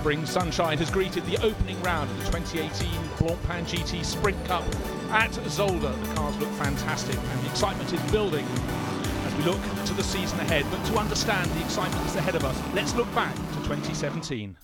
Spring sunshine has greeted the opening round of the 2018 Blancpain GT Sprint Cup at Zolder. The cars look fantastic and the excitement is building as we look to the season ahead. But to understand the excitement that's ahead of us, let's look back to 2017.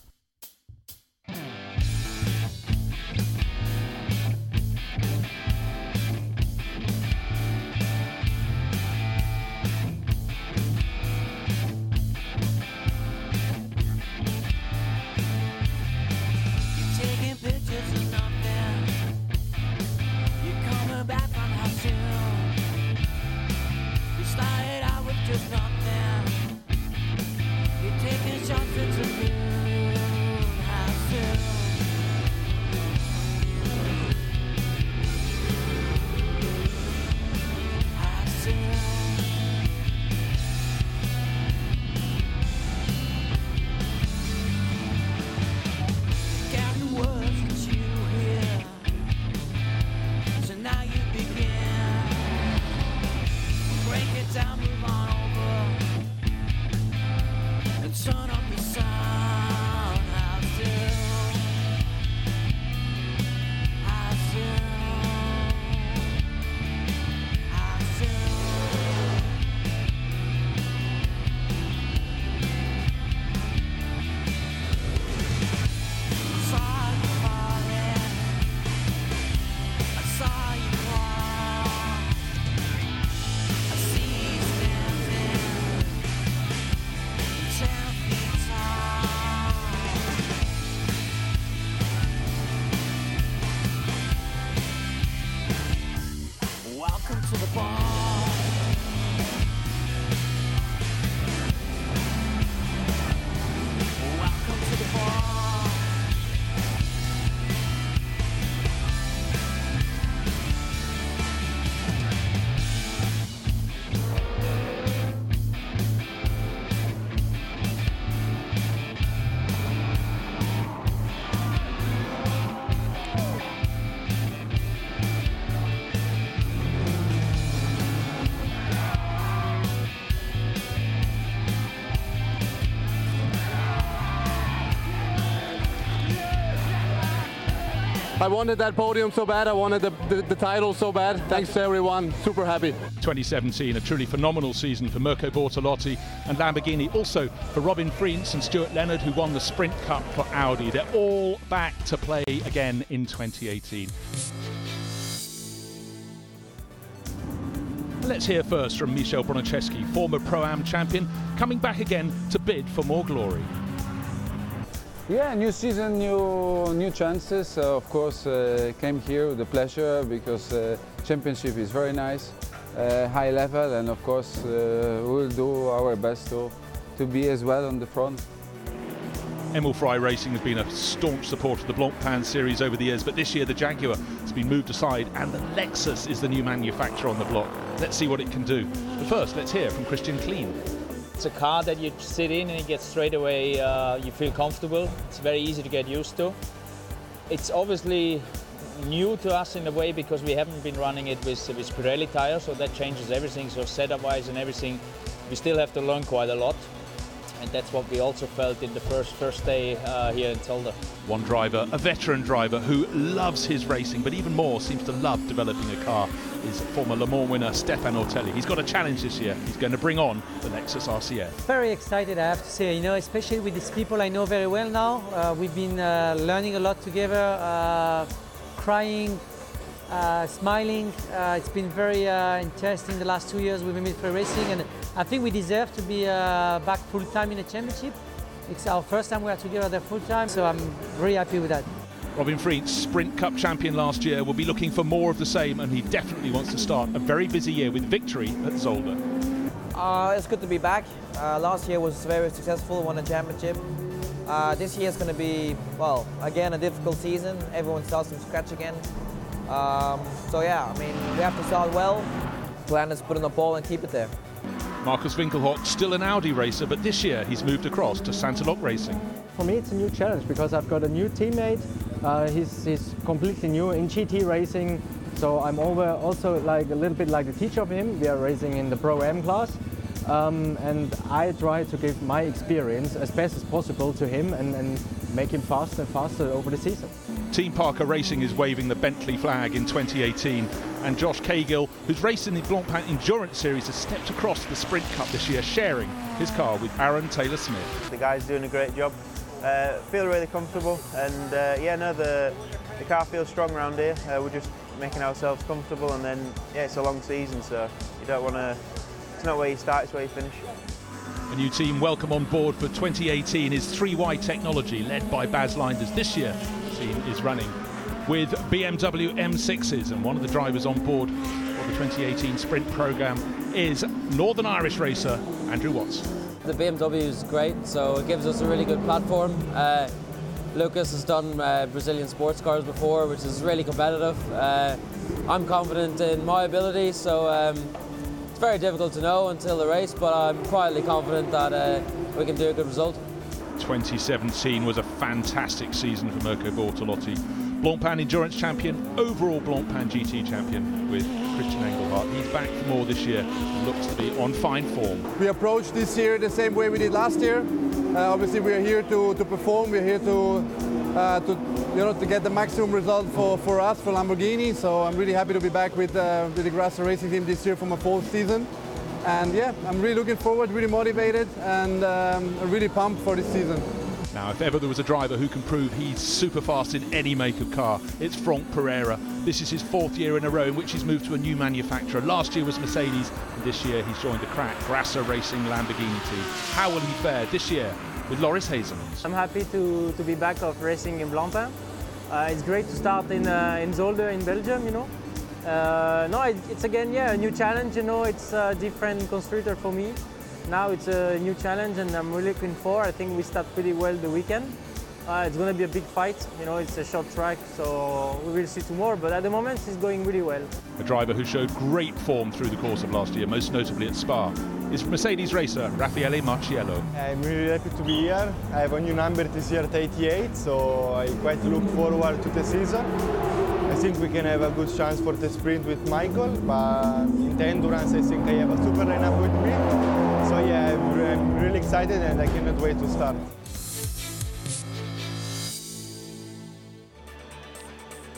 I wanted that podium so bad, I wanted the title so bad. Thanks to everyone, super happy. 2017, a truly phenomenal season for Mirko Bortolotti and Lamborghini, also for Robin Freins and Stuart Leonard, who won the Sprint Cup for Audi. They're all back to play again in 2018. Let's hear first from Michel Bronicheski, former Pro-Am champion, coming back again to bid for more glory. Yeah, new season, new chances. Of course, came here with the pleasure because championship is very nice, high level, and of course we'll do our best to be as well on the front. Emil Frey Racing has been a staunch supporter of the Blancpain series over the years, but this year the Jaguar has been moved aside and the Lexus is the new manufacturer on the block. Let's see what it can do. But first, let's hear from Christian Klein. It's a car that you sit in and you get straight away, you feel comfortable. It's very easy to get used to. It's obviously new to us in a way because we haven't been running it with Pirelli tires, so that changes everything. So setup-wise and everything, we still have to learn quite a lot. And that's what we also felt in the first day here in Zolder. One driver, a veteran driver who loves his racing, but even more seems to love developing a car, is former Le Mans winner Stefan Ortelli. He's got a challenge this year. He's going to bring on the Lexus RCF. Very excited, I have to say, especially with these people I know very well now. We've been learning a lot together, crying, smiling. It's been very interesting the last 2 years with Military Racing, and I think we deserve to be back full-time in the championship. It's our first time we are together there full-time, so I'm very happy with that. Robin Freins, Sprint Cup champion last year, will be looking for more of the same, and he definitely wants to start a very busy year with victory at Zolder. It's good to be back. Last year was very successful, won a championship. This year is going to be, well, again, a difficult season. Everyone starts from scratch again. So yeah, I mean, we have to start well. Plan is put on the ball and keep it there. Markus Winkelhock, still an Audi racer, but this year he's moved across to Santalok Racing. For me it's a new challenge because I've got a new teammate. He's completely new in GT racing, so I'm also like a little bit like the teacher of him. We are racing in the Pro-Am class, and I try to give my experience as best as possible to him and make him faster and faster over the season. Team Parker Racing is waving the Bentley flag in 2018, and Josh Cahill, who's raced in the Blancpain Endurance Series, has stepped across the Sprint Cup this year, sharing his car with Aaron Taylor-Smith. The guy's doing a great job. Feel really comfortable, and yeah, no, the car feels strong around here. We're just making ourselves comfortable, and then yeah, it's a long season, so you don't want to. It's not where you start, it's where you finish. A new team welcome on board for 2018 is 3Y Technology, led by Baz Linders. This year, the team is running with BMW M6s, and one of the drivers on board for the 2018 Sprint programme is Northern Irish racer Andrew Watts. The BMW is great, so it gives us a really good platform. Lucas has done Brazilian sports cars before, which is really competitive. I'm confident in my ability, so it's very difficult to know until the race, but I'm quietly confident that we can do a good result. 2017 was a fantastic season for Mirko Bortolotti. Blancpain Endurance Champion, overall Blancpain GT Champion with Christian Engelhardt. He's back for more this year and looks to be on fine form. We approached this year the same way we did last year. Obviously we are here to perform, we're here to get the maximum result for us, for Lamborghini. So I'm really happy to be back with the Grasser Racing team this year for my 4th season. And yeah, I'm really looking forward, really motivated, and I'm really pumped for this season. Now, if ever there was a driver who can prove he's super fast in any make of car, it's Franck Pereira. This is his 4th year in a row in which he's moved to a new manufacturer. Last year was Mercedes, and this year he's joined the crack Grasser Racing Lamborghini team. How will he fare this year with Loris Hazelmans? I'm happy to be back of racing in Blancpain. It's great to start in ZOLDER in Belgium, you know. No, it's again, yeah, a new challenge, you know. It's a different constructor for me. Now it's a new challenge, and I'm really looking forward. I think we start pretty well the weekend. It's going to be a big fight, you know, it's a short track, so we will see tomorrow, but at the moment it's going really well. A driver who showed great form through the course of last year, most notably at Spa, is Mercedes racer Raffaele Marciello. I'm really happy to be here. I have a new number this year at 88, so I quite look forward to the season. I think we can have a good chance for the sprint with Michael, but in the endurance I think I have a super lineup with me. So yeah, I'm really excited and I cannot wait to start.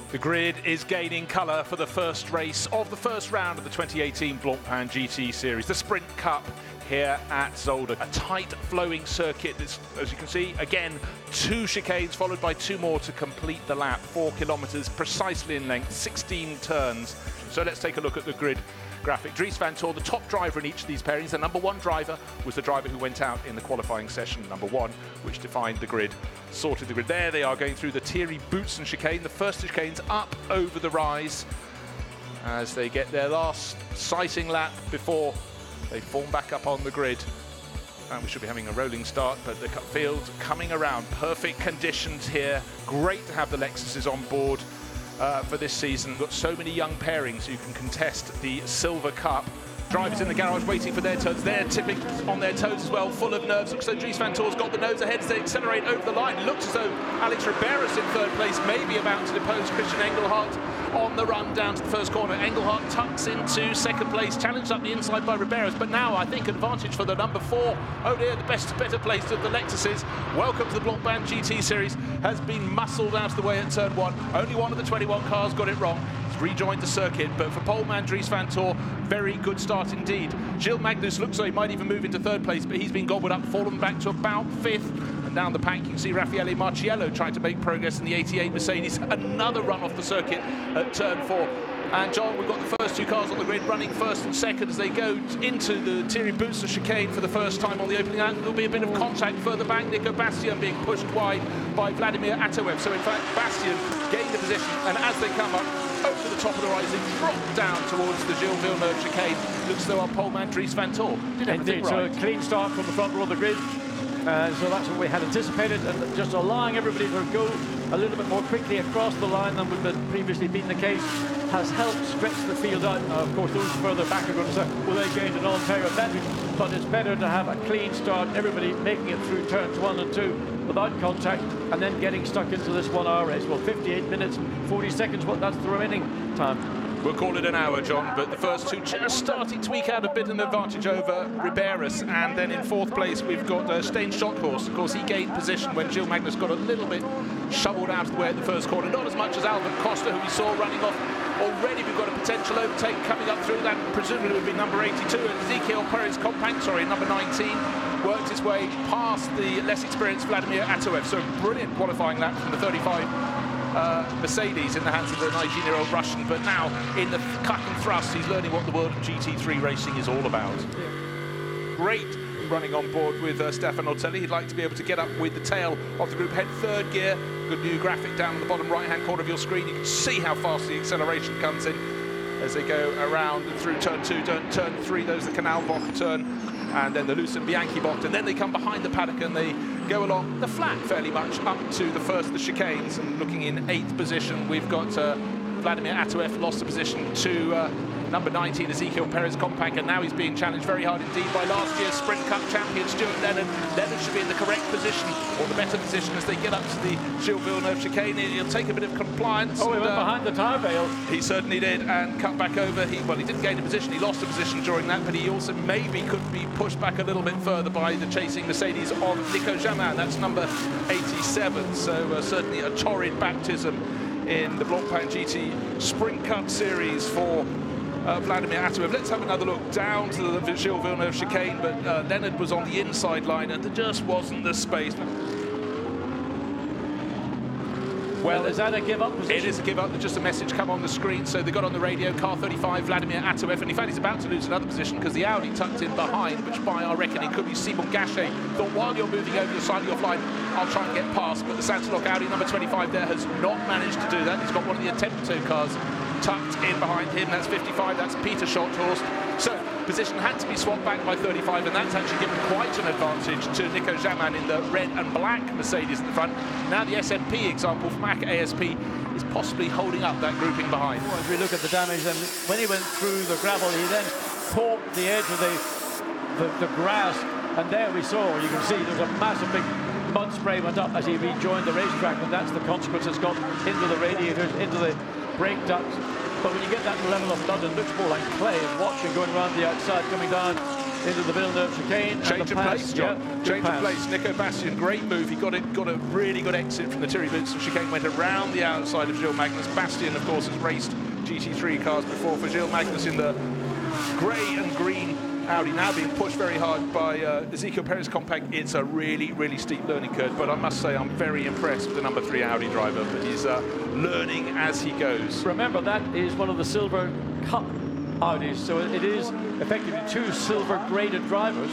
The grid is gaining colour for the first race of the first round of the 2018 Blancpain GT Series, the Sprint Cup here at ZOLDER. A tight flowing circuit, as you can see, again, 2 chicanes followed by 2 more to complete the lap, 4 kilometres precisely in length, 16 turns. So let's take a look at the grid graphic. Dries Vanthoor, the top driver in each of these pairings. The number 1 driver was the driver who went out in the qualifying session, number 1, which defined the grid, sorted the grid. There they are going through the Thierry Boutsen chicane. The first chicane's up over the rise as they get their last sighting lap before they form back up on the grid. And we should be having a rolling start, but the field coming around. Perfect conditions here. Great to have the Lexuses on board for this season. Got so many young pairings who can contest the Silver Cup. Drivers in the garage waiting for their turns. They're tipping on their toes as well, full of nerves. Looks as though Dries Vanthoor's got the nose ahead as they accelerate over the line. Looks as though Alex Riberas in 3rd place, maybe about to depose Christian Engelhardt on the run down to the first corner. Engelhardt tucks into 2nd place, challenged up the inside by Riberas, but now I think advantage for the number 4. Oh dear, the better placed of the Lexuses. Welcome to the Blancpain GT Series, has been muscled out of the way at turn 1. Only one of the 21 cars got it wrong. He's rejoined the circuit, but for poleman Dries Vanthoor, very good start indeed. Gilles Magnus looks like he might even move into 3rd place, but he's been gobbled up, fallen back to about 5th. And down the pack you can see Raffaele Marciello trying to make progress in the 88 Mercedes. Another run off the circuit at turn 4. And John, we've got the first 2 cars on the grid running 1st and 2nd as they go into the Thierry Boutsen chicane for the first time on the opening lap. There'll be a bit of contact further back. Nico Bastien being pushed wide by Vladimir Ataev. So in fact, Bastien gained the position, and as they come up over the top of the rise, they drop down towards the Gilles Villeneuve chicane. Looks as though our poleman Dries Vanthoor did everything right. So a clean start from the front row of the grid. So that's what we had anticipated, and just allowing everybody to go a little bit more quickly across the line than would have previously been the case has helped stretch the field out. Now, of course, those further back are going to say, well, they gained an on-pair advantage, but it's better to have a clean start, everybody making it through turns 1 and 2 without contact, and then getting stuck into this 1 hour race. Well, 58 minutes, 40 seconds, well, that's the remaining time. We'll call it an hour, John, but the first two just starting to eke out a bit of an advantage over Ribeiras. And then in fourth place, we've got Stein Stockhorst. Of course, he gained position when Gil Magnus got a little bit shoveled out of the way at the first corner. Not as much as Albert Costa, who we saw running off. Already we've got a potential overtake coming up through that, presumably would be number 82. And Ezekiel Perez Compact, number 19, worked his way past the less experienced Vladimir Atoev. So brilliant qualifying lap from the 35 Mercedes in the hands of the 19-year-old Russian. But now in the cut and thrust, he's learning what the world of GT3 racing is all about. Great running on board with Stefan Otelli. He'd like to be able to get up with the tail of the group, head third gear. Good new graphic down in the bottom right-hand corner of your screen. You can see how fast the acceleration comes in as they go around and through turn 2, turn 3. Those are the Canal Bocht turn, and then the Lucen Bianchi Bocht, and then they come behind the paddock and they go along the flat fairly much up to the first of the chicanes. And looking in 8th position, we've got Vladimir Atoev, lost the position to number 19, Ezekiel Perez Compact, and now he's being challenged very hard indeed by last year's Sprint Cup champion Stuart Leonard. Leonard should be in the correct position, or the better position, as they get up to the Gilles Villeneuve chicane. He'll take a bit of compliance. Oh, he went behind the tyre bale. He certainly did, and cut back over. He didn't gain a position, he lost a position during that, but he also maybe could be pushed back a little bit further by the chasing Mercedes of Nico Jamin. That's number 87, so certainly a torrid baptism in the Blancpain GT Sprint Cup Series for Vladimir Atoev. Let's have another look down to the Gilles Villeneuve chicane, but Leonard was on the inside line and there just wasn't the space. Well, is that a give-up position? It is a give-up. There's just a message come on the screen. So they got on the radio, car 35, Vladimir Atoev, and in fact he's about to lose another position because the Audi tucked in behind, which by our reckoning could be Simon Gachet. Thought while you're moving over the side of your line, I'll try and get past, but the Santilok Audi number 25 there has not managed to do that. He's got one of the Attempto cars tucked in behind him. That's 55, that's Peter Schotthorst. So position had to be swapped back by 35, and that's actually given quite an advantage to Nico Jamin in the red and black Mercedes at the front. Now the SMP example from ASP is possibly holding up that grouping behind. Well, as we look at the damage, then when he went through the gravel, he then caught the edge of the grass, and there we saw, you can see there's a massive big mud spray went up as he rejoined the racetrack, and that's the consequence. It's got into the radiators, into the brake ducts. But when you get that level of mud, it looks more like clay. And watching going around the outside, coming down into the Villeneuve chicane. Change of place, John. Yeah, change of place. Nico Bastian, great move. He got a really good exit from the Thierry Boutsen chicane, went around the outside of Gilles Magnus. Bastian, of course, has raced GT3 cars before for Gilles Magnus in the grey and green Audi, now being pushed very hard by Ezekiel Perez Compact. It's a really, really steep learning curve, but I must say I'm very impressed with the number 3 Audi driver, but he's learning as he goes. Remember, that is one of the Silver Cup Audis, so it is effectively 2 silver-graded drivers,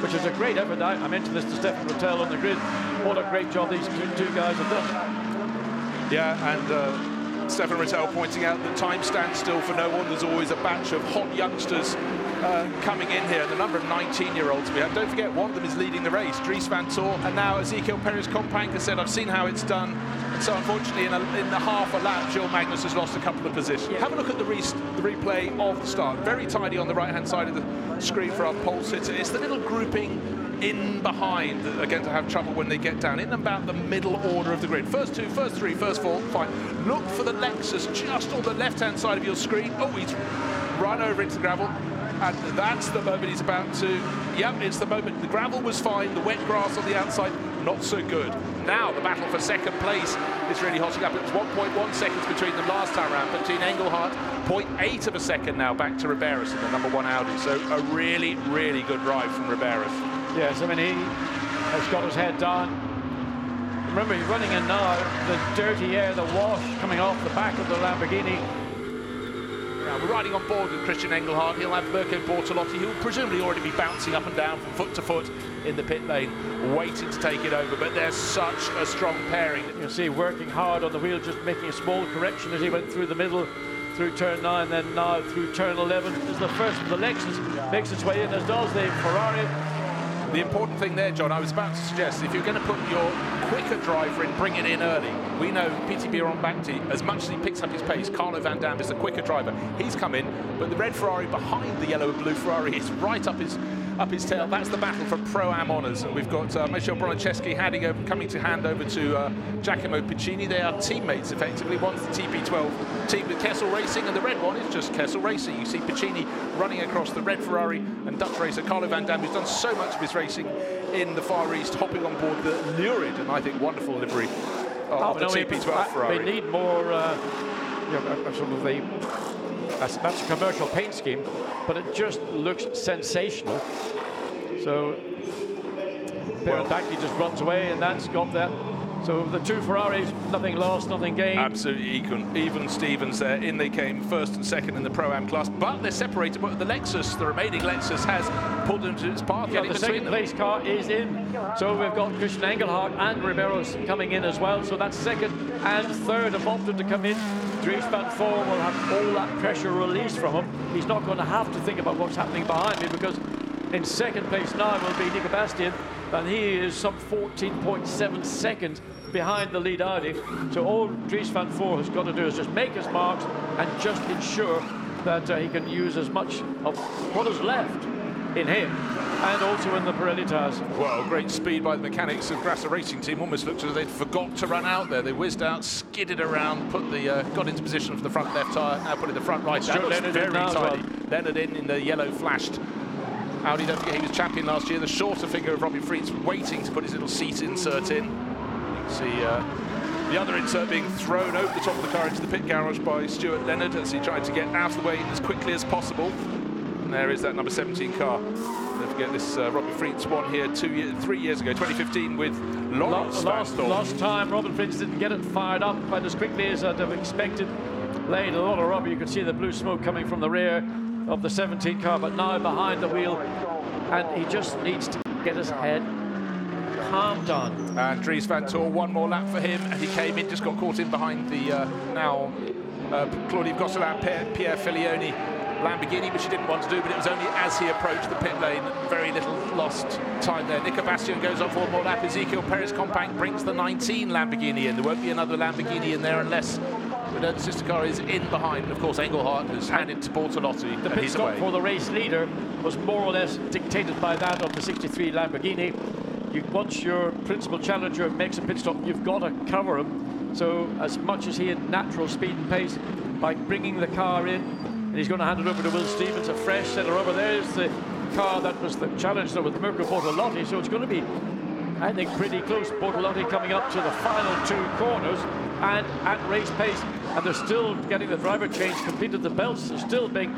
which is a great effort. I mentioned this to Stefan Rattel on the grid. What a great job these two guys have done. Yeah, and Stefan Rattel pointing out that time stands still for no one. There's always a batch of hot youngsters coming in here. The number of 19-year-olds we have. Don't forget, one of them is leading the race, Dries van Tor, and now Ezekiel Perez Compact has said, I've seen how it's done. And so unfortunately, in the half a lap, Gilles Magnus has lost a couple of positions. Yeah. Have a look at the replay of the start. Very tidy on the right-hand side of the screen for our pole sitter. It's the little grouping in behind that are going to have trouble when they get down in about the middle order of the grid. First 2, first 3, first 4, fine. Look for the Lexus just on the left-hand side of your screen. Oh, he's run over into the gravel. And that's the moment he's about to, yep, it's the moment. The gravel was fine, the wet grass on the outside, not so good. Now the battle for second place is really hotting up. It was 1.1 seconds between them last time around, between Engelhardt, 0.8 of a second now back to Ribeiras in the number 1 Audi. So a really, really good drive from Ribeiras. Yes, I mean, he has got his head down. Remember, he's running in now, the dirty air, the wash coming off the back of the Lamborghini. We're riding on board with Christian Engelhardt. He'll have Mirko Bortolotti, who will presumably already be bouncing up and down from foot to foot in the pit lane, waiting to take it over. But there's such a strong pairing. You see, working hard on the wheel, just making a small correction as he went through the middle, through turn 9, then now through turn 11. As the first of the Lexus makes its way in, as does the Ferrari. The important thing there, John, I was about to suggest, if you're going to put your quicker driver in, bring it in early. We know Piti Bioron-Bakti, as much as he picks up his pace, Carlo Van Dam is a quicker driver. He's come in, but the red Ferrari behind the yellow and blue Ferrari is right up his up his tail. That's the battle for Pro-Am honours. And we've got Michel Bronicheski coming to hand over to Giacomo Piccini. They are teammates, effectively. One's the TP12 team with Kessel Racing, and the red one is just Kessel Racing. You see Piccini running across the red Ferrari, and Dutch racer Carlo van Dam, who's done so much of his racing in the Far East, hopping on board the lurid and I think wonderful livery of the TP12 Ferrari. They need more sort of that's a commercial paint scheme, but it just looks sensational. So Backy just runs away, and that's got that. So the two Ferraris, nothing lost, nothing gained. Absolutely even Stevens there. In they came first and second in the Pro-Am class, but they're separated. But the Lexus, the remaining Lexus, has pulled them to its path. Yeah, the second place car is in. So we've got Christian Engelhardt and Riberos coming in as well. So that's second and third have opted to come in. Dries van Vooren will have all that pressure released from him. He's not going to have to think about what's happening behind me, because in second place now will be Nico Bastian, and he is some 14.7 seconds behind the lead Audi. So all Dries van Vooren has got to do is just make his marks and just ensure that he can use as much of what is left in him, and also in the Pirelli tyres. Well, great speed by the mechanics of Grasser Racing Team. Almost looked as though they'd forgot to run out there. They whizzed out, skidded around, put the got into position for the front left tyre, now putting the front right. That was very tidy. Leonard in the yellow flashed. Audi, don't forget, he was champion last year. The shorter figure of Robbie Freets waiting to put his little seat insert in. You can see the other insert being thrown over the top of the car into the pit garage by Stuart Leonard as he tried to get out of the way as quickly as possible. And there is that number 17 car. Don't forget this Robbie Freets won here 3 years ago, 2015, with Lawrence Last time Robin Freets didn't get it fired up quite as quickly as I'd have expected. Laid a lot of rubber. You could see the blue smoke coming from the rear of the 17 car, but now behind the wheel, and he just needs to get his head calmed down. And Dries van Toor, one more lap for him, and he came in, just got caught in behind the now Claude Gosselin, Pierre Filioni Lamborghini, which he didn't want to do, but it was only as he approached the pit lane. Very little lost time there. Nico Bastian goes on for one more lap. Ezekiel Perez Compact brings the 19 Lamborghini in. There won't be another Lamborghini in there unless the sister car is in behind. And of course, Engelhardt has handed to Bortolotti. The pit stop for the race leader was more or less dictated by that of the 63 Lamborghini. Once your principal challenger makes a pit stop, you've got to cover him. So as much as he had natural speed and pace, by bringing the car in, and he's going to hand it over to Will Stevens, a fresh set of rubber. There's the car that was the challenger with Mirko Bortolotti. So it's going to be, I think, pretty close. Bortolotti coming up to the final two corners and at race pace, and they're still getting the driver change completed. The belts are still big.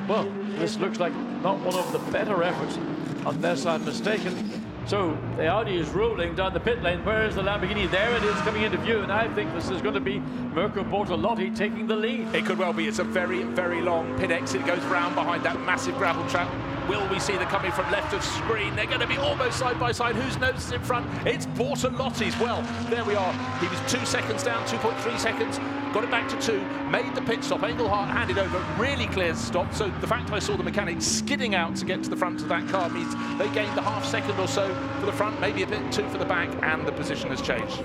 Well, this looks like not one of the better efforts, unless I'm mistaken. So the Audi is rolling down the pit lane. Where is the Lamborghini? There it is, coming into view, and I think this is going to be Mirko Bortolotti taking the lead. It could well be. It's a very, very long pit exit. It goes round behind that massive gravel trap. Will we see them coming from left of screen? They're going to be almost side by side. Whose nose is in front? It's Bortolotti's. Well, there we are. He was 2 seconds down, 2.3 seconds. Got it back to 2. Made the pit stop. Engelhardt handed over. Really clears the stop. So the fact I saw the mechanics skidding out to get to the front of that car means they gained a half second or so for the front, maybe a bit 2 for the back, and the position has changed.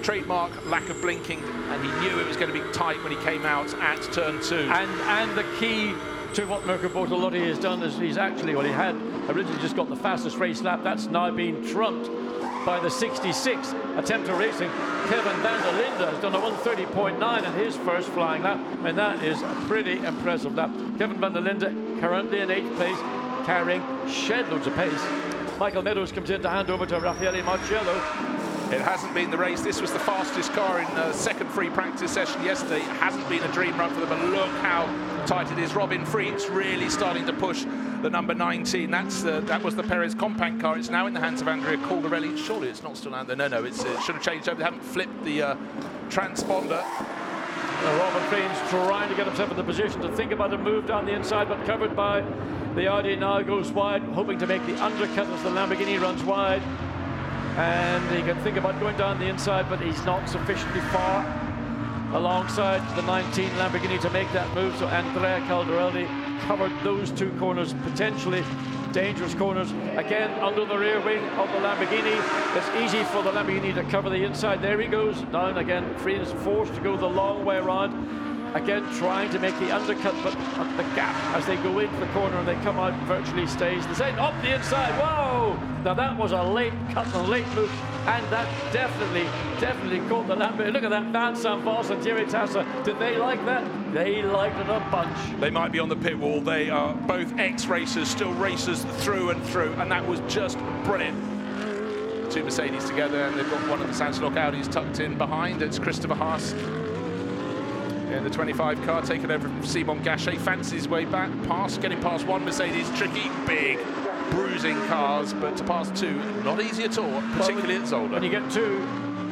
Trademark lack of blinking, and he knew it was going to be tight when he came out at turn 2. And the key to what Mirko Bortolotti has done is he's actually, well, he had originally just got the fastest race lap. That's now been trumped by the 66 attempt to racing. Kevin van der Linde has done a 130.9 in his first flying lap, and that is a pretty impressive lap. Kevin van der Linde currently in 8th place, carrying shed loads of pace. Michael Meadows comes in to hand over to Raffaele Marcello. It hasn't been the race. This was the fastest car in the second free practice session yesterday. It hasn't been a dream run for them, but look how tight it is. Robin Freets really starting to push the number 19. That was the Perez Compact car. It's now in the hands of Andrea Caldarelli. Surely it's not still out there. No, it should have changed over. They haven't flipped the transponder. Robin Freets trying to get himself in the position to think about a move down the inside, but covered by the Audi. Now goes wide, hoping to make the undercut as the Lamborghini runs wide. And he can think about going down the inside, but he's not sufficiently far alongside the 19 Lamborghini to make that move. So Andrea Caldarelli covered those 2 corners, potentially dangerous corners. Again, under the rear wing of the Lamborghini. It's easy for the Lamborghini to cover the inside. There he goes down again. Freed is forced to go the long way around. Again, trying to make the undercut, but the gap as they go into the corner and they come out virtually stays the same. Up the inside, whoa! Now that was a late cut and a late move, and that definitely caught the lamp. Look at that, Van Sanvos and Thierry Tassa. Did they like that? They liked it a bunch. They might be on the pit wall. They are both ex-racers, still racers through and through, and that was just brilliant. Two Mercedes together, and they've got one of the Sandslock Audis tucked in behind. It's Christopher Haas in the 25 car, taken over from Simon Gachet, fancies his way back, getting past one Mercedes, tricky, big, bruising cars, but to pass two, not easy at all, particularly at Zolder. When you get two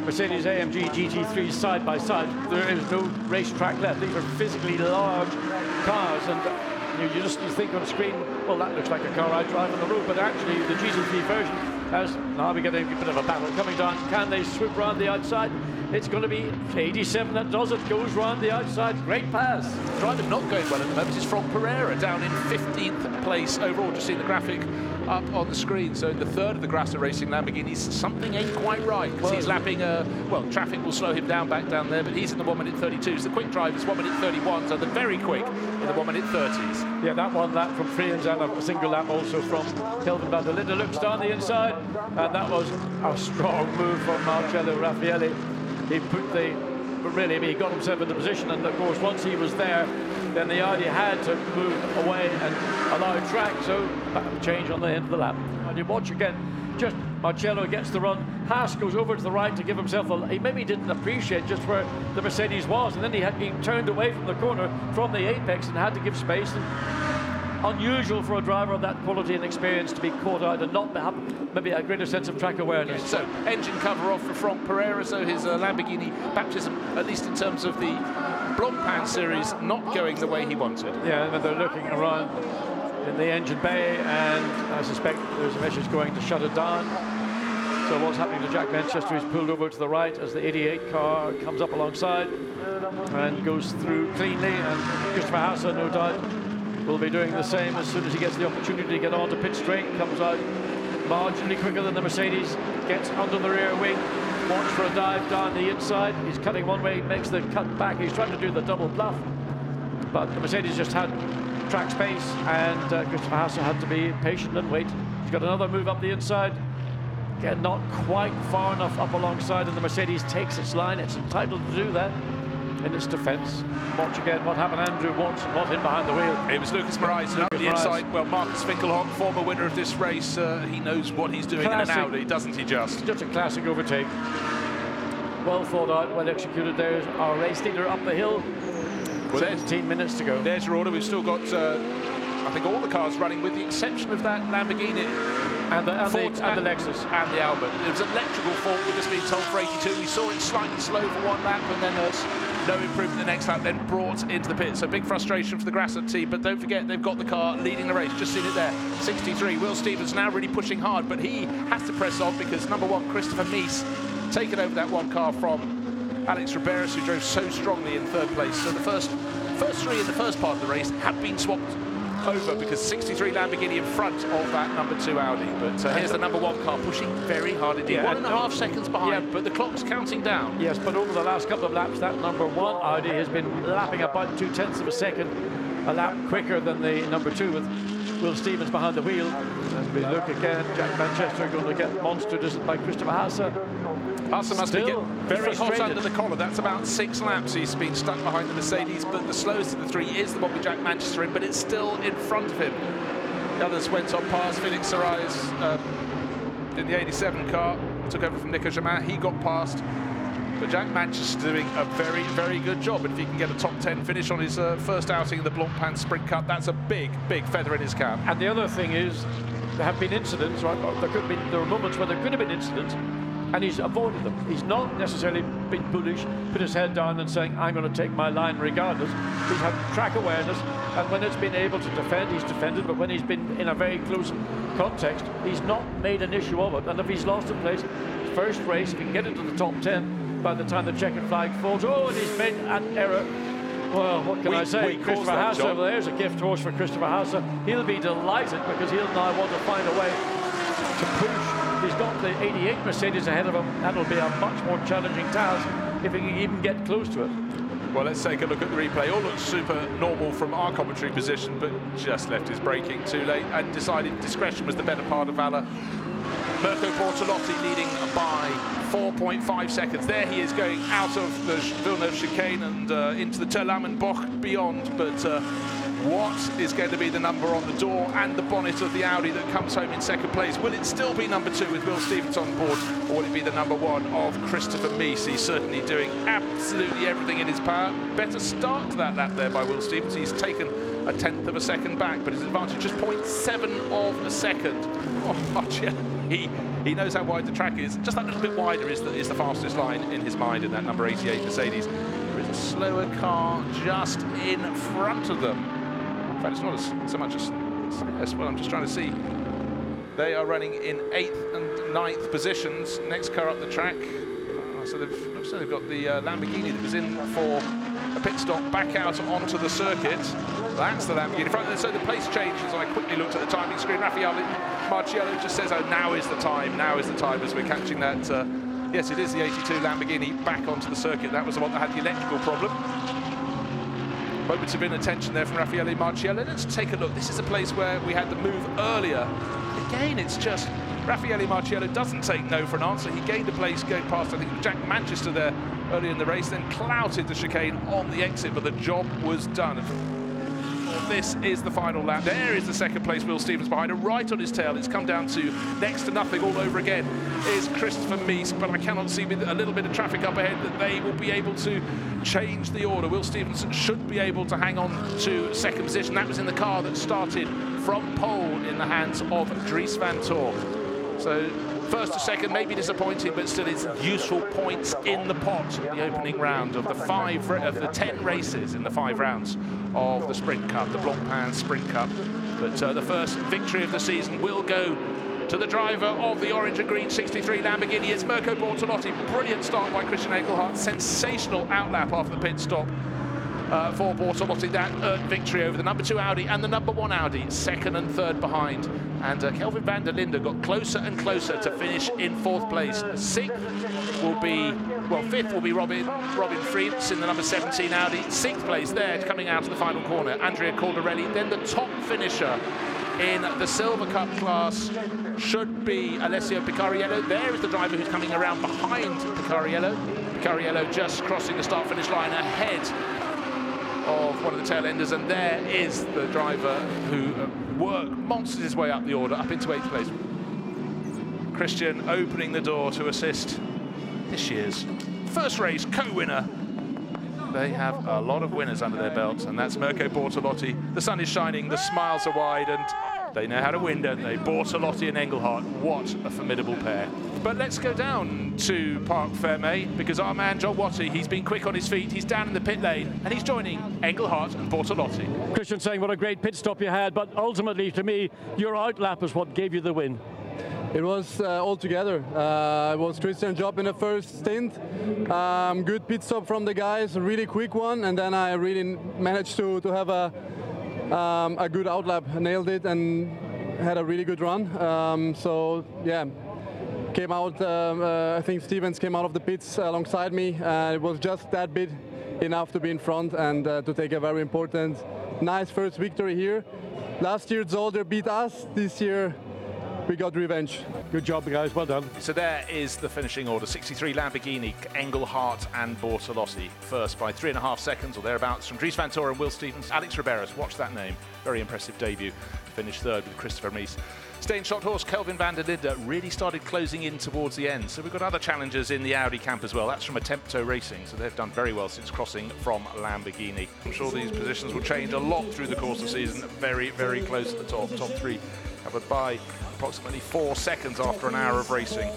Mercedes AMG GT3s side by side, there is no racetrack left. These are physically large cars, and you think on screen, well, that looks like a car I drive on the road, but actually the GT3 version has, now we're getting a bit of a battle coming down. Can they swoop around the outside? It's going to be 87 that does it, goes round the outside, great pass. Driver not going well at the moment is Franck Pereira, down in 15th place overall. Just seeing the graphic up on the screen. So in the third of the Grasser Racing Lamborghinis, something ain't quite right, because he's lapping, well, traffic will slow him down back down there, but he's in the 1 minute 32s. The quick drivers 1 minute 31, so the very quick in the 1 minute 30s. Yeah, that one lap from Friens and a single lap also from Kelvin van der Linde. Looks down the inside, and that was a strong move from Marcello Raffaelli. He put the, but really, I mean, he got himself in the position, and of course, once he was there, then the Audi had to move away and allow track, so change on the end of the lap. And you watch again, just Marcello gets the run, Haas goes over to the right to give himself a, he maybe didn't appreciate just where the Mercedes was, and then he turned away from the corner, from the apex, and had to give space. And unusual for a driver of that quality and experience to be caught out and not have maybe a greater sense of track awareness. So, engine cover off for Franck Pereira, so his Lamborghini baptism, at least in terms of the Blancpain series, not going the way he wanted. Yeah, and they're looking around in the engine bay, and I suspect there's a message going to shut it down. So what's happening to Jack Manchester? He's pulled over to the right as the 88 car comes up alongside and goes through cleanly, and Christopher Haas, no doubt, will be doing the same as soon as he gets the opportunity to get on to pit straight. Comes out marginally quicker than the Mercedes, gets under the rear wing, wants for a dive down the inside. He's cutting one way, makes the cut back. He's trying to do the double bluff, but the Mercedes just had track space, and Christopher Haas had to be patient and wait. He's got another move up the inside. Again, not quite far enough up alongside, and the Mercedes takes its line. It's entitled to do that in its defence. Watch again what happened. Andrew Watson not in behind the wheel. It was Lucas Morais up the inside. Well, Marcus Finkelhoff, former winner of this race, he knows what he's doing in an Audi, doesn't he just? Just a classic overtake. Well thought out, well executed. There's our race leader up the hill. Well, 17 minutes to go. There's your order. We've still got, I think, all the cars running, with the exception of that Lamborghini. And the Lexus. And the Albert. It was an electrical fault, we're just being told, for 82. We saw it slightly slow for one lap, and then no improvement the next lap, then brought into the pit. So big frustration for the Grasser team, but don't forget, they've got the car leading the race. Just seen it there. 63. Will Stevens now really pushing hard, but he has to press on because number one, Christopher Mies, taken over that one car from Alex Riberas, who drove so strongly in third place. So the first three in the first part of the race had been swapped over because 63 Lamborghini in front of that number 2 Audi. But here's the number 1 car pushing very hard indeed. Yeah, 1.5 seconds behind, yeah, but the clock's counting down. Yes, but over the last couple of laps, that number 1 Audi has been lapping about 0.2 of a second, a lap quicker than the number 2 with Will Stevens behind the wheel. As we look again, Jack Manchester going to get monstered, isn't by Christopher Haas. Haas must be very hot under the collar. That's about 6 laps he's been stuck behind the Mercedes, but the slowest of the 3 is the one with Jack Manchester in, but it's still in front of him. The others went on past. Felix Sarais in the 87 car took over from Nico Jamin. He got past, but Jack Manchester doing a very, very good job. And if he can get a top 10 finish on his first outing in the Blancpain Sprint Cup, that's a big, big feather in his cap. And the other thing is, there have been incidents, right? There are moments where there could have been incidents, and he's avoided them. He's not necessarily been bullish, put his head down and saying, I'm going to take my line regardless. He's had track awareness, and when it's been able to defend, he's defended, but when he's been in a very close context, he's not made an issue of it. And if he's lost a place, first race, if he can get into the top 10, by the time the checkered flag falls, and he's made an error. Well, what can I say? Christopher Haas over there is a gift horse for Christopher Haas. He'll be delighted because he'll now want to find a way to push. He's got the 88 Mercedes ahead of him. That'll be a much more challenging task if he can even get close to it. Well, let's take a look at the replay. All looks super normal from our commentary position, but just left his braking too late and decided discretion was the better part of valour. Mirko Bortolotti leading by 4.5 seconds. There he is going out of the Villeneuve chicane and into the Terlamen-Boch beyond, but what is going to be the number on the door and the bonnet of the Audi that comes home in second place? Will it still be number 2 with Will Stevens on board, or will it be the number 1 of Christopher Mies? He's certainly doing absolutely everything in his power. Better start to that lap there by Will Stevens. He's taken a 1/10 of a second back, but his advantage just 0.7 of a second. Oh, he knows how wide the track is. Just that little bit wider is the fastest line in his mind in that number 88 Mercedes. There is a slower car just in front of them. In fact, it's not so much as well. I'm just trying to see. They are running in 8th and 9th positions. Next car up the track. So they've got the Lamborghini that was in for a pit stop back out onto the circuit. That's the Lamborghini. So the place changed as I quickly looked at the timing screen. Raffaele Marciello just says, oh, now is the time as we're catching that. Yes, it is the 82 Lamborghini back onto the circuit. That was the one that had the electrical problem. Moments of inattention there from Raffaele Marciello. Let's take a look. This is a place where we had the move earlier. Again, it's just Raffaele Marciello doesn't take no for an answer. He gained a place going past, I think, Jack Manchester there early in the race, then clouted the chicane on the exit, but the job was done. This is the final lap. There is the second place Will Stevens behind him, right on his tail. It's come down to next to nothing all over again is Christopher Mies, but I cannot see with a little bit of traffic up ahead that they will be able to change the order. Will Stevens should be able to hang on to second position. That was in the car that started from pole in the hands of Dries van Tor. So first to second, maybe disappointing, but still it's useful points in the pot in the opening round of the 10 races in the 5 rounds of the Sprint Cup, the Blancpain Sprint Cup. But the first victory of the season will go to the driver of the orange and green 63 Lamborghini. It's Mirko Bortolotti. Brilliant start by Christian Engelhardt. Sensational outlap after the pit stop for Bortolotti. That earned victory over the number 2 Audi and the number 1 Audi, 2nd and 3rd behind. And Kelvin van der Linde got closer and closer to finish in 4th place. 6th will be, well, 5th will be Robin Frietz in the number 17 Audi. 6th place there, coming out of the final corner, Andrea Caldarelli. Then the top finisher in the Silver Cup class should be Alessio Picariello. There is the driver who's coming around behind Picariello. Picariello just crossing the start-finish line ahead of one of the tail enders, and there is the driver who monsters his way up the order, up into 8th place. Christian opening the door to assist this year's first race co-winner. They have a lot of winners under their belts, and that's Mirko Bortolotti. The sun is shining, the smiles are wide, and they know how to win, don't they? Bortolotti and Engelhardt, what a formidable pair. But let's go down to Parc Fermé, because our man John Watty, he's been quick on his feet, he's down in the pit lane, and he's joining Engelhardt and Bortolotti. Christian saying what a great pit stop you had, but ultimately, to me, your outlap is what gave you the win. It was all together. It was Christian's job in the first stint. Good pit stop from the guys, a really quick one, and then I really managed to have a good outlap, nailed it, and had a really good run. So yeah, came out. I think Stevens came out of the pits alongside me. It was just that bit enough to be in front and to take a very important, nice first victory here. Last year ZOLDER beat us. This year we got revenge. Good job, guys. Well done. So there is the finishing order. 63 Lamborghini, Engelhardt and Bortolotti. First by 3.5 seconds or thereabouts from Dries van Tor and Will Stevens. Alex Riberas, watch that name. Very impressive debut. Finished 3rd with Christopher Mies. Staying shot horse, Kelvin van der Linde really started closing in towards the end. So we've got other challengers in the Audi camp as well. That's from Attempto Racing. So they've done very well since crossing from Lamborghini. I'm sure these positions will change a lot through the course of the season. Very, very close at the top. Top 3 covered by approximately 4 seconds after an hour of racing,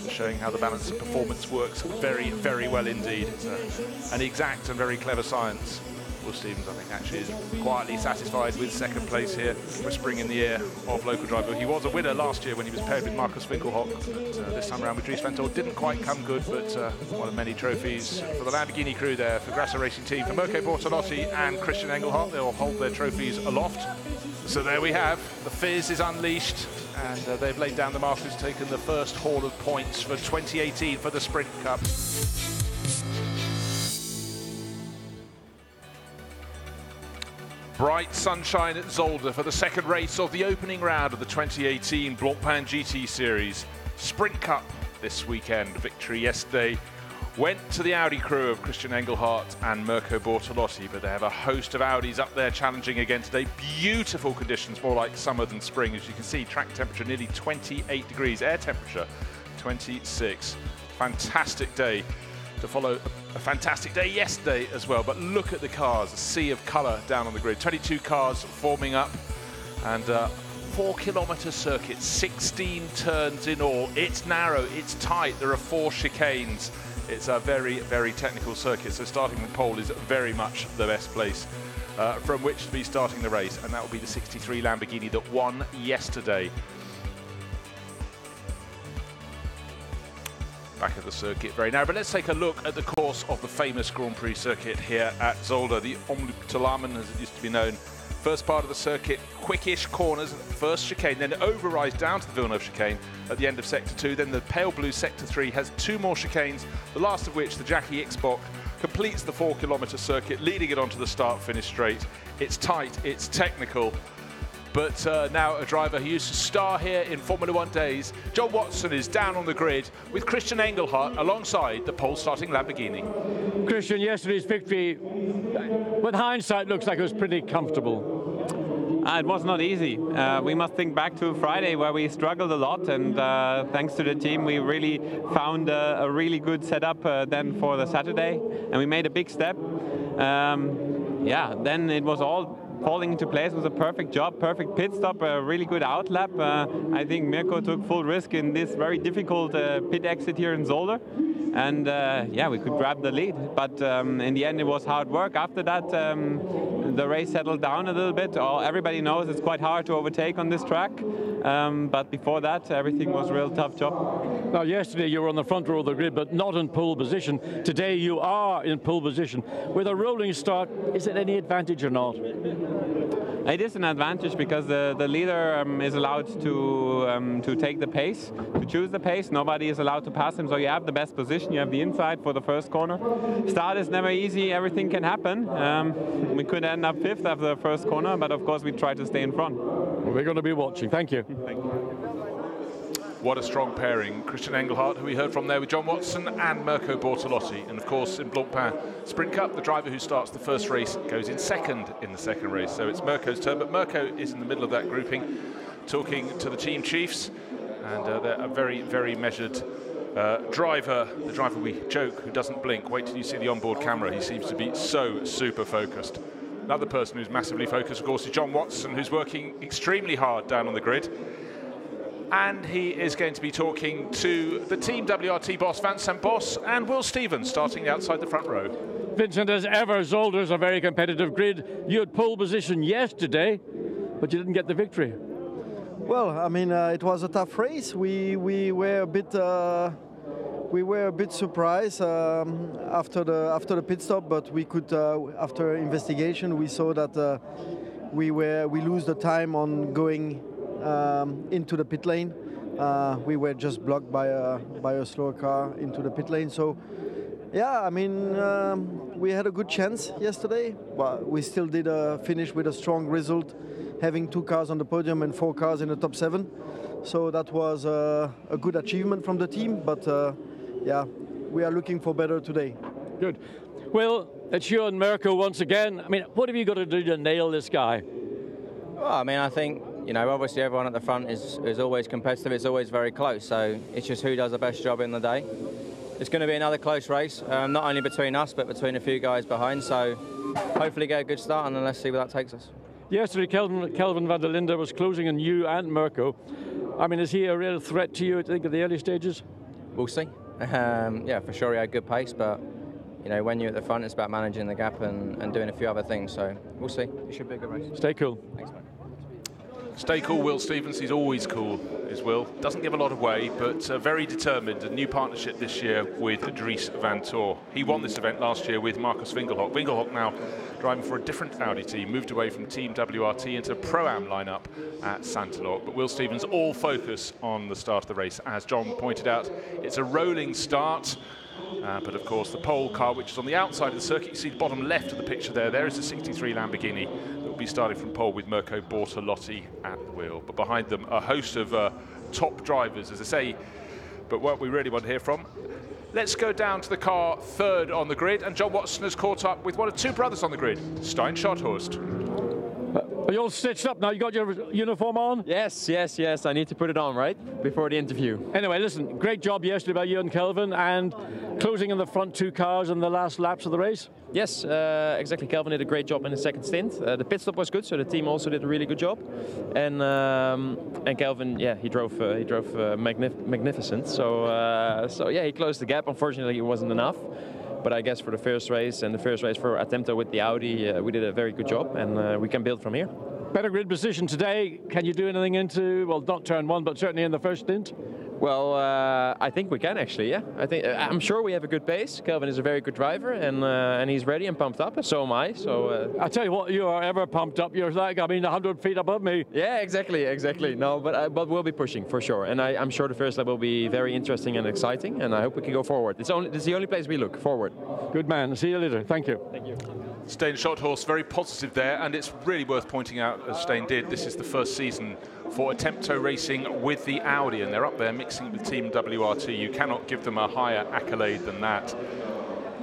showing how the balance of performance works very, very well indeed. It's an exact and very clever science. Will Stevens, I think, actually is quietly satisfied with 2nd place here, whispering in the ear of local driver. He was a winner last year when he was paired with Markus Winkelhock, but this time around with Dries van Tor didn't quite come good, but one of many trophies for the Lamborghini crew there, for Grasser Racing Team, for Mirko Bortolotti and Christian Engelhardt. They'll hold their trophies aloft. So there we have, the fizz is unleashed, and they've laid down the markers, taken the first haul of points for 2018 for the Sprint Cup. Bright sunshine at Zolder for the second race of the opening round of the 2018 Blancpain GT Series. Sprint Cup this weekend. Victory yesterday went to the Audi crew of Christian Engelhardt and Mirko Bortolotti, but they have a host of Audis up there challenging again today. Beautiful conditions, more like summer than spring. As you can see, track temperature nearly 28 degrees, air temperature 26. Fantastic day to follow. A fantastic day yesterday as well, but look at the cars, a sea of colour down on the grid. 22 cars forming up, and 4-kilometre circuit, 16 turns in all. It's narrow, it's tight, there are 4 chicanes. It's a very, very technical circuit, so starting from pole is very much the best place from which to be starting the race, and that will be the 63 Lamborghini that won yesterday. Back of the circuit very narrow, but let's take a look at the course of the famous Grand Prix circuit here at Zolder, the Omloop-Tulamen as it used to be known. First part of the circuit, quickish corners, first chicane, then it overrides down to the Villeneuve chicane at the end of Sector 2, then the pale blue Sector 3 has 2 more chicanes, the last of which, the Jackie X-Bock, completes the 4-kilometre circuit, leading it onto the start-finish straight. It's tight, it's technical, but now a driver who used to star here in Formula 1 days, John Watson, is down on the grid with Christian Engelhardt alongside the pole-starting Lamborghini. Christian, yesterday's victory, with hindsight, looks like it was pretty comfortable. It was not easy. We must think back to Friday where we struggled a lot, and thanks to the team we really found a really good setup then for the Saturday, and we made a big step. Yeah, then it was all falling into place. It was a perfect job, perfect pit stop, a really good outlap. I think Mirko took full risk in this very difficult pit exit here in Zolder. And yeah, we could grab the lead. But in the end, it was hard work. After that, the race settled down a little bit. Everybody knows it's quite hard to overtake on this track. But before that, everything was a real tough job. Now, yesterday you were on the front row of the grid, but not in pole position. Today you are in pole position. With a rolling start, is it any advantage or not? It is an advantage because the leader is allowed to take the pace, to choose the pace. Nobody is allowed to pass him, so you have the best position. You have the inside for the first corner. Start is never easy. Everything can happen. We could end up 5th after the first corner, but of course we try to stay in front. We're going to be watching. Thank you. Thank you. What a strong pairing. Christian Engelhardt, who we heard from there, with John Watson and Mirko Bortolotti. And of course, in Blancpain Sprint Cup, the driver who starts the first race goes in second in the second race. So it's Mirko's turn, but Mirko is in the middle of that grouping, talking to the team chiefs. And they're a very, very measured driver. The driver we joke, who doesn't blink. Wait till you see the onboard camera. He seems to be so super focused. Another person who's massively focused, of course, is John Watson, who's working extremely hard down on the grid. And he is going to be talking to the Team WRT boss, Vincent Boss, and Will Stevens, starting outside the front row. Vincent, as ever, Zolder's a very competitive grid. You had pole position yesterday, but you didn't get the victory. Well, I mean, it was a tough race. We were a bit surprised after the pit stop, but we could, after investigation, we saw that we lose the time on going into the pit lane. We were just blocked by a slower car into the pit lane. So, yeah, I mean, we had a good chance yesterday, but we still did finish with a strong result, having 2 cars on the podium and 4 cars in the top 7. So that was a good achievement from the team, but yeah, we are looking for better today. Good. Well, it's you and Mirko once again. I mean, what have you got to do to nail this guy? Well, I mean, I think, you know, obviously everyone at the front is always competitive. It's always very close. So it's just who does the best job in the day. It's going to be another close race, not only between us, but between a few guys behind. So hopefully get a good start, and then let's see where that takes us. Yesterday, Kelvin van der Linde was closing on you and Mirko. I mean, is he a real threat to you, I think, at the early stages? We'll see. Yeah, for sure he had good pace, but you know, when you're at the front, it's about managing the gap and doing a few other things. So we'll see. It should be a good race. Stay cool. Thanks, mate. Stay cool, Will Stevens. He's always cool, is Will. Doesn't give a lot away, but very determined. A new partnership this year with Dries van Tor. He won this event last year with Marcus Winkelhock. Winkelhock now driving for a different Audi team, moved away from Team WRT into a Pro-Am lineup at Santalok. But Will Stevens all focus on the start of the race. As John pointed out, it's a rolling start. But of course the pole car, which is on the outside of the circuit, you see the bottom left of the picture there is the 63 Lamborghini that will be starting from pole with Mirko Bortolotti at the wheel. But behind them, a host of top drivers, as I say. But what we really want to hear from, let's go down to the car third on the grid, and John Watson has caught up with one of two brothers on the grid, Stein Schotthorst. Are you all stitched up now? You got your uniform on? Yes. I need to put it on, right? Before the interview. Anyway, listen, great job yesterday by you and Kelvin, and closing in the front two cars in the last laps of the race. Yes, exactly. Kelvin did a great job in the second stint. The pit stop was good, so the team also did a really good job. And Kelvin, yeah, he drove magnificent. So yeah, he closed the gap. Unfortunately, it wasn't enough. But I guess for the first race and the first race for Attempto with the Audi, we did a very good job, and we can build from here. Better grid position today. Can you do anything into, well, not turn one, but certainly in the first stint? Well, I think we can actually, yeah. I'm sure we have a good pace. Kelvin is a very good driver, and he's ready and pumped up, and so am I. So I tell you what, you are ever pumped up. You're like, 100 feet above me. Yeah, exactly. No, but we'll be pushing for sure, and I'm sure the first lap will be very interesting and exciting, and I hope we can go forward. It's the only place we look forward. Good man. See you later. Thank you. Thank you. Stein Schotthorst, very positive there, and it's really worth pointing out, as Stein did, this is the first season for Attempto Racing with the Audi, and they're up there mixing with Team WRT. You cannot give them a higher accolade than that.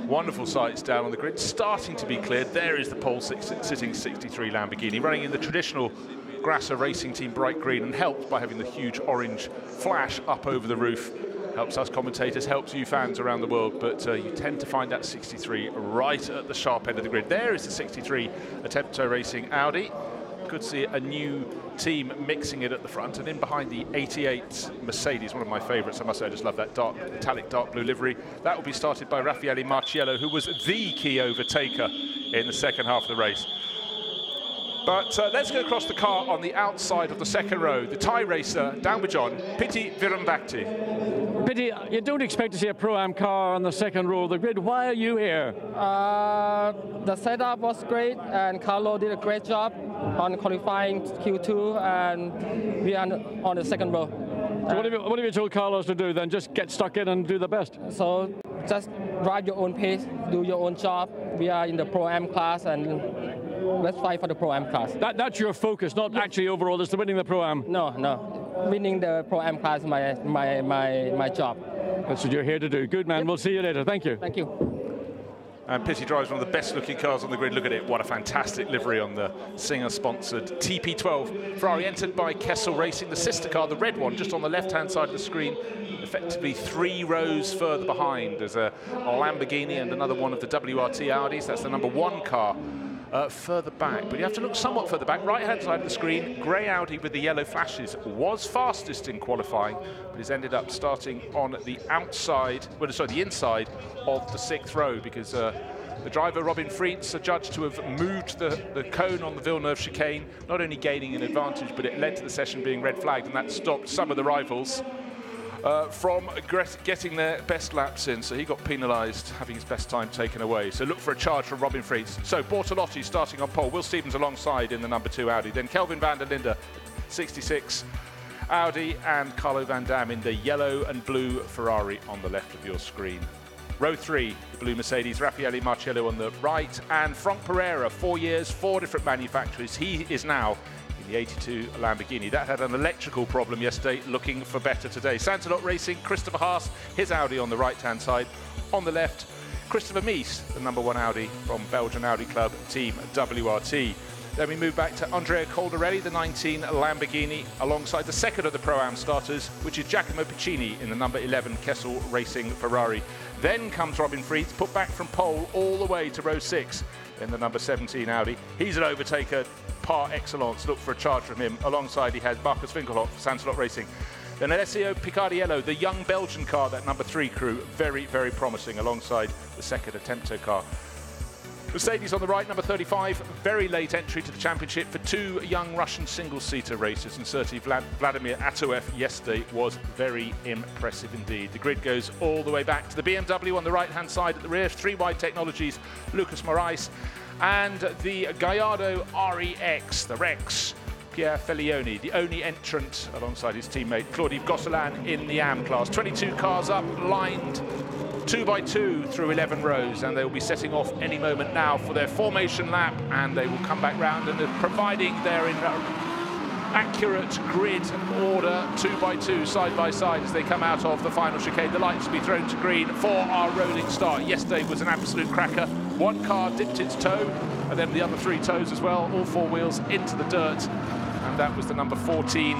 Wonderful sights down on the grid, starting to be cleared. There is the pole sitting 63 Lamborghini, running in the traditional Grasser Racing Team bright green, and helped by having the huge orange flash up over the roof. Helps us commentators, helps you fans around the world, but you tend to find that 63 right at the sharp end of the grid. There is the 63 Attempto Racing Audi. Could see a new team mixing it at the front, and in behind the 88 Mercedes, one of my favourites, I must say. I just love that metallic dark blue livery. That will be started by Raffaele Marciello, who was the key overtaker in the second half of the race. But let's go across the car on the outside of the second row. The Thai racer, down with John, Piti Virambhakti. Piti, you don't expect to see a Pro-Am car on the second row of the grid. Why are you here? The setup was great, and Carlo did a great job on qualifying Q2, and we are on the second row. So what have you told Carlos to do then? Just get stuck in and do the best? So just drive your own pace, do your own job. We are in the Pro-Am class, and let's fight for the Pro-Am class. That's your focus, not actually overall, it's the winning the Pro-Am? No. Winning the Pro-Am class is my job. That's what you're here to do. Good man, We'll see you later. Thank you. Thank you. And Piti drives one of the best looking cars on the grid. Look at it, what a fantastic livery on the Singer-sponsored TP12. Ferrari entered by Kessel Racing, the sister car, the red one, just on the left-hand side of the screen, effectively 3 rows further behind. There's a Lamborghini and another one of the WRT Audis. That's the number 1 car. Further back, but you have to look somewhat further back. Right-hand side of the screen, grey Audi with the yellow flashes was fastest in qualifying, but has ended up starting on the outside, the inside of the 6th row, because the driver, Robin Freitz, adjudged to have moved the cone on the Villeneuve chicane, not only gaining an advantage, but it led to the session being red flagged, and that stopped some of the rivals from getting their best laps in, so he got penalised, having his best time taken away. So look for a charge from Robin Freitz. So Bortolotti starting on pole, Will Stevens alongside in the number 2 Audi, then Kelvin van der Linde, 66 Audi, and Carlo Van Dam in the yellow and blue Ferrari on the left of your screen. Row 3, the blue Mercedes, Raffaele Marciello on the right, and Franck Pereira, 4 years, 4 different manufacturers. He is now in the 82 Lamborghini. That had an electrical problem yesterday, looking for better today. Sansalot Racing, Christopher Haas, his Audi on the right-hand side. On the left, Christopher Mies, the number 1 Audi from Belgian Audi Club, Team WRT. Then we move back to Andrea Caldarelli, the 19 Lamborghini, alongside the second of the Pro-Am starters, which is Giacomo Piccini in the number 11 Kessel Racing Ferrari. Then comes Robin Freitz, put back from pole all the way to row 6 in the number 17 Audi. He's an overtaker par excellence. Look for a charge from him. Alongside he has Marcus Winkelhoff for Sansalot Racing. Then Alessio Picardiello, the young Belgian car, that number 3 crew, very, very promising, alongside the second Attempto car. Mercedes on the right, number 35, very late entry to the championship for 2 young Russian single-seater racers, and certainly Vladimir Atoev yesterday was very impressive indeed. The grid goes all the way back to the BMW on the right-hand side at the rear, 3 Wide Technologies, Lucas Morais, and the Gallardo REX, the Rex, Pierre Felioni, the only entrant alongside his teammate Claude-Yves Gosselin in the AM class. 22 cars up, lined 2 by 2 through 11 rows, and they will be setting off any moment now for their formation lap, and they will come back round, and providing they're in accurate grid order, 2 by 2 side by side as they come out of the final chicane. The lights will be thrown to green for our rolling start. Yesterday was an absolute cracker. One car dipped its toe, and then the other 3 toes as well, all 4 wheels into the dirt, and that was the number 14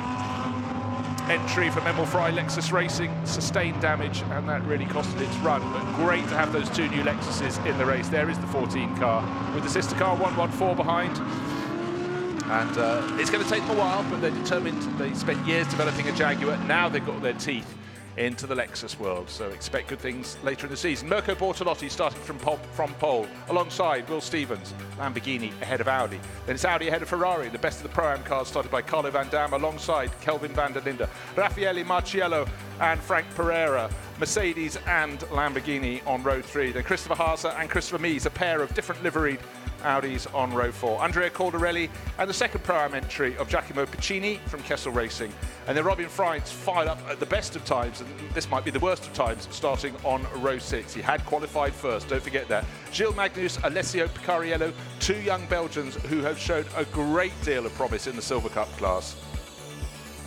entry for Memel Fry Lexus Racing. Sustained damage, and that really costed its run, but great to have those 2 new Lexuses in the race. There is the 14 car with the sister car 114 behind. And it's going to take them a while, but they're determined. They spent years developing a Jaguar. Now they've got their teeth into the Lexus world, so expect good things later in the season. Mirko Bortolotti starting from pole, alongside Will Stevens. Lamborghini ahead of Audi. Then it's Audi ahead of Ferrari. The best of the Pro-Am cars started by Carlo Van Dam alongside Kelvin van der Linde. Raffaele Marciello and Frank Pereira. Mercedes and Lamborghini on row 3. Then Christopher Haase and Christopher Mies, a pair of different liveried Audis on row 4. Andrea Caldarelli and the second Pro-Am entry of Giacomo Piccini from Kessel Racing. And then Robin Freitz fired up at the best of times, and this might be the worst of times, starting on row 6. He had qualified first, don't forget that. Gilles Magnus, Alessio Picariello, 2 young Belgians who have shown a great deal of promise in the Silver Cup class.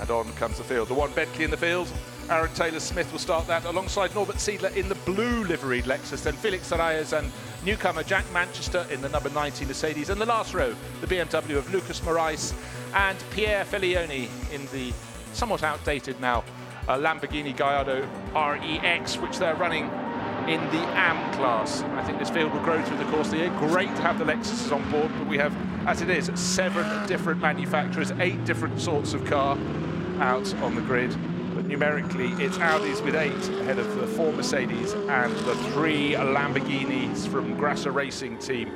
And on comes the field. The one Bentley in the field. Aaron Taylor-Smith will start that alongside Norbert Siedler in the blue liveried Lexus. Then Felix Arayes and newcomer Jack Manchester in the number 90 Mercedes. And the last row, the BMW of Lucas Morais and Pierre Felioni in the somewhat outdated now Lamborghini Gallardo REX, which they're running in the AM class. I think this field will grow through the course of the year. Great to have the Lexuses on board, but we have, as it is, 7 different manufacturers, 8 different sorts of car out on the grid. But numerically, it's Audis with 8 ahead of the 4 Mercedes and the 3 Lamborghinis from Grasser Racing Team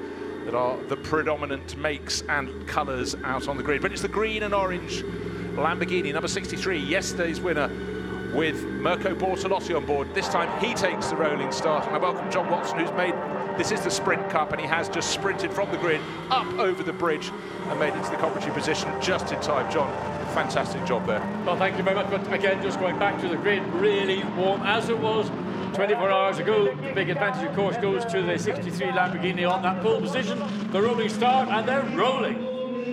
that are the predominant makes and colours out on the grid. But it's the green and orange Lamborghini, number 63, yesterday's winner, with Mirko Bortolotti on board. This time he takes the rolling start, and I welcome John Watson, who's made, this is the Sprint Cup, and he has just sprinted from the grid up over the bridge and made it to the commentary position just in time. John, fantastic job there. Well, thank you very much, but again, just going back to the grid, really warm as it was 24 hours ago. The big advantage, of course, goes to the 63 Lamborghini on that pole position. The rolling start, and they're rolling.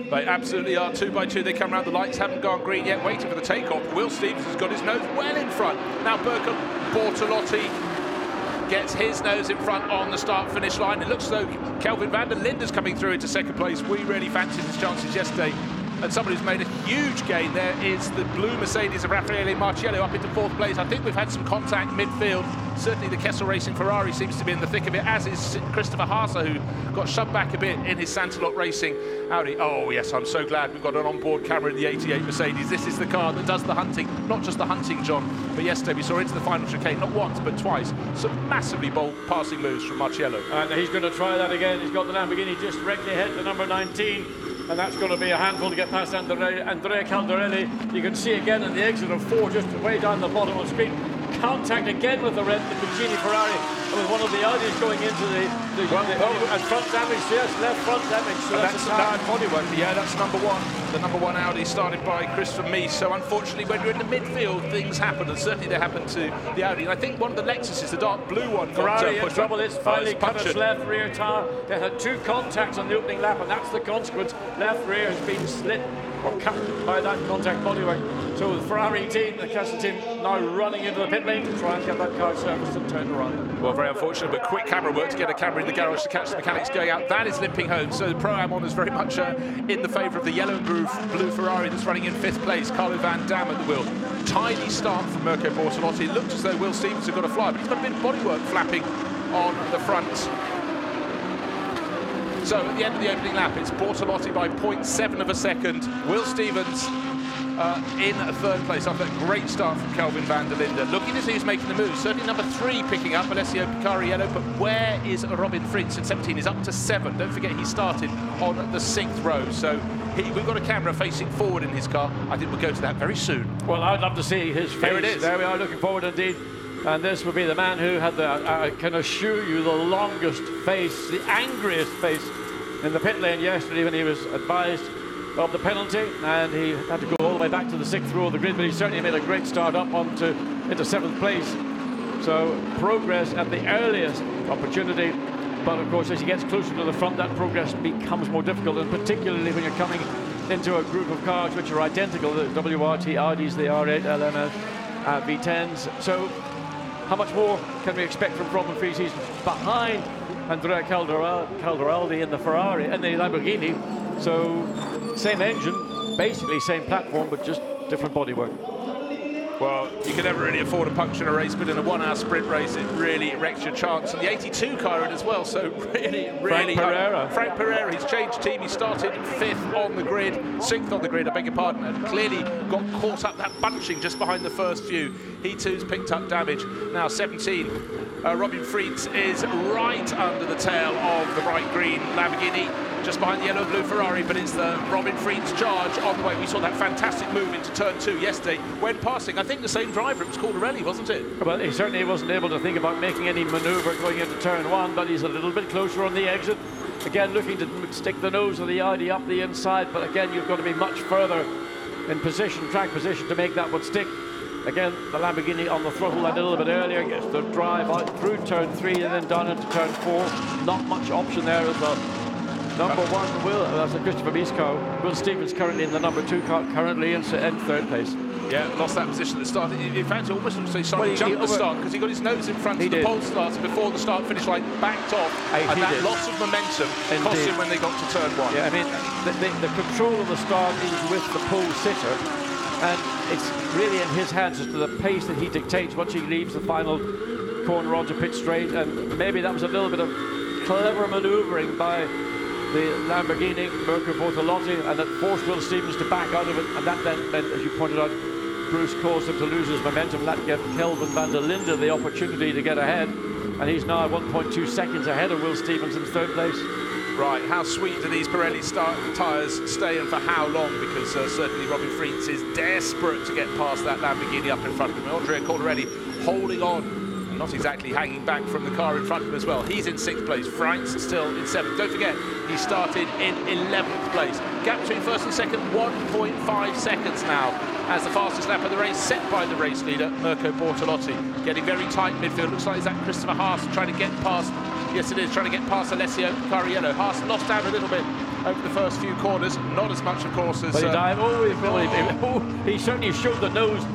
They absolutely are. 2 by 2, they come around. The lights haven't gone green yet, waiting for the takeoff. Will Stevens has got his nose well in front. Now Mirko Bortolotti gets his nose in front on the start-finish line. It looks as though Kelvin van der Linde's coming through into second place. We really fancied his chances yesterday. And somebody who's made a huge gain there is the blue Mercedes of Raffaele Marciello up into 4th place. I think we've had some contact midfield. Certainly the Kessel Racing Ferrari seems to be in the thick of it, as is Christopher Haase, who got shoved back a bit in his Santalot Racing Audi. Oh yes, I'm so glad we've got an onboard camera in the 88 Mercedes. This is the car that does the hunting, not just the hunting, John, but yesterday we saw into the final chicane, not once, but twice. Some massively bold passing moves from Marciello. And he's going to try that again. He's got the Lamborghini just directly ahead to number 19. And that's going to be a handful to get past Andrea Caldarelli. You can see again in the exit of 4, just way down the bottom of the screen. Contact again with the red, the Piccini Ferrari, and with one of the Audis going into and front damage, yes, left front damage. So that's a tired bodywork. Yeah, that's number 1. The number 1 Audi started by Christopher Mies. So unfortunately, when you're in the midfield, things happen, and certainly they happened to the Audi. And I think one of the Lexuses, the dark blue one, Ferrari in trouble. It's finally cut its left rear tire. They had 2 contacts on the opening lap, and that's the consequence. Left rear has been slit or cut by that contact bodywork. So the Ferrari team, the Kessel team, now running into the pit lane to try and get that car serviced and turned around. Well, very unfortunate, but quick camera work to get a camera in the garage to catch the mechanics going out. That is limping home. So the Pro-Am on is very much in the favour of the yellow and blue Ferrari that's running in 5th place. Carlo Van Dam at the wheel. Tiny start from Mirko Bortolotti. It looked as though Will Stevens had got a fly, but he's got a bit of bodywork flapping on the front. So at the end of the opening lap, it's Bortolotti by 0.7 of a second. Will Stevens in 3rd place after that great start from Kelvin van der Linde. Looking to see who's making the move. Certainly number 3 picking up, Alessio Picariello, but where is Robin Fritz at 17? He's up to 7. Don't forget he started on the 6th row. So we've got a camera facing forward in his car. I think we'll go to that very soon. Well, I'd love to see his face. Here it is. There we are, looking forward indeed. And this will be the man who had the, I can assure you, the longest face, the angriest face in the pit lane yesterday when he was advised of the penalty, and he had to go all the way back to the 6th row of the grid, but he certainly made a great start up into 7th place. So progress at the earliest opportunity, but of course as he gets closer to the front, that progress becomes more difficult, and particularly when you're coming into a group of cars which are identical, the WRT Audis, the R8 LMS V10s. So how much more can we expect from Robin Friese? He's behind Andrea Caldaraldi in the Ferrari and the Lamborghini. So same engine, basically same platform, but just different bodywork. Well, you can never really afford a puncture in a race, but in a 1 hour sprint race, it really wrecks your chance. And the 82 car in as well, so really... Frank Pereira. Frank Pereira, he's changed team. He started 5th on the grid, 6th on the grid, I beg your pardon, and clearly got caught up that bunching just behind the first few. He too's picked up damage. Now 17, Robin Friese is right under the tail of the bright green Lamborghini, just behind the yellow-blue Ferrari, but it's the Robin Friese charge on the way. We saw that fantastic move into turn 2 yesterday when passing, I think, the same driver. It was Caldarelli, wasn't it? Well, he certainly wasn't able to think about making any manoeuvre going into turn 1, but he's a little bit closer on the exit. Again, looking to stick the nose of the Audi up the inside, but again, you've got to be much further in position, track position, to make that one stick. Again, the Lamborghini on the throttle a little bit earlier, gets the drive out through turn 3 and then down into turn 4. Not much option there as well. Number 1, that's a Christopher Mies car. Will Stevens currently in the number 2 car, currently in 3rd place. Yeah, lost that position at the start. In fact, it almost looks like he started to jump the start because he got his nose in front of the pole starts before the start-finish line, backed off, and that loss of momentum cost him when they got to turn 1. Yeah, I mean, the control of the start is with the pole sitter, and it's really in his hands as to the pace that he dictates once he leaves the final corner onto pit straight, and maybe that was a little bit of clever manoeuvring by the Lamborghini, Mirko Bortolotti, and that forced Will Stevens to back out of it, and that then meant, as you pointed out, Bruce caused him to lose his momentum. That gave Kelvin van der Linde the opportunity to get ahead, and he's now 1.2 seconds ahead of Will Stevens in 3rd place. Right, how sweet do these Pirelli tyres stay, and for how long? Because certainly Robin Friese is desperate to get past that Lamborghini up in front of him. Andrea Caldarelli holding on, not exactly hanging back from the car in front of him as well. He's in 6th place, Franks still in 7th. Don't forget, he started in 11th place. Gap between 1st and 2nd, 1.5 seconds now, as the fastest lap of the race set by the race leader, Mirko Bortolotti. Getting very tight midfield. Looks like it's that Christopher Haas trying to get past, yes it is, trying to get past Alessio Cariello. Haas lost out a little bit over the first few corners, not as much of course as... He certainly showed the nose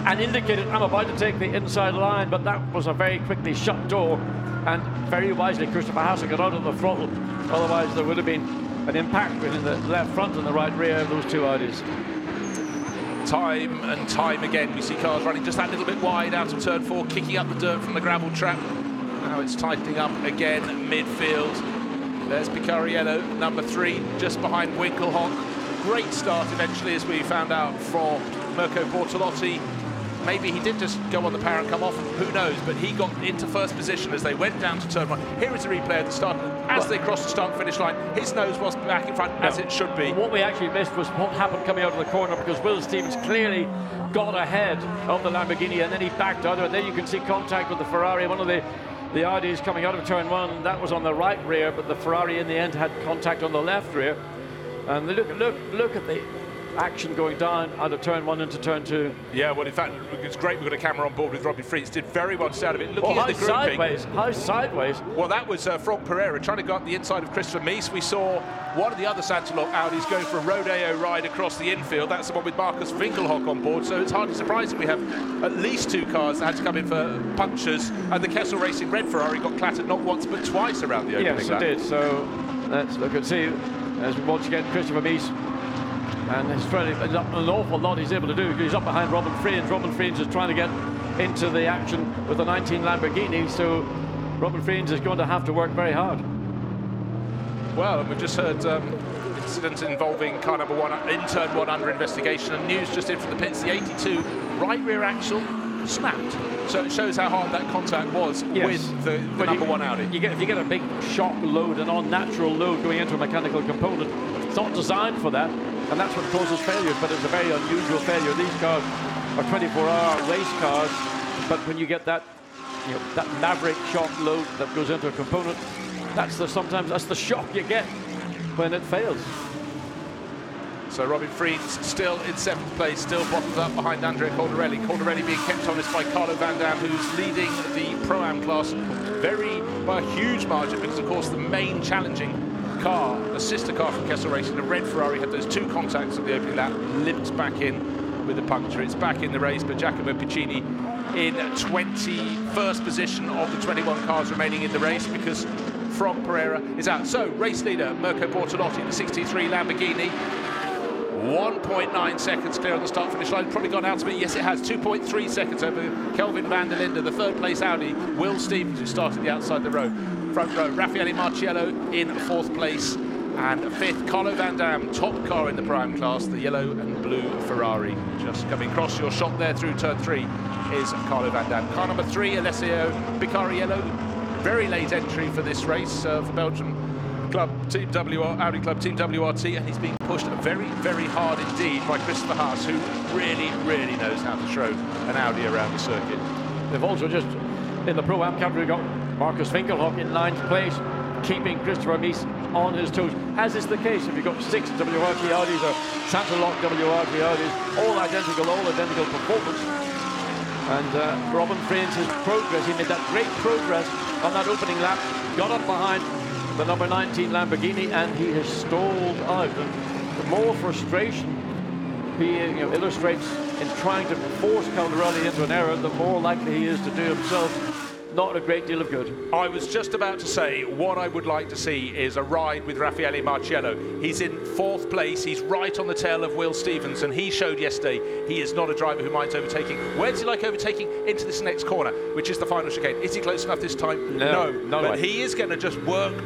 and indicated, I'm about to take the inside line, but that was a very quickly shut door, and very wisely Christopher Haas got out of the throttle. Otherwise there would have been an impact between the left front and the right rear of those two Audis. Time and time again we see cars running just that little bit wide out of turn 4, kicking up the dirt from the gravel trap. Now it's tightening up again midfield. There's Picariello, number 3, just behind Winkelhock. Great start eventually, as we found out, for Mirko Bortolotti. Maybe he did just go on the power and come off, who knows, but he got into 1st position as they went down to turn 1. Here is a replay at the start. As they crossed the start-finish line, his nose was back in front, as it should be. What we actually missed was what happened coming out of the corner, because Will Stevens clearly got ahead of the Lamborghini, and then he backed out of it. Then you can see contact with the Ferrari. One of the Audis coming out of turn 1, that was on the right rear, but the Ferrari in the end had contact on the left rear. And look at the action going down out of turn 1 into turn 2. Yeah, well, in fact, it's great we've got a camera on board with Robin Friese. Did very well to stay out of it. Looking at the grouping. How sideways? Well, that was Frank Pereira trying to go up the inside of Christopher Mies. We saw one of the other Santalok Audis going for a rodeo ride across the infield. That's the one with Marcus Winkelhock on board, so it's hardly surprising we have at least 2 cars that had to come in for punctures, and the Kessel Racing red Ferrari got clattered not once but twice around the opening. Yes, it did. So let's look and see as once again Christopher Mies. And it's an awful lot he's able to do. He's up behind Robin Friese. Robin Friese is trying to get into the action with the 19 Lamborghini, so Robin Friese is going to have to work very hard. Well, and we've just heard incident involving car number 1 in turn 1 under investigation, and news just in from the pits. The 82 right rear axle snapped, so it shows how hard that contact was with the number 1 Audi. If you get a big shock load, an unnatural load going into a mechanical component, it's not designed for that, and that's what causes failures. But it's a very unusual failure. These cars are 24-hour race cars, but when you get that, that maverick shock load that goes into a component, sometimes that's the shock you get when it fails. So Robin Friens still in 7th place, still bottled up behind Andrea Caldarelli. Caldarelli being kept honest by Carlo Van Dam, who's leading the Pro-Am class by a huge margin, because of course the main challenging car, the sister car from Kessel Racing, the red Ferrari, had those 2 contacts at the opening lap, limped back in with a puncture. It's back in the race, but Giacomo Piccini in 21st position of the 21 cars remaining in the race, because Franck Pereira is out. So race leader Mirko Bortolotti, the 63 Lamborghini, 1.9 seconds clear on the start-finish line. Probably gone out a bit. Yes, it has. 2.3 seconds over Kelvin van der Linde, the 3rd place Audi. Will Stevens, who started the outside the row. Front row, Raffaele Marciello in 4th place. And 5th, Carlo Van Dam, top car in the Pro-Am class, the yellow and blue Ferrari. Just coming across your shot there through turn 3 is Carlo Van Dam. Car number 3, Alessio Bicariello. Very late entry for this race for Belgium Club Team Audi Club Team WRT, and he's being pushed very, very hard indeed by Christopher Haas, who really, really knows how to throw an Audi around the circuit. They've also just, in the Pro-Am category, got Marcus Winkelhock in 9th place, keeping Christopher Mies on his toes, as is the case if you've got 6 WRT Audis or Santa-Lock WRT Audis, all identical performance. And Robin Friens, his progress, he made that great progress on that opening lap, got up behind the number 19 Lamborghini, and he has stalled out. And the more frustration he illustrates in trying to force Caldarelli into an error, the more likely he is to do himself not a great deal of good. I was just about to say, what I would like to see is a ride with Raffaele Marciello. He's in 4th place, he's right on the tail of Will Stevens, and he showed yesterday he is not a driver who minds overtaking. Where does he like overtaking? Into this next corner, which is the final chicane. Is he close enough this time? No. But he is going to just work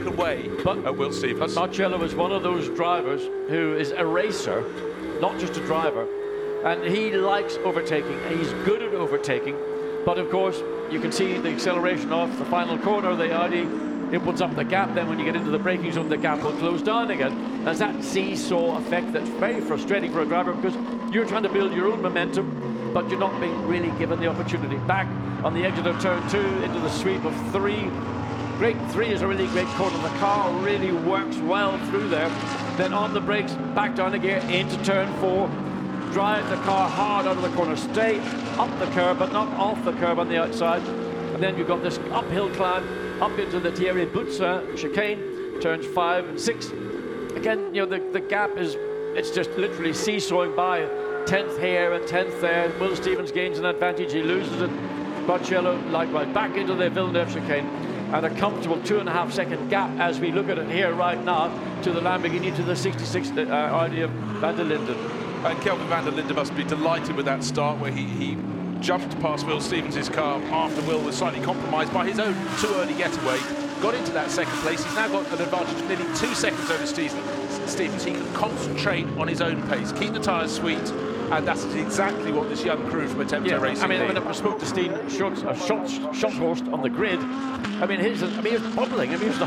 away at Will Stevens. But Marciello is one of those drivers who is a racer, not just a driver, and he likes overtaking, and he's good at overtaking. But of course, you can see the acceleration off the final corner. The Audi opens up the gap. Then when you get into the braking zone, the gap will close down again. There's that seesaw effect that's very frustrating for a driver, because you're trying to build your own momentum, but you're not being really given the opportunity. Back on the exit of turn 2 into the sweep of 3. Great 3 is a really great corner. The car really works well through there. Then on the brakes, back down a gear into turn 4. Drive the car hard out of the corner, stay up the curb but not off the curb on the outside, and then you've got this uphill climb up into the Thierry Boutsen chicane, turns 5 and 6. Again, the gap it's just literally seesawing by. 10th here and 10th there. Will Stevens gains an advantage, he loses it. Marciello likewise back into the Villeneuve chicane, and a comfortable 2.5 second gap as we look at it here right now to the Lamborghini, to the 66 Audi of Van der Linde. And Kelvin van der Linde must be delighted with that start, where he jumped past Will Stevens' car after Will was slightly compromised by his own too early getaway, got into that 2nd place. He's now got an advantage of nearly 2 seconds over Stevens. He can concentrate on his own pace, keep the tyres sweet, and that's exactly what this young crew from Attempto Racing need. When I spoke to Steen Schothorst on the grid, he was bubbling. He was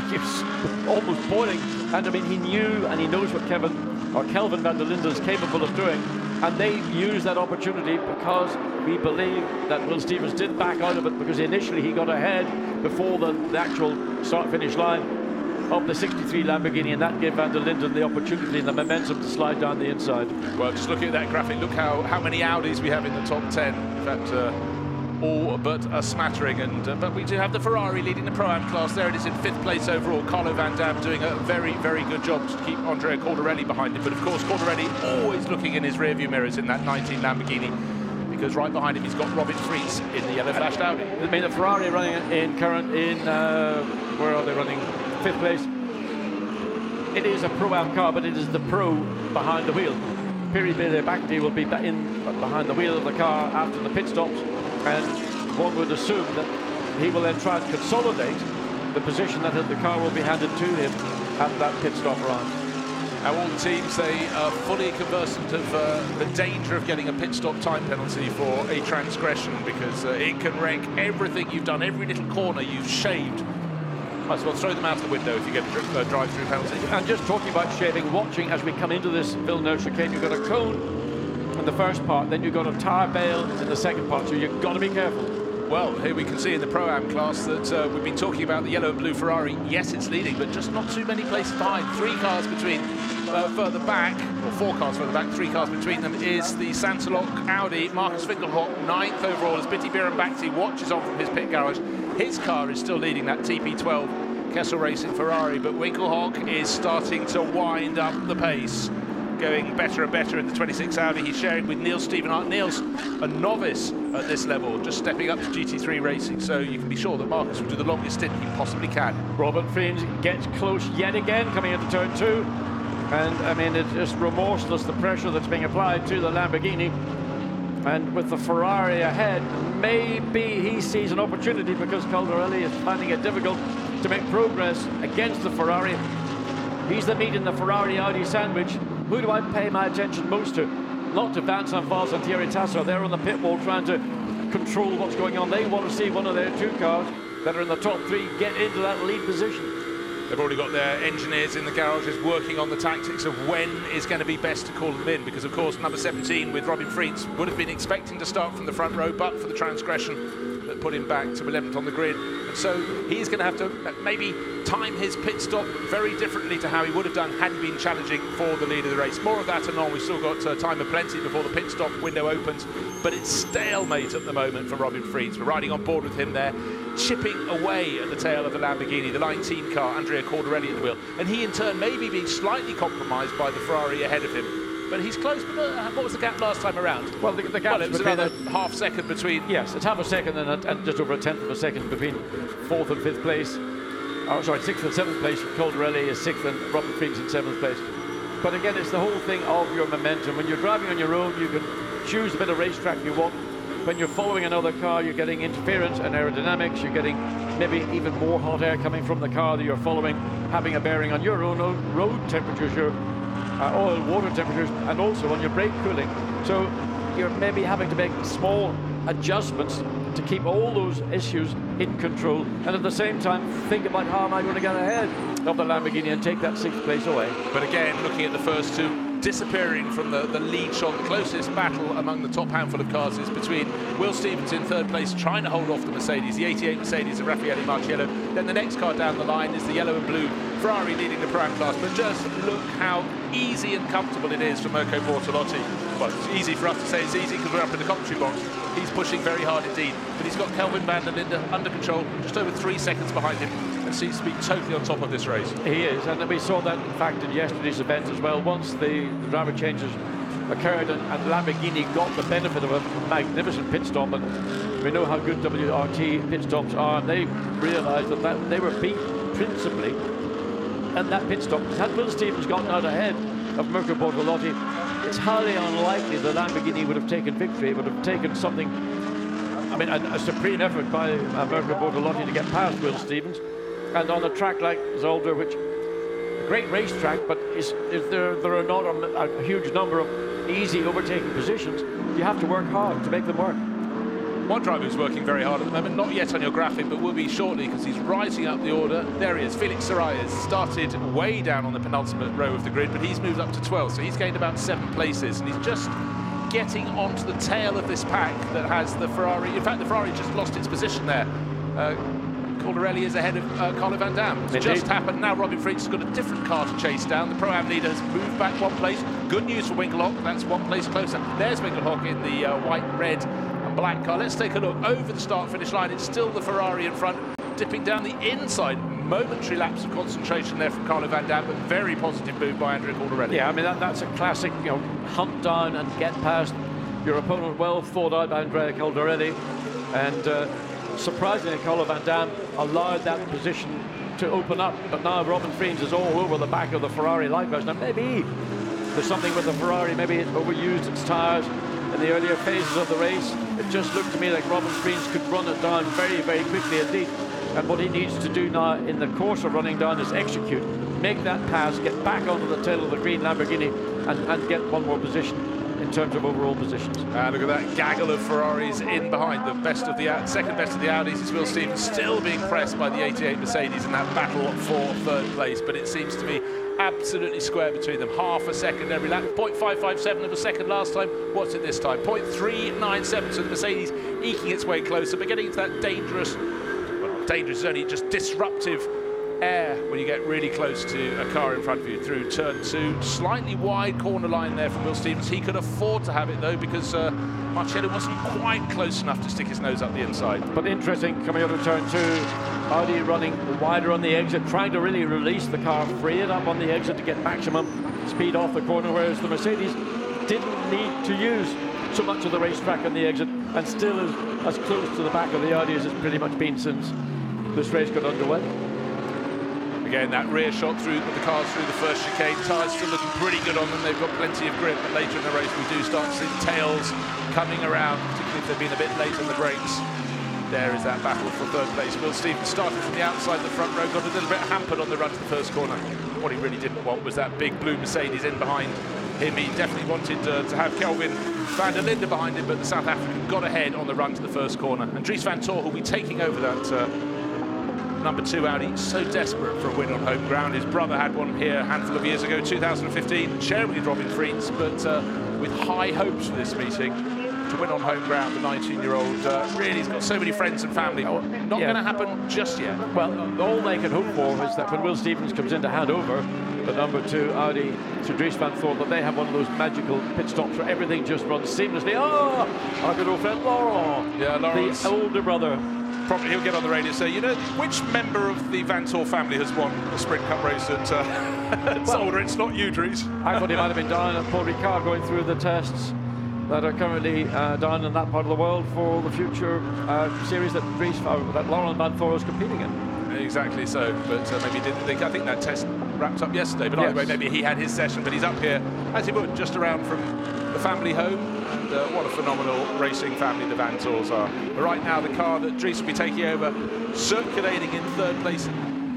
almost boiling, and he knew and he knows what Kelvin van der Linde is capable of doing, and they used that opportunity, because we believe that Will Stevens did back out of it, because initially he got ahead before the actual start-finish line of the 63 Lamborghini, and that gave van der Linde the opportunity and the momentum to slide down the inside. Well, just looking at that graphic, look how many Audis we have in the top 10. In fact, all but a smattering, but we do have the Ferrari leading the Pro-Am class. There it is in 5th place overall. Carlo Van Dam doing a very, very good job to keep Andrea Caldarelli behind him, but of course Caldarelli always looking in his rearview mirrors in that 19 Lamborghini, because right behind him he's got Robin Friens in the yellow flashed Audi. The Ferrari running in where are they running? 5th place. It is a Pro-Am car, but it is the Pro behind the wheel. Piri Bakti will be behind the wheel of the car after the pit stops, and one would assume that he will then try and consolidate the position that the car will be handed to him at that pit stop round. Now all the teams, they are fully conversant of the danger of getting a pit stop time penalty for a transgression, because it can wreck everything you've done, every little corner you've shaved. Might as well throw them out the window if you get a drive-through penalty. And just talking about shaving, watching as we come into this Villeneuve chicane, you've got a cone in the first part, then you've got a tyre bale in the second part, so you've got to be careful. Well, here we can see in the Pro-Am class that we've been talking about the yellow and blue Ferrari. Yes, it's leading, but just not too many places behind. 3 cars between further back, or 4 cars further back, 3 cars between them, is the Santalok Audi. Marcus Winkelhock, 9th overall, as Bitty Birambakti watches on from his pit garage. His car is still leading that TP12 Kessel Racing Ferrari, but Winkelhock is starting to wind up the pace, going better and better in the 26 Audi. He's sharing with Niels Stevenhart. Niels, a novice at this level, just stepping up to GT3 racing, so you can be sure that Marcus will do the longest stint he possibly can. Robin Friends gets close yet again, coming into turn 2. And I mean, it's just remorseless, the pressure that's being applied to the Lamborghini. And with the Ferrari ahead, maybe he sees an opportunity, because Caldarelli is finding it difficult to make progress against the Ferrari. He's the meat in the Ferrari-Audi sandwich. Who do I pay my attention most to? Not to Van Zandt and Thierry Tasso. They're on the pit wall trying to control what's going on. They want to see one of their 2 cars that are in the top 3 get into that lead position. They've already got their engineers in the garages working on the tactics of when is going to be best to call them in, because of course number 17 with Robin Friens would have been expecting to start from the front row, but for the transgression that put him back to 11th on the grid. And so he's going to have to maybe time his pit stop very differently to how he would have done had he been challenging for the lead of the race. More of that and on. We've still got time of plenty before the pit stop window opens, but it's stalemate at the moment for Robin Friens. We're riding on board with him there, chipping away at the tail of the Lamborghini, the 19 car, Andrea Caldarelli at the wheel, and he in turn maybe being slightly compromised by the Ferrari ahead of him. But he's close. But what was the gap last time around? Well, the gap it was another half second between. Yes, it's half a second and just over a 10th of a second between 4th and 5th place. Oh, sorry, 6th and 7th place. Caldarelli is 6th and Robin Friens in 7th place. But again, it's the whole thing of your momentum. When you're driving on your own, you can choose the bit of racetrack you want. When you're following another car, you're getting interference and aerodynamics. You're getting maybe even more hot air coming from the car that you're following, having a bearing on your own road temperatures, your oil, water temperatures, and also on your brake cooling. So you're maybe having to make small adjustments to keep all those issues in control, and at the same time think about how am I going to get ahead of the Lamborghini and take that 6th place away. But again, looking at the first 2, disappearing from the lead shot, the closest battle among the top handful of cars is between Will Stevens in 3rd place, trying to hold off the Mercedes, the 88 Mercedes of Raffaele Marciello. Then the next car down the line is the yellow and blue Ferrari leading the Pro-Am class. But just look how easy and comfortable it is for Mirko Bortolotti. Well, it's easy for us to say it's easy because we're up in the commentary box. He's pushing very hard indeed, but he's got Kelvin van der Linde under control, just over 3 seconds behind him, and seems to be totally on top of this race. He is, and we saw that in fact in yesterday's event as well. Once the driver changes occurred and Lamborghini got the benefit of a magnificent pit stop, and we know how good WRT pit stops are, and they realised that they were beat principally, and that pit stop, had Will Stevens gotten out ahead of Mirko Bortolotti, it's highly unlikely the Lamborghini would have taken victory. It would have taken something, I mean, a supreme effort by Mirko Bortolotti to get past Will Stevens. And on a track like Zolder, which a great racetrack, but there are not a huge number of easy overtaking positions, you have to work hard to make them work. One driver who's working very hard at the moment, not yet on your graphic, but will be shortly because he's rising up the order. There he is, Felix Soraya started way down on the penultimate row of the grid, but he's moved up to 12th, so he's gained about 7 places, and he's just getting onto the tail of this pack that has the Ferrari. In fact, the Ferrari just lost its position there. Caldarelli is ahead of Carlo Van Dam. It's just happened. Now Robin Friens has got a different car to chase down. The Pro-Am leader has moved back 1 place. Good news for Winkelhock, that's 1 place closer. There's Winkelhock in the white, red and black car. Let's take a look over the start-finish line. It's still the Ferrari in front, dipping down the inside. Momentary lapse of concentration there from Carlo Van Dam, but very positive move by Andrea Caldarelli. Yeah, I mean, that's a classic, you know, hunt down and get past your opponent. Well thought out by Andrea Caldarelli, and surprisingly, Carlo Van Dam allowed that position to open up, but now Robin Friens is all over the back of the Ferrari likewise. Now maybe there's something with the Ferrari, maybe it overused its tyres in the earlier phases of the race. It just looked to me like Robin Friens could run it down very, very quickly indeed. And what he needs to do now in the course of running down is execute, make that pass, get back onto the tail of the green Lamborghini and get 1 more position in terms of overall positions. And look at that gaggle of Ferraris in behind. The best of the second best of the Audis is Will Stevens, still being pressed by the 88 Mercedes in that battle for 3rd place, but it seems to be absolutely square between them. Half a second every lap. 0.557 of a second last time. What's it this time? 0.397. So the Mercedes eking its way closer, but getting into that dangerous, well, dangerous is only just disruptive air when you get really close to a car in front of you through turn 2. Slightly wide corner line there from Will Stevens. He could afford to have it though, because Marcello wasn't quite close enough to stick his nose up the inside. But interesting, coming out of turn 2, Audi running wider on the exit, trying to really release the car, free it up on the exit to get maximum speed off the corner, whereas the Mercedes didn't need to use so much of the racetrack on the exit, and still is as close to the back of the Audi as it's pretty much been since this race got underway. Again, that rear shot through the cars through the first chicane. Tyres still looking pretty good on them. They've got plenty of grip, but later in the race we do start to see the tails coming around, particularly if they've been a bit late on the brakes. There is that battle for third place. Will Stevens started from the outside of the front row, got a little bit hampered on the run to the first corner. What he really didn't want was that big blue Mercedes in behind him. He definitely wanted to have Kelvin van der Linde behind him, but the South African got ahead on the run to the first corner. And Dries van Tor will be taking over that number 2 Audi, so desperate for a win on home ground. His brother had one here a handful of years ago, 2015, sharing with Robin Friens, but with high hopes for this meeting. To win on home ground, the 19-year-old really has got so many friends and family. Not going to happen just yet. Well, all they can hope for is that when Will Stevens comes in to hand over the number 2 Audi to Dries van Tor, that they have one of those magical pit stops where everything just runs seamlessly. Oh, our good old friend Laurent, the older brother. Probably he'll get on the radio and say, you know, which member of the Van Tor family has won a sprint cup race at Zolder? It's not you, Dries. I thought he might have been down at Paul Ricard going through the tests that are currently done in that part of the world for the future series that Laurent Van Tor is competing in. Exactly so, but maybe didn't think. I think that test wrapped up yesterday, but anyway, maybe he had his session, but he's up here, as he would, just around from the family home. And what a phenomenal racing family the Van Tors are. But right now, the car that Dries will be taking over, circulating in third place.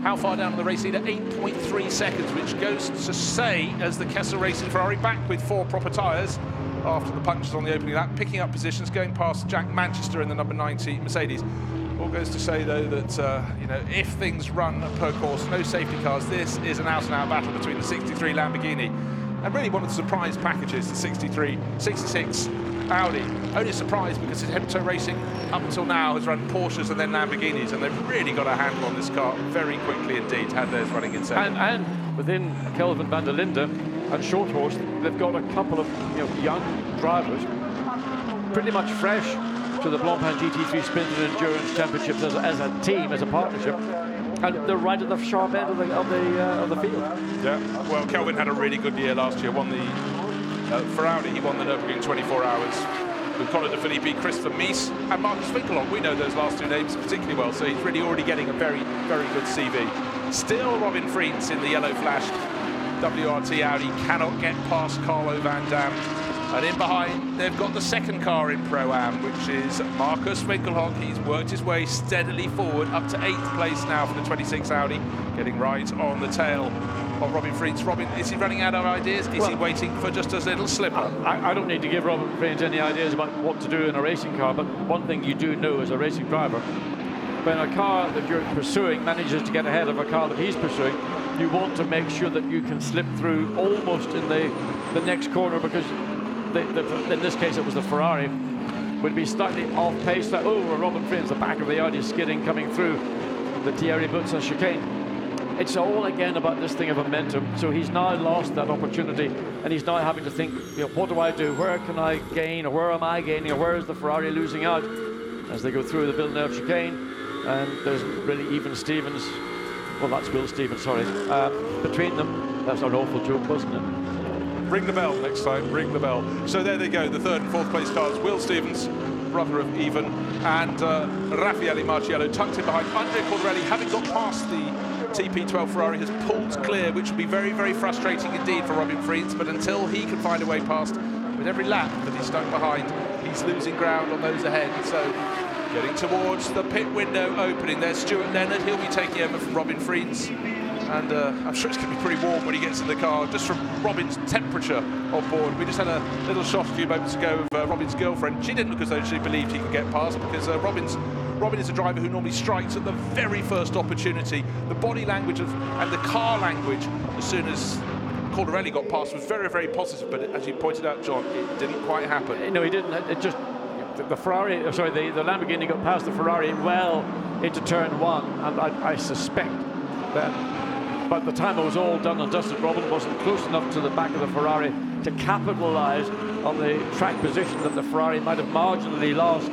How far down on the race leader? 8.3 seconds, which goes to say, as the Kessel Racing Ferrari back with 4 proper tyres after the punches on the opening lap, picking up positions, going past Jack Manchester in the number 90 Mercedes. All goes to say, though, that you know, if things run per course, no safety cars, this is an out-and-out battle between the 63 Lamborghini and really one of the surprise packages, the 66 Audi. Only a surprise because Hepto Racing, up until now, has run Porsches and then Lamborghinis, and they've really got a handle on this car very quickly indeed, had theirs running in second. And within Kelvin van der Linde and Short Horse, they've got a couple of young drivers, pretty much fresh to the Blancpain GT3 Sprint and Endurance Championships as a team, as a partnership, and they're right at the sharp end of the field. Yeah, well, Kelvin had a really good year last year. Won the for Audi, he won the Nürburgring 24 hours with Colin de Filippi, Christopher Mies, and Marcus Winkelhock. We know those last 2 names particularly well, so he's really already getting a very, very good CV. Still, Robin Friens in the yellow flashed WRT Audi cannot get past Carlo Van Dam. And in behind, they've got the second car in Pro-Am, which is Marcus Winkelhock. He's worked his way steadily forward up to 8th place now for the 26 Audi, getting right on the tail of Robin Friens. Robin, is he running out of ideas? Is he waiting for just a little slipper? I don't need to give Robin Friens any ideas about what to do in a racing car, but one thing you do know as a racing driver, when a car that you're pursuing manages to get ahead of a car that he's pursuing, you want to make sure that you can slip through almost in the next corner, because in this case it was the Ferrari, would be slightly off pace. That Robin Friens, the back of the Audi skidding coming through the Thierry Boutsen chicane. It's all again about this thing of momentum. So he's now lost that opportunity, and he's now having to think, what do I do? Where can I gain, or where am I gaining, or where is the Ferrari losing out as they go through the Villeneuve chicane? And there's really even Stevens. Well, that's Will Stevens, sorry. Between them, that's an awful joke, wasn't it? Ring the bell next time, ring the bell. So there they go, the 3rd and 4th place cars. Will Stevens, brother of Even, and Raffaele Marciello tucked in behind. Andre Cordarelli, having got past the TP12 Ferrari, has pulled clear, which will be very, very frustrating indeed for Robin Friens. But until he can find a way past, with every lap that he's stuck behind, he's losing ground on those ahead. So getting towards the pit window opening. There's Stuart Leonard. He'll be taking over from Robin Friens. And I'm sure it's going to be pretty warm when he gets in the car, just from Robin's temperature on board. We just had a little shot a few moments ago of Robin's girlfriend. She didn't look as though she believed he could get past, because Robin is a driver who normally strikes at the very first opportunity. The body language and the car language, as soon as Cordarelli got past, was very, very positive. But as you pointed out, John, it didn't quite happen. No, he didn't. It just the Lamborghini got past the Ferrari well into turn 1, and I suspect then by the time it was all done and dusted, Robin wasn't close enough to the back of the Ferrari to capitalise on the track position that the Ferrari might have marginally lost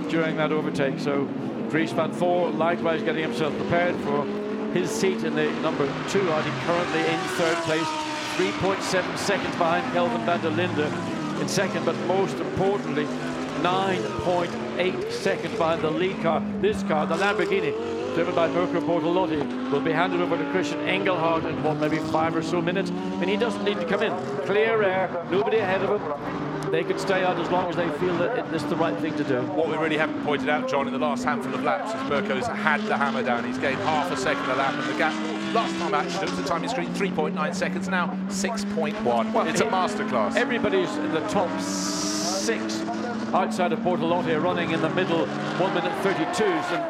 during that overtake. So Dries van Voor likewise getting himself prepared for his seat in the number 2 Audi, currently in 3rd place, 3.7 seconds behind Kelvin van der Linde in 2nd, but most importantly 9.8 seconds behind the lead car. This car, the Lamborghini, driven by Mirko Bortolotti, will be handed over to Christian Engelhardt in what, maybe 5 or so minutes. And he doesn't need to come in. Clear air, nobody ahead of him. They can stay out as long as they feel that it's the right thing to do. What we really haven't pointed out, John, in the last handful of laps is Mirko's had the hammer down. He's gained half a second a lap, and the gap last time actually looked at the timing screen, 3.9 seconds, now 6.1. Well, it's a masterclass. Everybody's in the top 6 outside of Bortolotti are running in the middle 1 minute 32s, and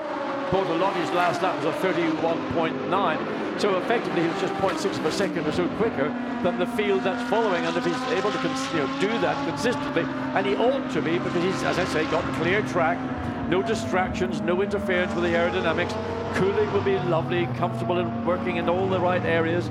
Bortolotti's last lap was a 31.9. So effectively he was just 0.6 of a second or so quicker than the field that's following, and if he's able to do that consistently, and he ought to be, because he's, as I say, got clear track, no distractions, no interference with the aerodynamics, cooling will be lovely, comfortable and working in all the right areas.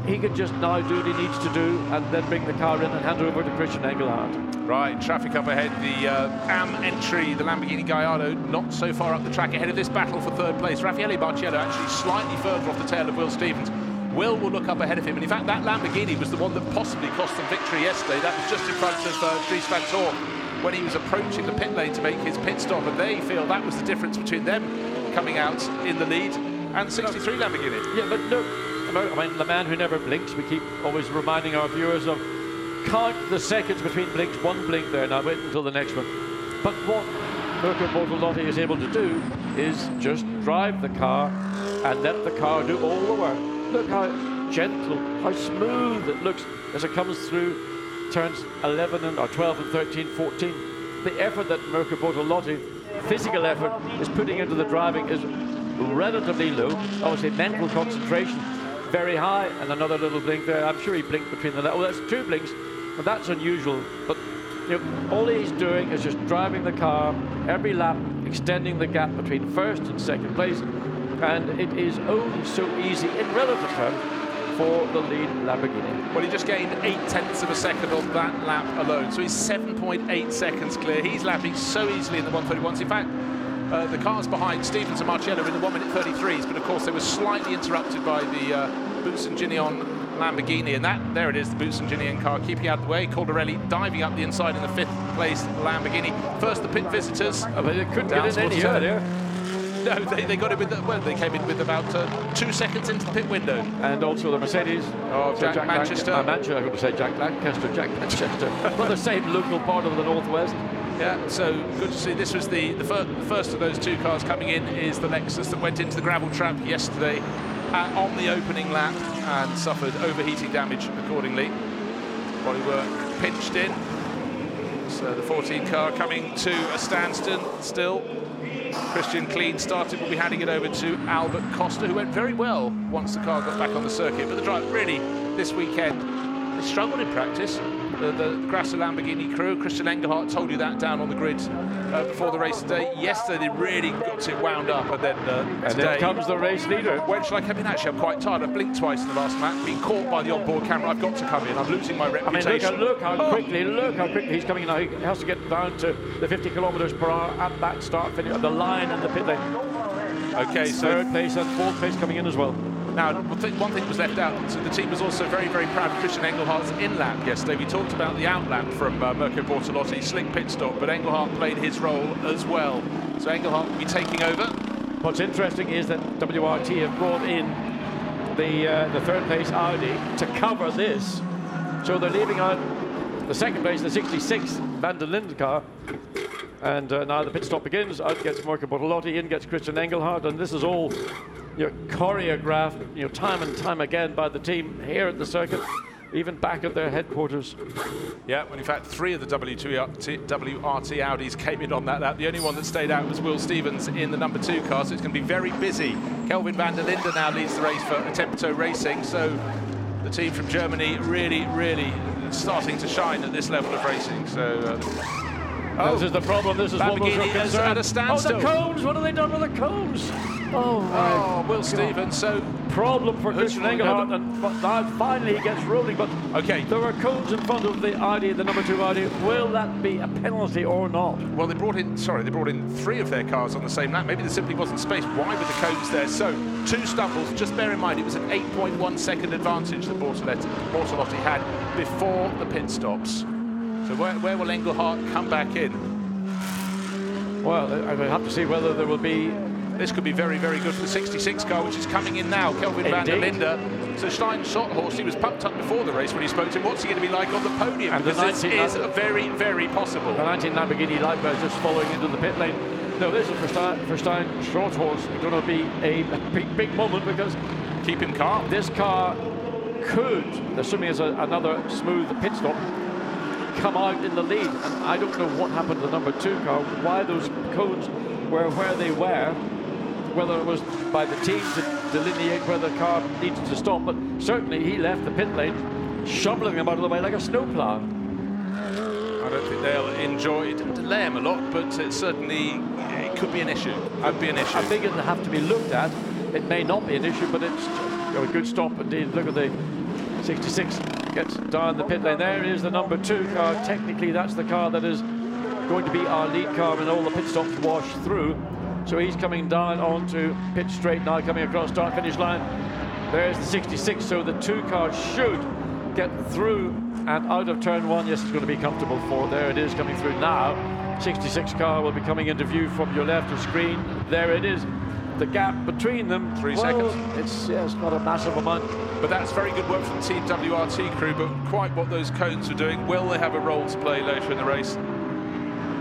He can just now do what he needs to do and then bring the car in and hand it over to Christian Engelhardt. Right, traffic up ahead, the AM entry, the Lamborghini Gallardo, not so far up the track ahead of this battle for 3rd place. Raffaele Barciello actually slightly further off the tail of Will Stevens. Will look up ahead of him, and in fact that Lamborghini was the one that possibly cost them victory yesterday. That was just in front of Dries van Voor when he was approaching the pit lane to make his pit stop, and they feel that was the difference between them coming out in the lead and 63 Lamborghini. Yeah, but look, I mean, the man who never blinks, we keep always reminding our viewers of, count the seconds between blinks, 1 blink there, now wait until the next one. But what Mirko Bortolotti is able to do is just drive the car and let the car do all the work. Look how gentle, how smooth it looks as it comes through turns 11 and or 12 and 13, 14. The effort that Mirko Bortolotti, physical effort, is putting into the driving is relatively low. Obviously mental concentration very high, and another little blink there. I'm sure he blinked between the laps. Oh, that's 2 blinks, but that's unusual. But all he's doing is just driving the car every lap, extending the gap between 1st and 2nd place, and it is so easy in relative terms for the lead Lamborghini. Well, he just gained 0.8 of a second on that lap alone, so he's 7.8 seconds clear. He's lapping so easily in the 131s. In fact, the cars behind Stevens and Marciello are in the 1 minute 33s, but of course they were slightly interrupted by the Boots and Ginion Lamborghini, and there it is, the Boots and Ginion car keeping out of the way. Caldarelli diving up the inside in the 5th place Lamborghini. First the pit visitors. Oh, but they couldn't get in any earlier. No, they got it with they came in with about 2 seconds into the pit window. And also the Mercedes. Oh, Jack Manchester. I'm going to say Jack Lancaster, Jack Manchester. Well, the same local part of the Northwest. Yeah, so good to see. This was the first of those 2 cars coming in is the Lexus that went into the gravel trap yesterday on the opening lap and suffered overheating damage accordingly. Bodywork pinched in. So the 14 car coming to a standstill still. Christian Klein started, will be handing it over to Albert Costa, who went very well once the car got back on the circuit. But the drive really this weekend, they struggled in practice. The Grasser Lamborghini crew, Christian Engelhardt told you that down on the grid before the race today. Yesterday they really got it wound up, and then today then comes the race leader. When shall I come in? Actually, I'm quite tired. I've blinked twice in the last lap, been caught by the onboard camera. I've got to come in. I'm losing my reputation. I mean, look how quickly he's coming in now. He has to get down to the 50 kilometers per hour at that start finish, at the line and the pit lane. Okay, so 3rd place and 4th place coming in as well. Now, one thing was left out. So the team was also very, very proud of Christian Engelhardt's in-lap yesterday. We talked about the out-lap from Mirko Bortolotti, slick pit stop, but Engelhardt played his role as well. So Engelhardt will be taking over. What's interesting is that WRT have brought in the 3rd place Audi to cover this. So they're leaving out the 2nd place, the 66 Van der Linde car. And now the pit stop begins. Out gets Mirko Bortolotti, in gets Christian Engelhardt, and this is all choreographed, time and time again by the team here at the circuit, even back at their headquarters. Yeah, well, in fact, 3 of the WRT Audis came in on that lap. The only one that stayed out was Will Stevens in the number 2 car, so it's going to be very busy. Kelvin van der Linde now leads the race for Attempto Racing, so the team from Germany really, really starting to shine at this level of racing. So. This is the problem. This is what was at a standstill. Oh, the cones! What have they done with the cones? Oh, Will Stevens. So problem for Christian Engelhardt, but now finally he gets rolling. But okay, there were cones in front of the Audi, the number 2 Audi. Will that be a penalty or not? Well, they brought in 3 of their cars on the same lap. Maybe there simply wasn't space. Why were the cones there? So 2 stumbles. Just bear in mind it was an 8.1 second advantage that Bortolotti had before the pit stops. So where will Engelhardt come back in? Well, I will have to see whether there will be. This could be very, very good for the 66 car, which is coming in now. Kelvin van der Linde. So Stein Schotthorst, he was pumped up before the race when he spoke to him. What's he going to be like on the podium? And because this is very, very possible. The 19 Lamborghini Lightbird just following into the pit lane. No, this is for Stein Schotthorst going to be a big moment, because keep him calm. This car could, assuming it's another smooth pit stop, come out in the lead. And I don't know what happened to the number 2 car, why those cones were where they were, whether it was by the team to delineate where the car needed to stop, but certainly he left the pit lane shoveling them out of the way like a snowplow. I don't think they'll enjoy it. Delay him a lot, but it could be an issue. I think it'll have to be looked at. It may not be an issue, but it's a good stop indeed. Look at the 66 gets down the pit lane. There is the number 2 car. Technically, that's the car that is going to be our lead car when all the pit stops wash through. So he's coming down onto pit straight now, coming across start-finish line. There's the 66, so the 2 cars should get through and out of turn 1. Yes, it's going to be comfortable for. There it is coming through now. 66 car will be coming into view from your left of screen. There it is. The gap between them, 3 seconds. It's not a massive amount. But that's very good work from the Team WRT crew, but quite what those cones are doing. Will they have a role to play later in the race?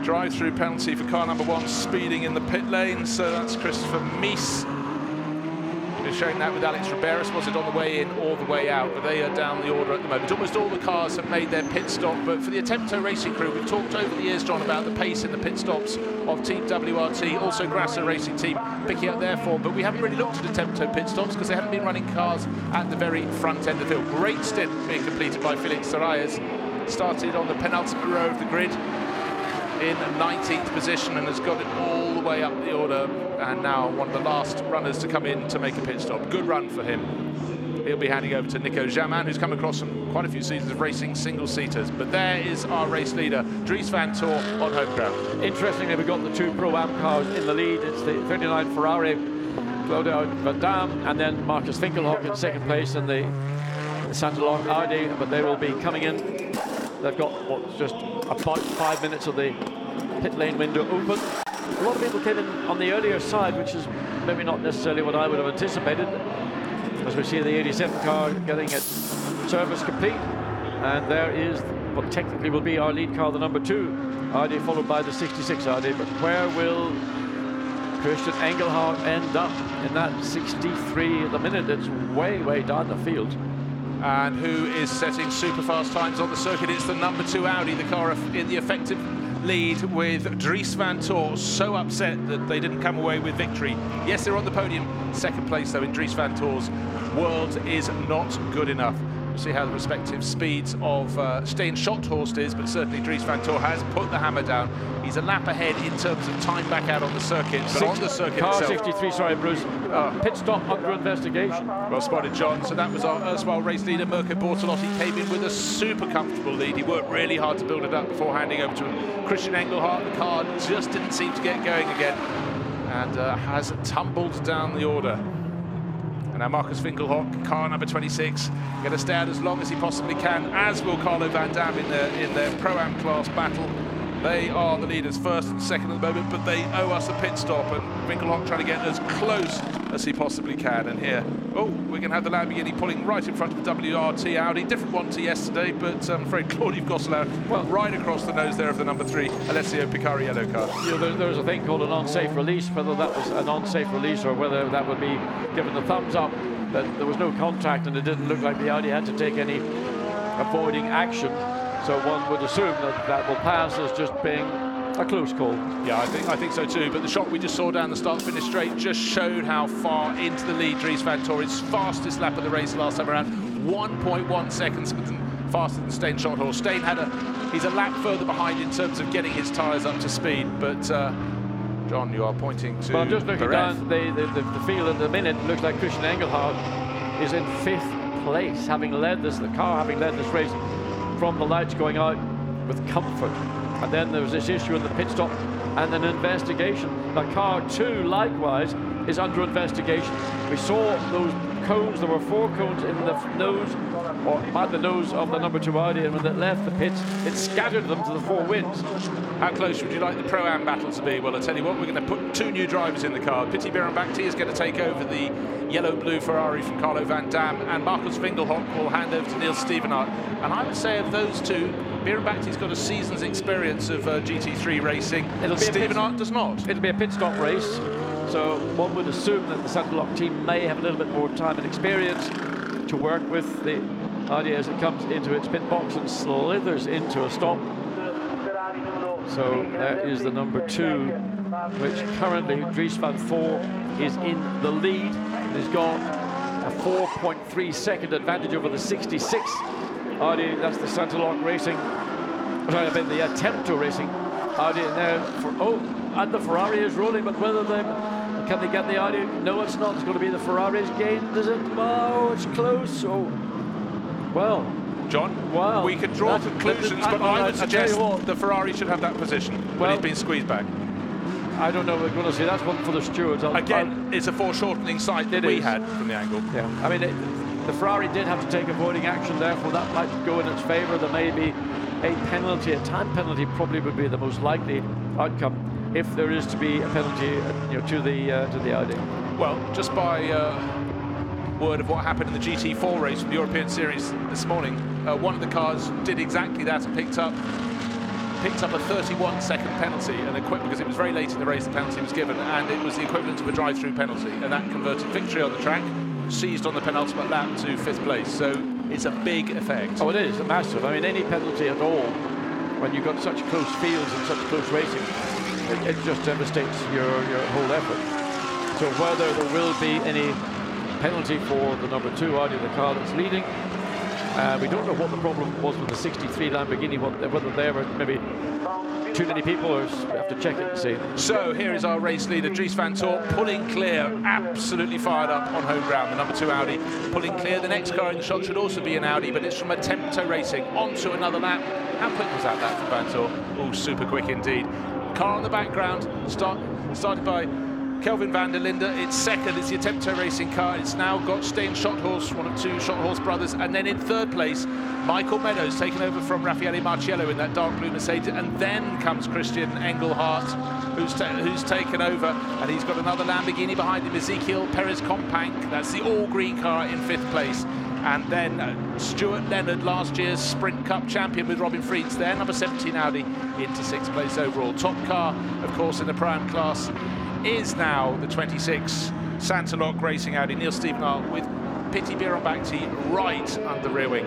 Drive-through penalty for car number 1 speeding in the pit lane, so that's Christopher Mies. We're showing that with Alex Riberas. Was it on the way in or the way out? But they are down the order at the moment. Almost all the cars have made their pit stop, but for the Attempto Racing crew, we've talked over the years, John, about the pace in the pit stops of Team WRT, also Grasso Racing Team picking up their form, but we haven't really looked at Attempto pit stops because they haven't been running cars at the very front end of the field. Great stint being completed by Felix Sarayas. Started on the penultimate row of the grid in 19th position and has got it all the way up the order, and now one of the last runners to come in to make a pit stop. Good run for him. He'll be handing over to Nico Jamin, who's come across from quite a few seasons of racing single-seaters. But there is our race leader, Dries van Tor, on home ground. Interestingly, we've got the 2 Pro-Am cars in the lead. It's the 39 Ferrari, Claudio Van Damme, and then Marcus Winkelhock in second place in the Santalon Audi, but they will be coming in. They've got just about 5 minutes of the pit lane window open. A lot of people came in on the earlier side, which is maybe not necessarily what I would have anticipated. As we see the 87 car getting its service complete, and there is what technically will be our lead car, the number 2 Audi, followed by the 66 Audi. But where will Christian Engelhardt end up in that 63 at the minute? It's way down the field. And who is setting super fast times on the circuit? It's the number 2 Audi, the car in the effective lead, with Dries van Tor so upset that they didn't come away with victory. Yes, they're on the podium. Second place, though, in Dries van Tor's world is not good enough. We'll see how the respective speeds of Stein Schotthorst is, but certainly Dries van Tor has put the hammer down. He's a lap ahead in terms of time back out on the circuit, but on the circuit car itself... 63, sorry, Bruce. Pit stop under investigation. Well spotted, John. So that was our erstwhile race leader, Mirko Bortolotti, came in with a super comfortable lead. He worked really hard to build it up before handing over to Christian Engelhardt. The car just didn't seem to get going again and has tumbled down the order. And now Marcus Winkelhock, car number 26, going to stay out as long as he possibly can, as will Carlo Van Damme in their Pro-Am class battle. They are the leaders, first and second at the moment, but they owe us a pit stop, and Winkelhock trying to get as close as he possibly can. And here, we're going to have the Lamborghini pulling right in front of the WRT Audi. Different one to yesterday, but I'm afraid Claude-Yves Gosselin right across the nose there of the number 3 Alessio Picariello car. You know, there's a thing called an unsafe release. Whether that was an unsafe release or whether that would be given the thumbs up, that there was no contact and it didn't look like the Audi had to take any avoiding action. So one would assume that that will pass as just being a close call. Yeah, I think so too. But the shot we just saw down the start-finish straight just showed how far into the lead Dries van Tor is. Fastest lap of the race last time around, 1.1 seconds faster than Stein Schotthorst. Stein he's a lap further behind in terms of getting his tyres up to speed, but John, you are pointing to. Well, I'm just looking Perez. down the field at the minute. It looks like Christian Engelhardt is in 5th place, having led this race from the lights going out with comfort. And then there was this issue in the pit stop and an investigation. Now, car 2 likewise is under investigation. We saw those cones. There were 4 cones in the nose, or at the nose of the number 2 Audi, and when it left the pits, it scattered them to the 4 winds. How close would you like the Pro-Am battle to be? Well, I tell you what, we're going to put 2 new drivers in the car. Piti Bhirombhakti is going to take over the yellow-blue Ferrari from Carlo Van Dam, and Marcus Vingelhock will hand over to Neil Stevenart. And I would say of those 2, Bhirombhakti's got a season's experience of GT3 racing. Stevenart does not. It'll be a pit stop race, so one would assume that the Santalok team may have a little bit more time and experience to work with the Audi as it comes into its pit box and slithers into a stop. So that is the number 2, which currently Dries van Voor is in the lead. He's got a 4.3-second advantage over the 66 Audi. That's the Santalok Racing. Sorry, I mean the Tempto Racing Audi now. And the Ferrari is rolling, but whether can they get the Audi? No, it's not. It's going to be the Ferrari's gain, is it? Oh, it's close. Oh, well. John, well, we could draw conclusions, but I would suggest the Ferrari should have that position, but he's been squeezed back. I don't know what we're going to see. That's one for the stewards. It's a foreshortening sight that we had from the angle. Yeah, I mean, the Ferrari did have to take avoiding action, therefore that might go in its favour. There may be a penalty, a time penalty probably would be the most likely outcome if there is to be a penalty, to the Audi. Well, just by word of what happened in the GT4 race from the European Series this morning, one of the cars did exactly that and picked up a 31-second penalty, and because it was very late in the race, the penalty was given, and it was the equivalent of a drive-through penalty, and that converted victory on the track, seized on the penultimate lap to 5th place. So it's a big effect. Oh, it is massive. I mean, any penalty at all, when you've got such close fields and such close racing, it just devastates your whole effort. So whether there will be any penalty for the number 2 Audi, the car that's leading, we don't know what the problem was with the 63 Lamborghini, whether there were maybe too many people, or we have to check it and see. So here is our race leader, Dries van Voor, pulling clear, absolutely fired up on home ground. The number 2 Audi pulling clear. The next car in the shot should also be an Audi, but it's from a Tempto Racing onto another lap. How quick was that lap for Van Voor? Oh, super quick indeed. Car on the background, started by Kelvin van der Linde. It's second. It's the Tempto Racing car. It's now got Steen Schothorst, one of 2 Schothorst brothers, and then in 3rd place, Michael Meadows, taken over from Raffaele Marciello in that dark blue Mercedes, and then comes Christian Engelhardt, who's taken over, and he's got another Lamborghini behind him, Ezekiel Perez Companc. That's the all-green car in 5th place. And then Stuart Leonard, last year's Sprint Cup champion with Robin Frieds there, number 17 Audi, into 6th place overall. Top car, of course, in the Pro-Am class is now the 26 Santalok Racing Audi. Neil Stevenart with Piti Bhirombhakti right under rear wing.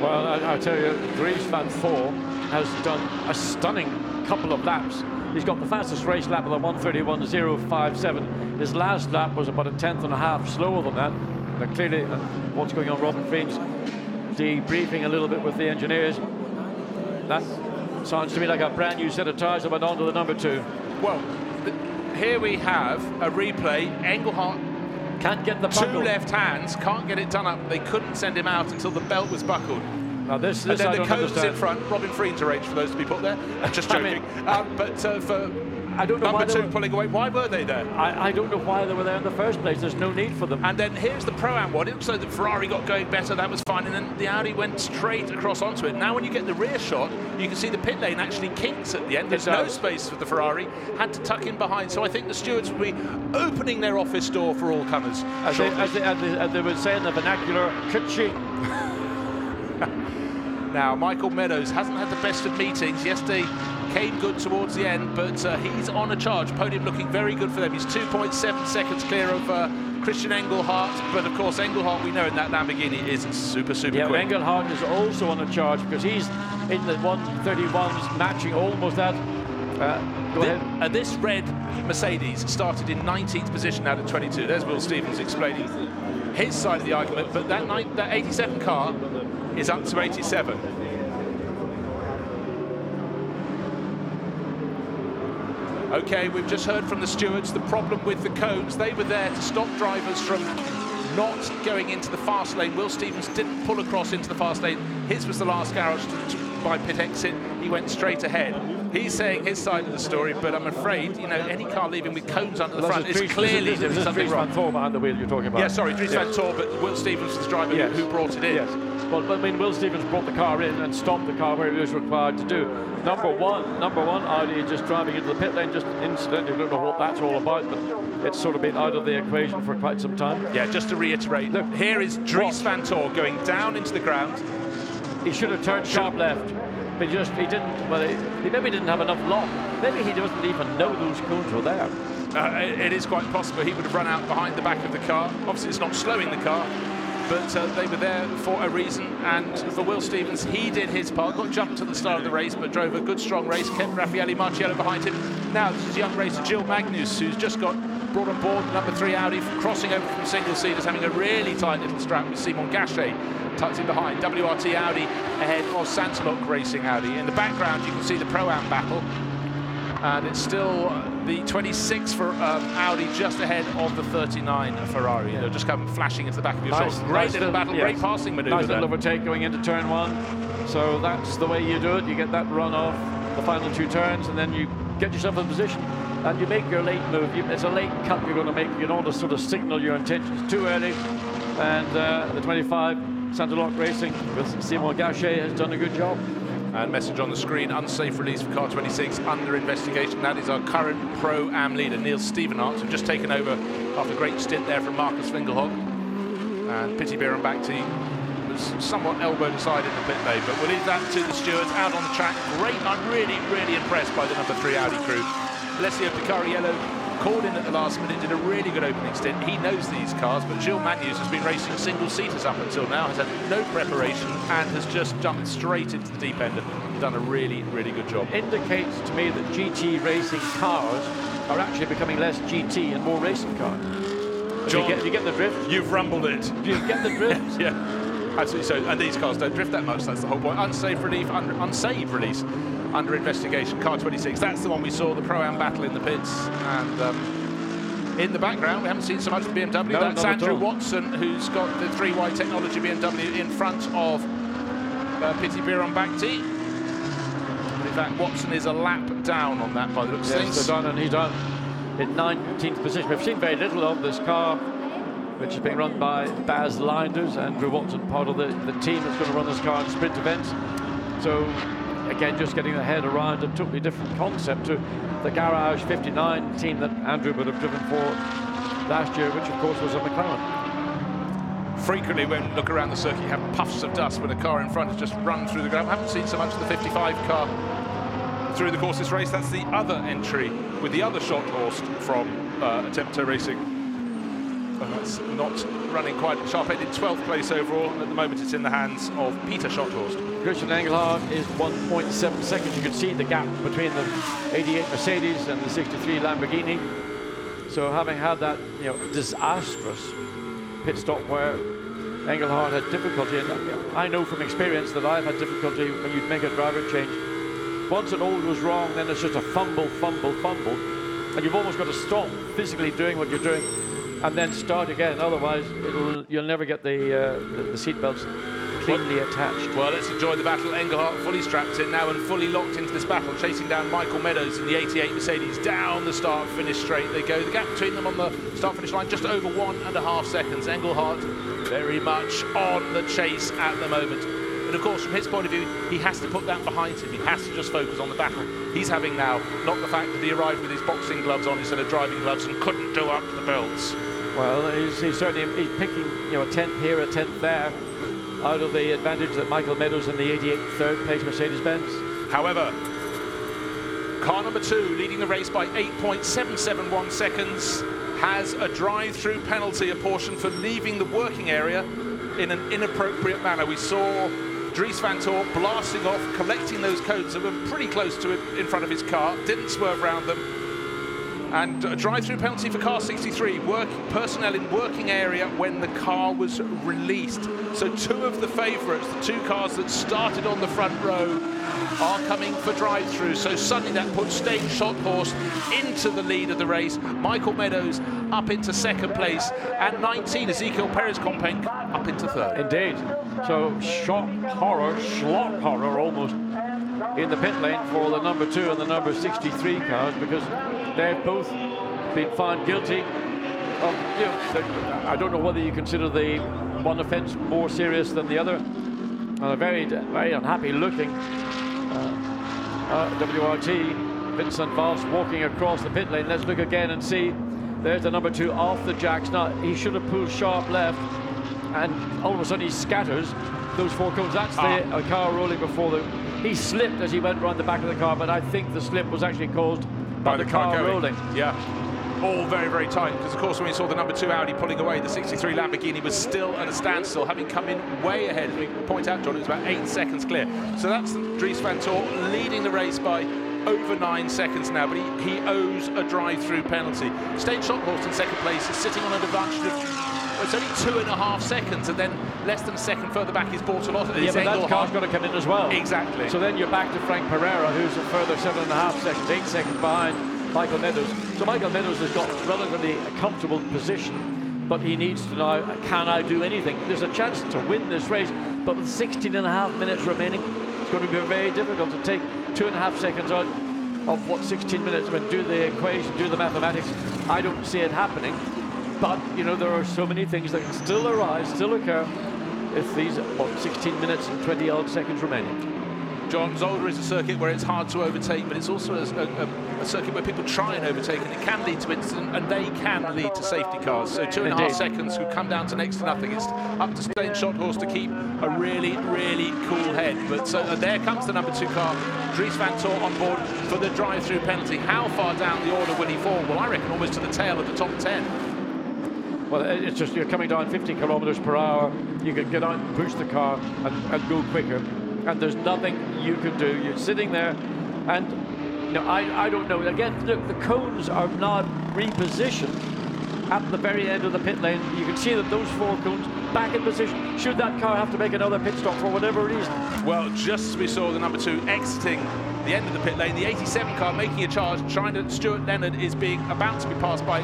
Well, I'll tell you, Dries van Voor has done a stunning couple of laps. He's got the fastest race lap of the 1:31.057. His last lap was about a 1/10 and a half slower than that. But clearly, what's going on, Robin Frieds debriefing a little bit with the engineers. That sounds to me like a brand new set of tyres that went on to the number 2. Well, here we have a replay. Engelhardt can't get the buckle. 2 left hands, can't get it done up. They couldn't send him out until the belt was buckled. Now this and then I the cones understand. in front. Robin Frieds arranged for those to be put there. Just joking. But for I don't know number why 2 pulling away, why were they there? I don't know why they were there in the first place. There's no need for them. And then here's the Pro-Am one. It looks like the Ferrari got going better. That was fine. And then the Audi went straight across onto it. Now when you get the rear shot, you can see the pit lane actually kinks at the end. There's no space for the Ferrari. Had to tuck in behind. So I think the stewards will be opening their office door for all comers. As they would say in the vernacular, ka-ching. Now, Michael Meadows hasn't had the best of meetings. Yesterday came good towards the end, but he's on a charge. Podium looking very good for them. He's 2.7 seconds clear of Christian Engelhardt, but of course Engelhardt, we know in that Lamborghini, is super quick. Engelhardt is also on a charge because he's in the 1:31s, matching almost that. Go ahead. This red Mercedes started in 19th position out of 22. There's Will Stevens explaining his side of the argument, but that 87 car is up to 87. Okay, we've just heard from the stewards the problem with the cones. They were there to stop drivers from not going into the fast lane. Will Stevens didn't pull across into the fast lane. His was the last garage by pit exit. He went straight ahead. He's saying his side of the story, but I'm afraid, you know, any car leaving with cones under the front is clearly doing something wrong. Dries Van Tor behind the wheel you're talking about. Yeah, sorry, Dries Van Tor, but Will Stevens was the driver who brought it in. Yes. Well, I mean, Will Stevens brought the car in and stopped the car where it was required to do. Number one, Audi just driving into the pit lane, just incidentally, don't know what that's all about, but it's sort of been out of the equation for quite some time. Yeah, just to reiterate, look, here is Dries Van Tor going down into the ground. He should have turned sharp left, but he didn't. Well, he maybe didn't have enough lock. Maybe he doesn't even know those cones were there. It is quite possible he would have run out behind the back of the car. Obviously, it's not slowing the car, but they were there for a reason. And for Will Stevens, he did his part, got jumped to the start of the race, but drove a good, strong race, kept Raffaele Marciello behind him. Now, this is young racer Gilles Magnus, who's just got brought on board, number 3 Audi, crossing over from single-seaters, having a really tight little strap with Simon Gachet tucked in behind. WRT Audi ahead of Santalok Racing Audi. In the background, you can see the Pro-Am battle. And it's still the 26 for Audi just ahead of the 39 Ferrari. They'll just come flashing into the back of your shoulder. Great little battle, great passing manoeuvre. Nice little overtake going into turn 1. So that's the way you do it. You get that run off the final 2 turns, and then you get yourself in position. And you make your late move. It's a late cut you're going to make. You don't want to sort of signal your intentions too early. And the 25 Santalok Racing with Simon Gachet has done a good job. And message on the screen, unsafe release for car 26 under investigation. That is our current Pro-Am leader, Niels Stevenart, who's just taken over after a great stint there from Marcus Fingelhoff. And Piti Bierenbakti was somewhat elbowed aside in the pit lane, but we'll leave that to the stewards out on the track. Great, I'm really, really impressed by the number 3 Audi crew. Alessio Picariello called in at the last minute, did a really good opening stint. He knows these cars, but Gilles Magnus has been racing single-seaters up until now, has had no preparation and has just jumped straight into the deep end and done a really, really good job. Indicates to me that GT racing cars are actually becoming less GT and more racing cars. John, you get the drift? You've rumbled it. Do you get the drift? Yeah, absolutely so. And these cars don't drift that much, that's the whole point. Unsafe release under investigation, car 26. That's the one we saw, the Pro-Am battle in the pits. And in the background, we haven't seen so much of BMW. No, that's Andrew Watson, who's got the 3Y technology BMW in front of Piti Bierenbakti. In fact, Watson is a lap down on that by the looks of things. Yes, and he's done in 19th position. We've seen very little of this car, which is being run by Baz Linders. Andrew Watson, part of the team that's going to run this car in sprint events. So again, just getting the head around a totally different concept to the Garage 59 team that Andrew would have driven for last year, which of course was a McLaren. Frequently when you look around the circuit, you have puffs of dust when a car in front has just run through the ground. I haven't seen so much of the 55 car through the course of this race. That's the other entry with the other shot horse from Attempto Racing. It's not running quite sharp-headed, 12th place overall. At the moment, it's in the hands of Peter Schotthorst. Christian Engelhardt is 1.7 seconds. You can see the gap between the 88 Mercedes and the 63 Lamborghini. So having had that, disastrous pit stop where Engelhardt had difficulty, and I know from experience that I've had difficulty when you make a driver change. Once an old was wrong, then it's just a fumble, and you've almost got to stop physically doing what you're doing and then start again. Otherwise, you'll never get the seat belts cleanly attached. Well, let's enjoy the battle. Engelhardt fully strapped in now and fully locked into this battle, chasing down Michael Meadows in the 88 Mercedes. Down the start-finish straight they go. The gap between them on the start-finish line just over 1.5 seconds. Engelhardt very much on the chase at the moment. And of course, from his point of view, he has to put that behind him. He has to just focus on the battle he's having now, not the fact that he arrived with his boxing gloves on instead of driving gloves and couldn't do up the belts. Well, he's certainly picking, a 10th here, a 10th there, out of the advantage that Michael Meadows in the 88 third place Mercedes-Benz. However, car number 2, leading the race by 8.771 seconds, has a drive-through penalty apportioned for leaving the working area in an inappropriate manner. We saw Dries Van Tor blasting off, collecting those cones that were pretty close to him in front of his car, didn't swerve around them, And a drive-through penalty for car 63, personnel in working area when the car was released. So two of the favourites, the two cars that started on the front row, are coming for drive-through. So suddenly that puts Stain Schothorst into the lead of the race. Michael Meadows up into second place, and 19, Ezekiel Perez-Companc, up into third. Indeed. So slot horror almost in the pit lane for the number 2 and the number 63 cars, because they've both been found guilty of, you know, I don't know whether you consider the one offence more serious than the other. A very, very unhappy looking WRT, Vincent Valls walking across the pit lane. Let's look again and see. There's the number 2 off the jacks. Now, he should have pulled sharp left, and all of a sudden he scatters those 4 cones. That's the car rolling before the... He slipped as he went around the back of the car, but I think the slip was actually caused by the car rolling. Yeah. All very, very tight, because of course when we saw the number 2 Audi pulling away, the 63 Lamborghini was still at a standstill, having come in way ahead. As we point out, John, it was about 8 seconds clear. So that's Dries Van Tor leading the race by over 9 seconds now, but he owes a drive-through penalty. Stain Schothorst in second place is sitting on an advantage of, well, it's only 2.5 seconds, and then less than a second further back is Bortolotti. Yeah, but that car's got to come in as well. Exactly. So then you're back to Frank Pereira, who's a further 7.5 seconds, 8 seconds behind Michael Meadows. So Michael Meadows has got relatively a comfortable position, but he needs to now, can I do anything? There's a chance to win this race, but with 16.5 minutes remaining, it's going to be very difficult to take 2.5 seconds out of what 16 minutes, when do the equation, do the mathematics. I don't see it happening, but you know, there are so many things that can still arise, still occur, if these, what, 16 minutes and 20 odd seconds remaining. John, Zolder is a circuit where it's hard to overtake, but it's also a circuit where people try and overtake, and it can lead to incident, and they can lead to safety cars. So 2.5 seconds could come down to next to nothing. It's up to Stain Schothorst to keep a really, really cool head. But so there comes the number 2 car, Dries Van Tor on board for the drive-through penalty. How far down the order will he fall? Well, I reckon almost to the tail of the top 10. Well, it's just you're coming down 50 kilometers per hour. You can get out and push the car and go quicker. And there's nothing you can do. You're sitting there, and you know, I don't know. Again, look, the cones are not repositioned at the very end of the pit lane. You can see that those 4 cones back in position. Should that car have to make another pit stop for whatever reason? Well, just as we saw the number 2 exiting the end of the pit lane, the 87 car making a charge, trying to. Stuart Leonard is about to be passed by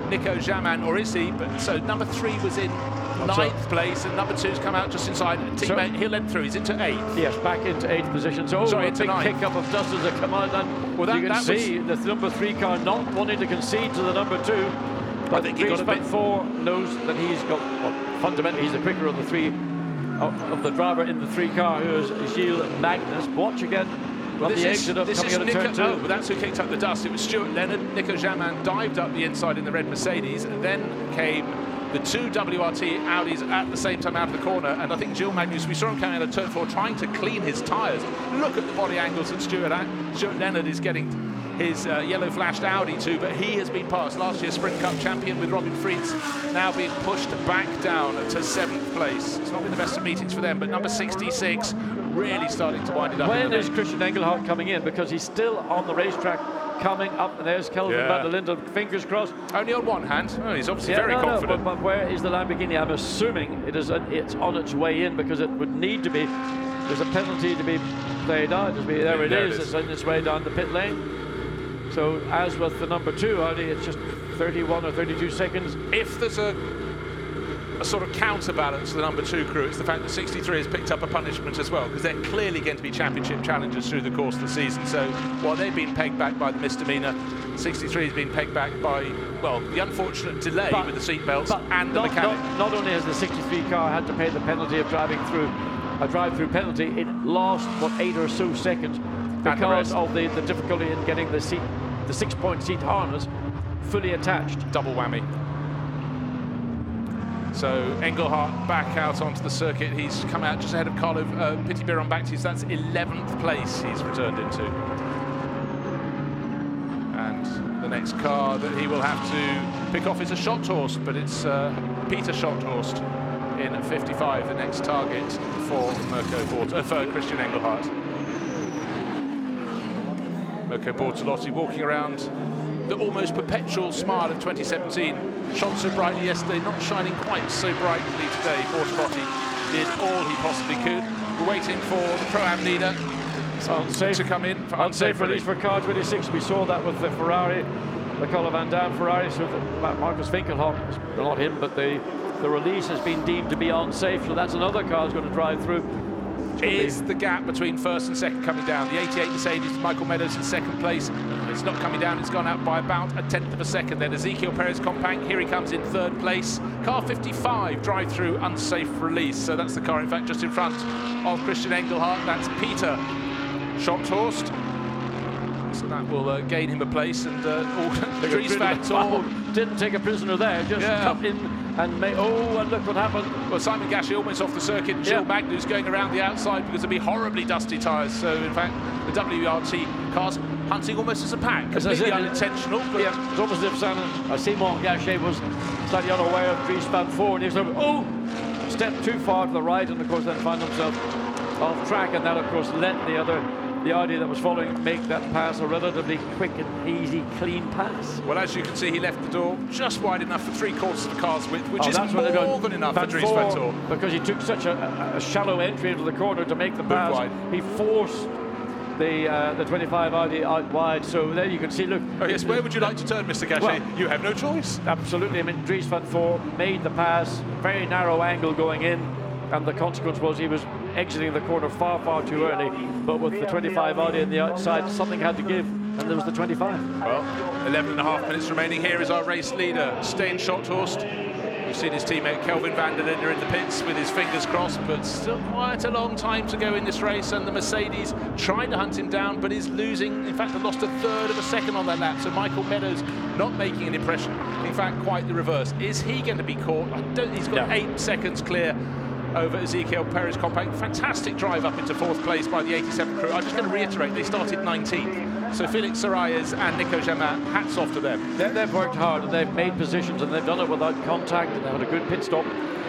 Nico Jaman, or is he? But so number 3 was in 9th place, and number 2's come out just inside. Teammate, he'll let through. He's into 8th. Yes, back into 8th position. So a big kick-up of dust as they come out, and well, you can see the number 3 car not wanting to concede to the number 2. But Dries Van Tor knows that he's got, well, fundamentally he's the quicker of the 3 of the driver in the 3 car, who is Gilles Magnus. Watch again. Well, this is Nico, but that's who kicked up the dust. It was Stuart Leonard. Nico Jaman dived up the inside in the red Mercedes, and then came the 2 WRT Audis at the same time out of the corner, and I think Gilles Magnus, we saw him coming out of turn 4 trying to clean his tyres. Look at the body angles that Stuart Leonard is getting his yellow flashed Audi to, but he has been passed. Last year's Sprint Cup champion with Robin Fritz, now being pushed back down to 7th place. It's not been the best of meetings for them, but number 66 really starting to wind it up. When is Christian Engelhardt coming in? Because he's still on the racetrack coming up, and there's Kelvin van der Linde, fingers crossed. Only on one hand. Oh, he's obviously very confident. But where is the Lamborghini? I'm assuming it's on its way in, because it would need to be. There's a penalty to be played out. There it is. It's on its way down the pit lane. So as with the number 2 Audi, it's just 31 or 32 seconds. If there's a sort of counterbalance to the number 2 crew, it's the fact that 63 has picked up a punishment as well, because they're clearly going to be championship challengers through the course of the season. So while they've been pegged back by the misdemeanor, 63 has been pegged back by, well, the unfortunate delay with the seatbelts and the mechanic. Not only has the 63 car had to pay the penalty of driving through a drive-through penalty, it lost, what, 8 or so seconds because of the difficulty in getting the 6-point seat harness fully attached. Double whammy. So Engelhardt back out onto the circuit. He's come out just ahead of Carlo Pitty-Biron-Baptiste. That's 11th place he's returned into. And the next car that he will have to pick off is a Schothorst, but it's Peter Schothorst in 55, the next target for for Christian Engelhardt. Mirko Bortolotti walking around the almost perpetual smile of 2017 shone so brightly yesterday, not shining quite so brightly today. Bortobotti did all he possibly could. We're waiting for the Pro-Am leader to come in for unsafe release for car 26. We saw that with the Ferrari, the Colin Van Dam Ferrari, so Marcus Winkelhock, not him, but the release has been deemed to be unsafe, so that's another car that's going to drive through. Is the gap between first and second coming down? The 88 Mercedes, Michael Meadows in second place. It's not coming down, it's gone out by about a tenth of a second. Then Ezekiel Perez Compact, here he comes in third place. Car 55, drive through, unsafe release. So that's the car, in fact, just in front of Christian Engelhardt. That's Peter Schotthorst. So that will gain him a place. And Dries Van Tor didn't take a prisoner there, just cut in and made, and look what happened. Well, Simon Gachet almost off the circuit. Gilles Magnus going around the outside because it'll be horribly dusty tyres. So, in fact, the WRT cars hunting almost as a pack. Completely unintentional. But it's almost as if Simon Gachet was slightly unaware of Dries Van Tor, and he was like, stepped too far to the right, and of course then found himself off track, and that of course let the Audi that was following make that pass a relatively quick and easy, clean pass. Well, as you can see, he left the door just wide enough for 3/4 of the car's width, which is more than enough for Dries Van Tor. Because he took such a shallow entry into the corner to make the pass. Wide. He forced the 25 Audi out wide, so there you can see, look. Oh yes, where would you like to turn, Mr. Gachet? Well, you have no choice. Absolutely, I mean, Dries Van Tor made the pass, very narrow angle going in, and the consequence was he was exiting the corner far, far too early. But with the 25 Audi on the outside, something had to give, and there was the 25. Well, 11.5 minutes remaining. Here is our race leader, Stijn Schotthorst. We've seen his teammate Kelvin van der Linde in the pits with his fingers crossed, but still quite a long time to go in this race, and the Mercedes trying to hunt him down, but is losing. In fact, they lost a third of a second on that lap, so Michael Meadows not making an impression. In fact, quite the reverse. Is he going to be caught? I don't. He's got 8 seconds clear over Ezekiel Perez Compact. Fantastic drive up into 4th place by the 87 crew. I'm just going to reiterate, they started 19th. So Felix Sarayas and Nico Jamin, hats off to them. They've worked hard and they've made positions, and they've done it without contact, and they had a good pit stop.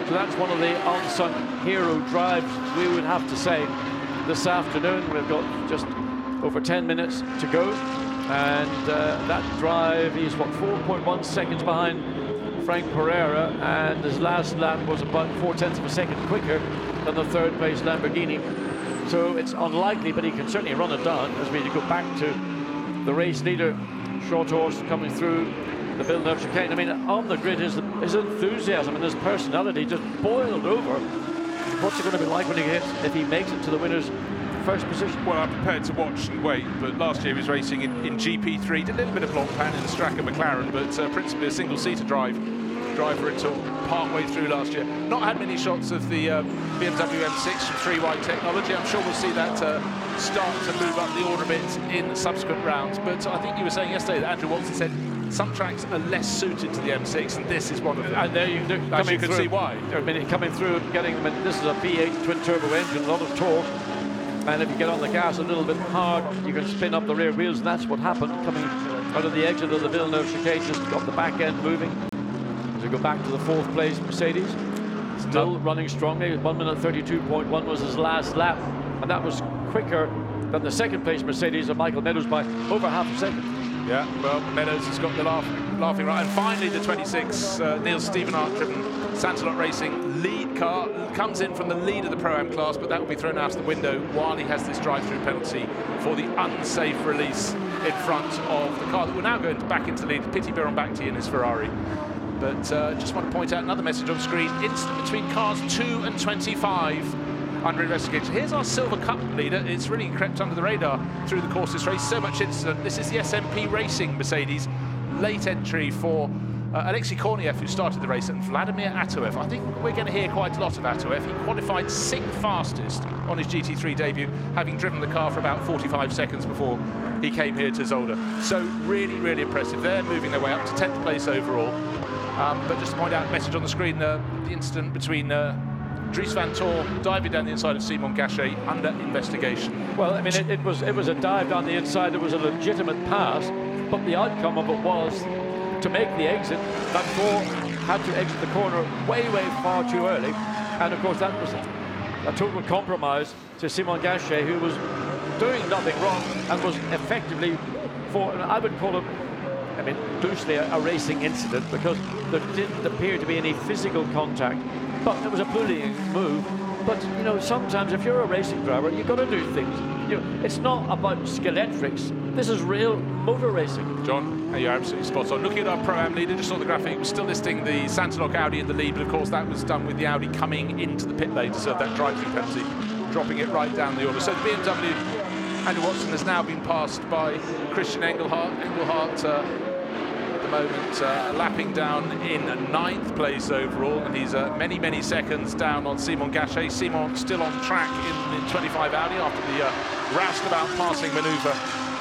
So that's one of the unsung hero drives, we would have to say, this afternoon. We've got just over 10 minutes to go, and that drive, he's what, 4.1 seconds behind Frank Pereira, and his last lap was about 0.4 of a second quicker than the 3rd place Lamborghini. So it's unlikely, but he can certainly run it down as we go back to the race leader, Schotthorst, coming through the Villeneuve chicane. I mean, on the grid, his enthusiasm and his personality just boiled over. What's it going to be like when he hits, if he makes it to the winner's first position? Well, I'm prepared to watch and wait, but last year he was racing in GP3, did a little bit of Blancpain in the Stracker McLaren, but principally a single-seater driver until part-way through last year. Not had many shots of the BMW M6 from 3-wide technology. I'm sure we'll see that start to move up the order a bit in subsequent rounds, but I think you were saying yesterday that Andrew Watson said some tracks are less suited to the M6, and this is one of them. And there you can see why. I mean, coming through and getting, I mean, this is a V8 twin-turbo engine, a lot of torque. And if you get on the gas a little bit hard, you can spin up the rear wheels, and that's what happened coming out of the exit of the Villeneuve chicane, just got the back end moving. As we go back to the 4th place Mercedes, still running strongly. 1 minute 32.1 was his last lap, and that was quicker than the 2nd place Mercedes of Michael Meadows by over half a second. Yeah, well, Meadows has got the laughing right. And finally, the 26, Niels Stevenart driven Santalot Racing lead car comes in from the lead of the Pro-Am class, but that will be thrown out of the window while he has this drive-through penalty for the unsafe release in front of the car that will now go back into the lead. Piti Birabanti in his Ferrari. But just want to point out another message on screen. Incident between cars 2 and 25 under investigation. Here's our Silver Cup leader. It's really crept under the radar through the course of this race. So much incident. This is the SMP Racing Mercedes. Late entry for Alexei Korniev, who started the race, and Vladimir Atoev. I think we're going to hear quite a lot of Atoev. He qualified 6th fastest on his GT3 debut, having driven the car for about 45 seconds before he came here to Zolder. So really, really impressive. They're moving their way up to 10th place overall. But just to point out, message on the screen, the incident between Dries Van Tor diving down the inside of Simon Gachet under investigation. Well, I mean, it was a dive down the inside. It was a legitimate pass, but the outcome of it was to make the exit. Van Tor had to exit the corner way, way far too early, and of course that was a total compromise to Simon Gachet, who was doing nothing wrong and was effectively, I would call him I mean, loosely a racing incident, because there didn't appear to be any physical contact, but there was a bullying move. But you know, sometimes if you're a racing driver, you've got to do things. You know, it's not about skeletrics. This is real motor racing. John, you're absolutely spot on. Looking at our Pro-Am leader, just saw the graphic, was still listing the Santalok Audi in the lead, but of course that was done with the Audi coming into the pit lane to serve that drive-through penalty, dropping it right down the order. So the BMW, Andrew Watson, has now been passed by Christian Engelhardt. Engelhardt at the moment lapping down in 9th place overall, and he's many seconds down on Simon Gachet. Simon still on track in 25 Audi after the roustabout passing manoeuvre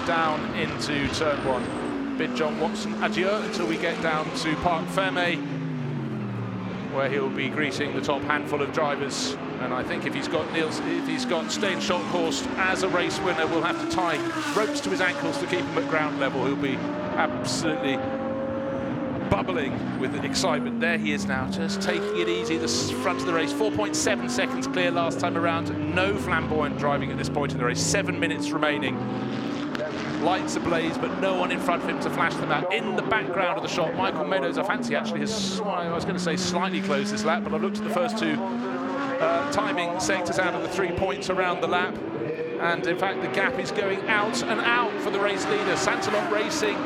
down into turn 1. Bid John Watson adieu until we get down to Parc Fermé, where he'll be greeting the top handful of drivers. And I think if he's got Stijn Schothorst as a race winner, we'll have to tie ropes to his ankles to keep him at ground level. He'll be absolutely bubbling with excitement. There he is now, just taking it easy, the front of the race. 4.7 seconds clear last time around. No flamboyant driving at this point in the race. 7 minutes remaining. Lights ablaze, but no one in front of him to flash them out. In the background of the shot, Michael Meadows, I fancy actually has, I was going to say slightly closed this lap, but I've looked at the first two timing sectors out of the 3 points around the lap, and in fact the gap is going out and out for the race leader. Santalok Racing,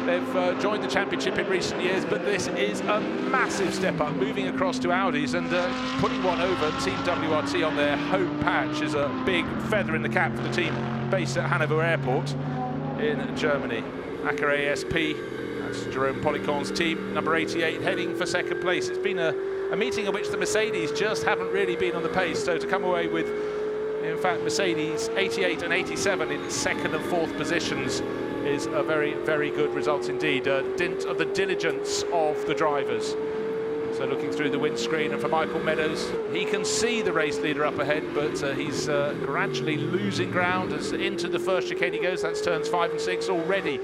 they've joined the championship in recent years, but this is a massive step up, moving across to Audis and putting one over Team WRT on their home patch is a big feather in the cap for the team based at Hanover Airport in Germany. Acker ASP, that's Jerome Policon's team, number 88, heading for second place. It's been a meeting in which the Mercedes just haven't really been on the pace, so to come away with, in fact, Mercedes 88 and 87 in second and fourth positions is a very good result indeed. A dint of the diligence of the drivers. So looking through the windscreen, and for Michael Meadows, he can see the race leader up ahead, but he's gradually losing ground as into the first chicane he goes. That's turns 5 and 6 already.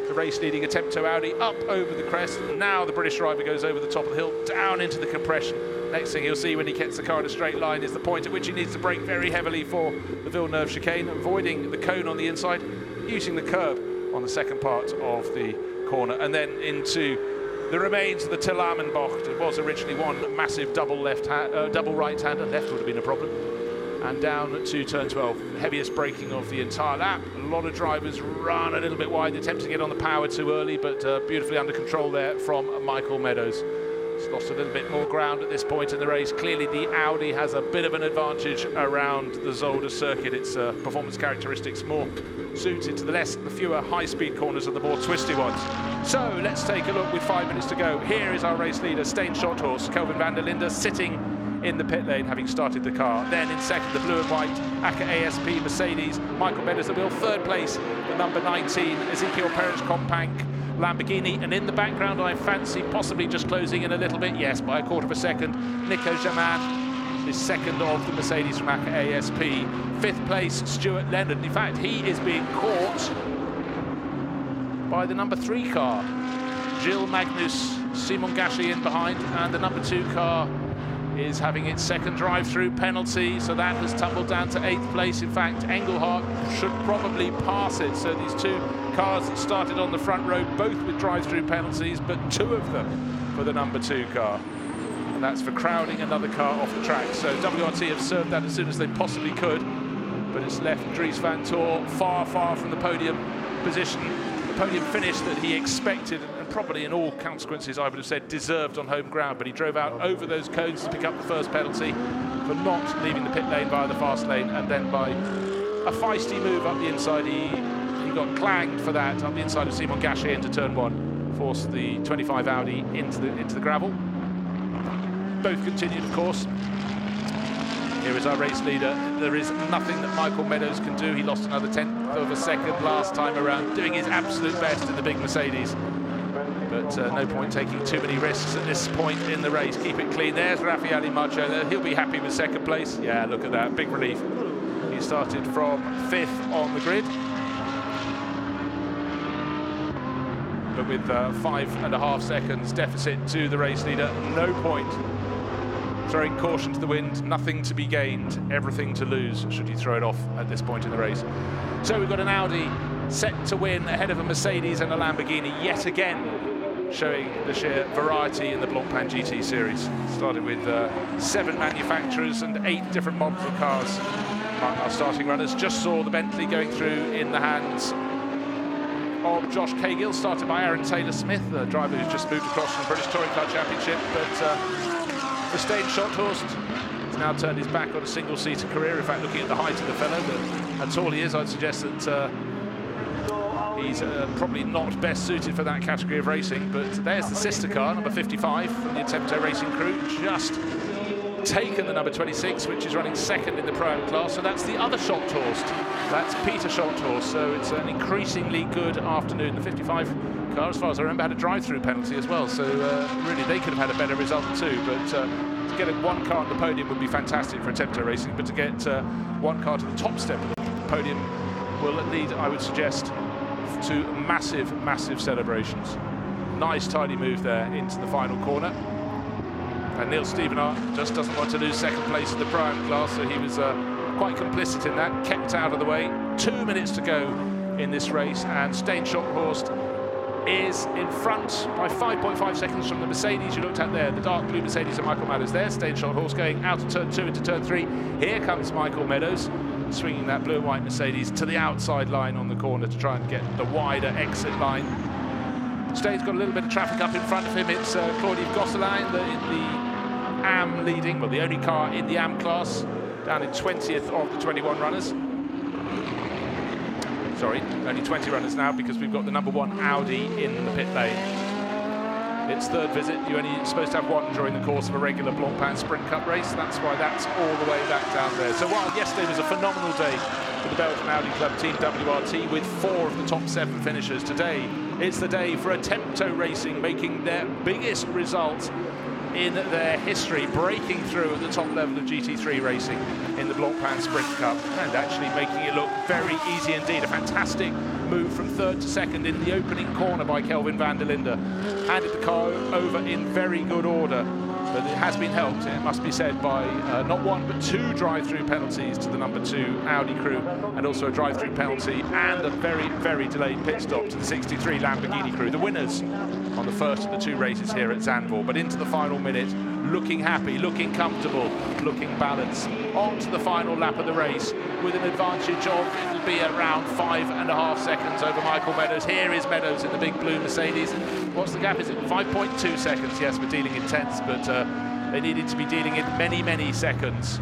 The race leading Attempto Audi up over the crest. Now the British driver goes over the top of the hill, down into the compression. Next thing he'll see when he gets the car in a straight line is the point at which he needs to brake very heavily for the Villeneuve chicane, avoiding the cone on the inside, using the curb on the second part of the corner, and then into the remains of the Tillamenbocht. It was originally one massive double right-hander. Left would have been a problem. And down to turn 12, heaviest braking of the entire lap. A lot of drivers run a little bit wide, attempt to get on the power too early, but beautifully under control there from Michael Meadows. It's lost a little bit more ground at this point in the race. Clearly the Audi has a bit of an advantage around the Zolder circuit. Its performance characteristics more suited to the fewer high-speed corners and the more twisty ones. So let's take a look with 5 minutes to go. Here is our race leader, Stijn Schothorst. Kelvin van der Linde sitting in the pit lane, having started the car. Then in second, the blue and white Acker ASP Mercedes. Michael Meadows at the wheel. Third place, the number 19 Ezekiel Perez Companc Lamborghini. And in the background, I fancy possibly just closing in a little bit, yes, by a quarter of a second, Nico Jaman is second of the Mercedes from Acker ASP. Fifth place, Stuart Leonard. In fact, he is being caught by the number 3 car. Gilles Magnus, Simon Gachet in behind, and the number 2 car is having its second drive-through penalty, so that has tumbled down to 8th place. In fact, Engelhardt should probably pass it. So these two cars that started on the front row, both with drive-through penalties, but 2 of them for the number 2 car. And that's for crowding another car off the track. So WRT have served that as soon as they possibly could, but it's left Dries van Tor far from the podium position, the podium finish that he expected, and probably in all consequences I would have said deserved on home ground, but he drove out over those cones to pick up the first penalty for not leaving the pit lane via the fast lane, and then by a feisty move up the inside, he got clanged for that up the inside of Simon Gachet into turn 1, forced the 25 Audi into the gravel. Both continued, of course. Here is our race leader. There is nothing that Michael Meadows can do. He lost another 10th of a second last time around, doing his absolute best in the big Mercedes. But no point taking too many risks at this point in the race. Keep it clean. There's Raffaele Marcello. He'll be happy with second place. Yeah, look at that. Big relief. He started from 5th on the grid, but with 5.5 seconds deficit to the race leader. No point throwing caution to the wind. Nothing to be gained, everything to lose should you throw it off at this point in the race. So we've got an Audi set to win ahead of a Mercedes and a Lamborghini yet again, showing the sheer variety in the Blancpain GT Series. Started with 7 manufacturers and 8 different models of cars. Our starting runners just saw the Bentley going through in the hands of Josh Cagill, started by Aaron Taylor-Smith, the driver who's just moved across from the British Touring Car Championship. But Verstappen Schotthorst has now turned his back on a single-seater career. In fact, looking at the height of the fellow, that tall he is, I'd suggest that he's probably not best suited for that category of racing. But there's the sister car, number 55 from the Attempto Racing crew, just taken the number 26, which is running second in the Pro-Am class. So that's the other Schotthorst. That's Peter Schotthorst. So it's an increasingly good afternoon. The 55 car, as far as I remember, had a drive-through penalty as well. So really, they could have had a better result too. But to get one car on the podium would be fantastic for Attempto Racing. But to get one car to the top step of the podium will lead, I would suggest, to massive, massive celebrations. Nice, tidy move there into the final corner. And Neil Stevenart just doesn't want to lose second place in the Pro-Am class, so he was quite complicit in that, kept out of the way. 2 minutes to go in this race, and Stein Schotthorst is in front by 5.5 seconds from the Mercedes you looked at there, the dark blue Mercedes of Michael Meadows there. Stein Schotthorst going out of turn 2 into turn 3. Here comes Michael Meadows, swinging that blue and white Mercedes to the outside line on the corner to try and get the wider exit line. Stein's got a little bit of traffic up in front of him. It's Claude-Yves Gosselin, the AM leading, well, the only car in the AM class, down in 20th of the 21 runners. Sorry, only 20 runners now because we've got the number 1 Audi in the pit lane. It's third visit. You're only supposed to have one during the course of a regular Blancpain Sprint Cup race. That's why that's all the way back down there. So while yesterday was a phenomenal day for the Belgian Audi Club Team WRT with 4 of the top 7 finishers, today it's the day for Attempto Racing making their biggest result in their history, breaking through at the top level of GT3 racing in the Blancpain Sprint Cup and actually making it look very easy indeed. A fantastic move from third to second in the opening corner by Kelvin van der Linde. Handed the car over in very good order, but it has been helped, it must be said, by not 1 but 2 drive-through penalties to the number 2 Audi crew, and also a drive-through penalty and a very, very delayed pit stop to the 63 Lamborghini crew, the winners on the first of the 2 races here at Zandvoort. But into the final minute, looking happy, looking comfortable, looking balanced. On to the final lap of the race with an advantage of, it'll be around 5.5 seconds over Michael Meadows. Here is Meadows in the big blue Mercedes. What's the gap? Is it 5.2 seconds? Yes, we're dealing in tenths, but they needed to be dealing in many, many seconds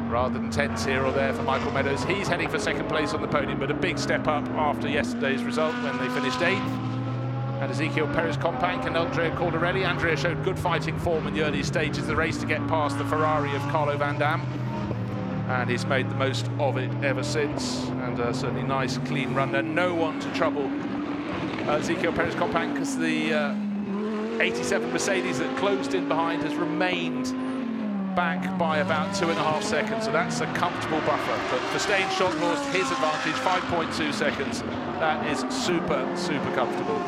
rather than tenths here or there for Michael Meadows. He's heading for second place on the podium, but a big step up after yesterday's result when they finished 8th. And Ezekiel Perez-Companc and Andrea Caldarelli. Andrea showed good fighting form in the early stages of the race to get past the Ferrari of Carlo Van Dam. And he's made the most of it ever since. And certainly nice, clean run there. No one to trouble Ezekiel Perez-Companc, because the 87 Mercedes that closed in behind has remained back by about 2.5 seconds. So that's a comfortable buffer. But for Stein Schotthorst, his advantage, 5.2 seconds. That is super, super comfortable.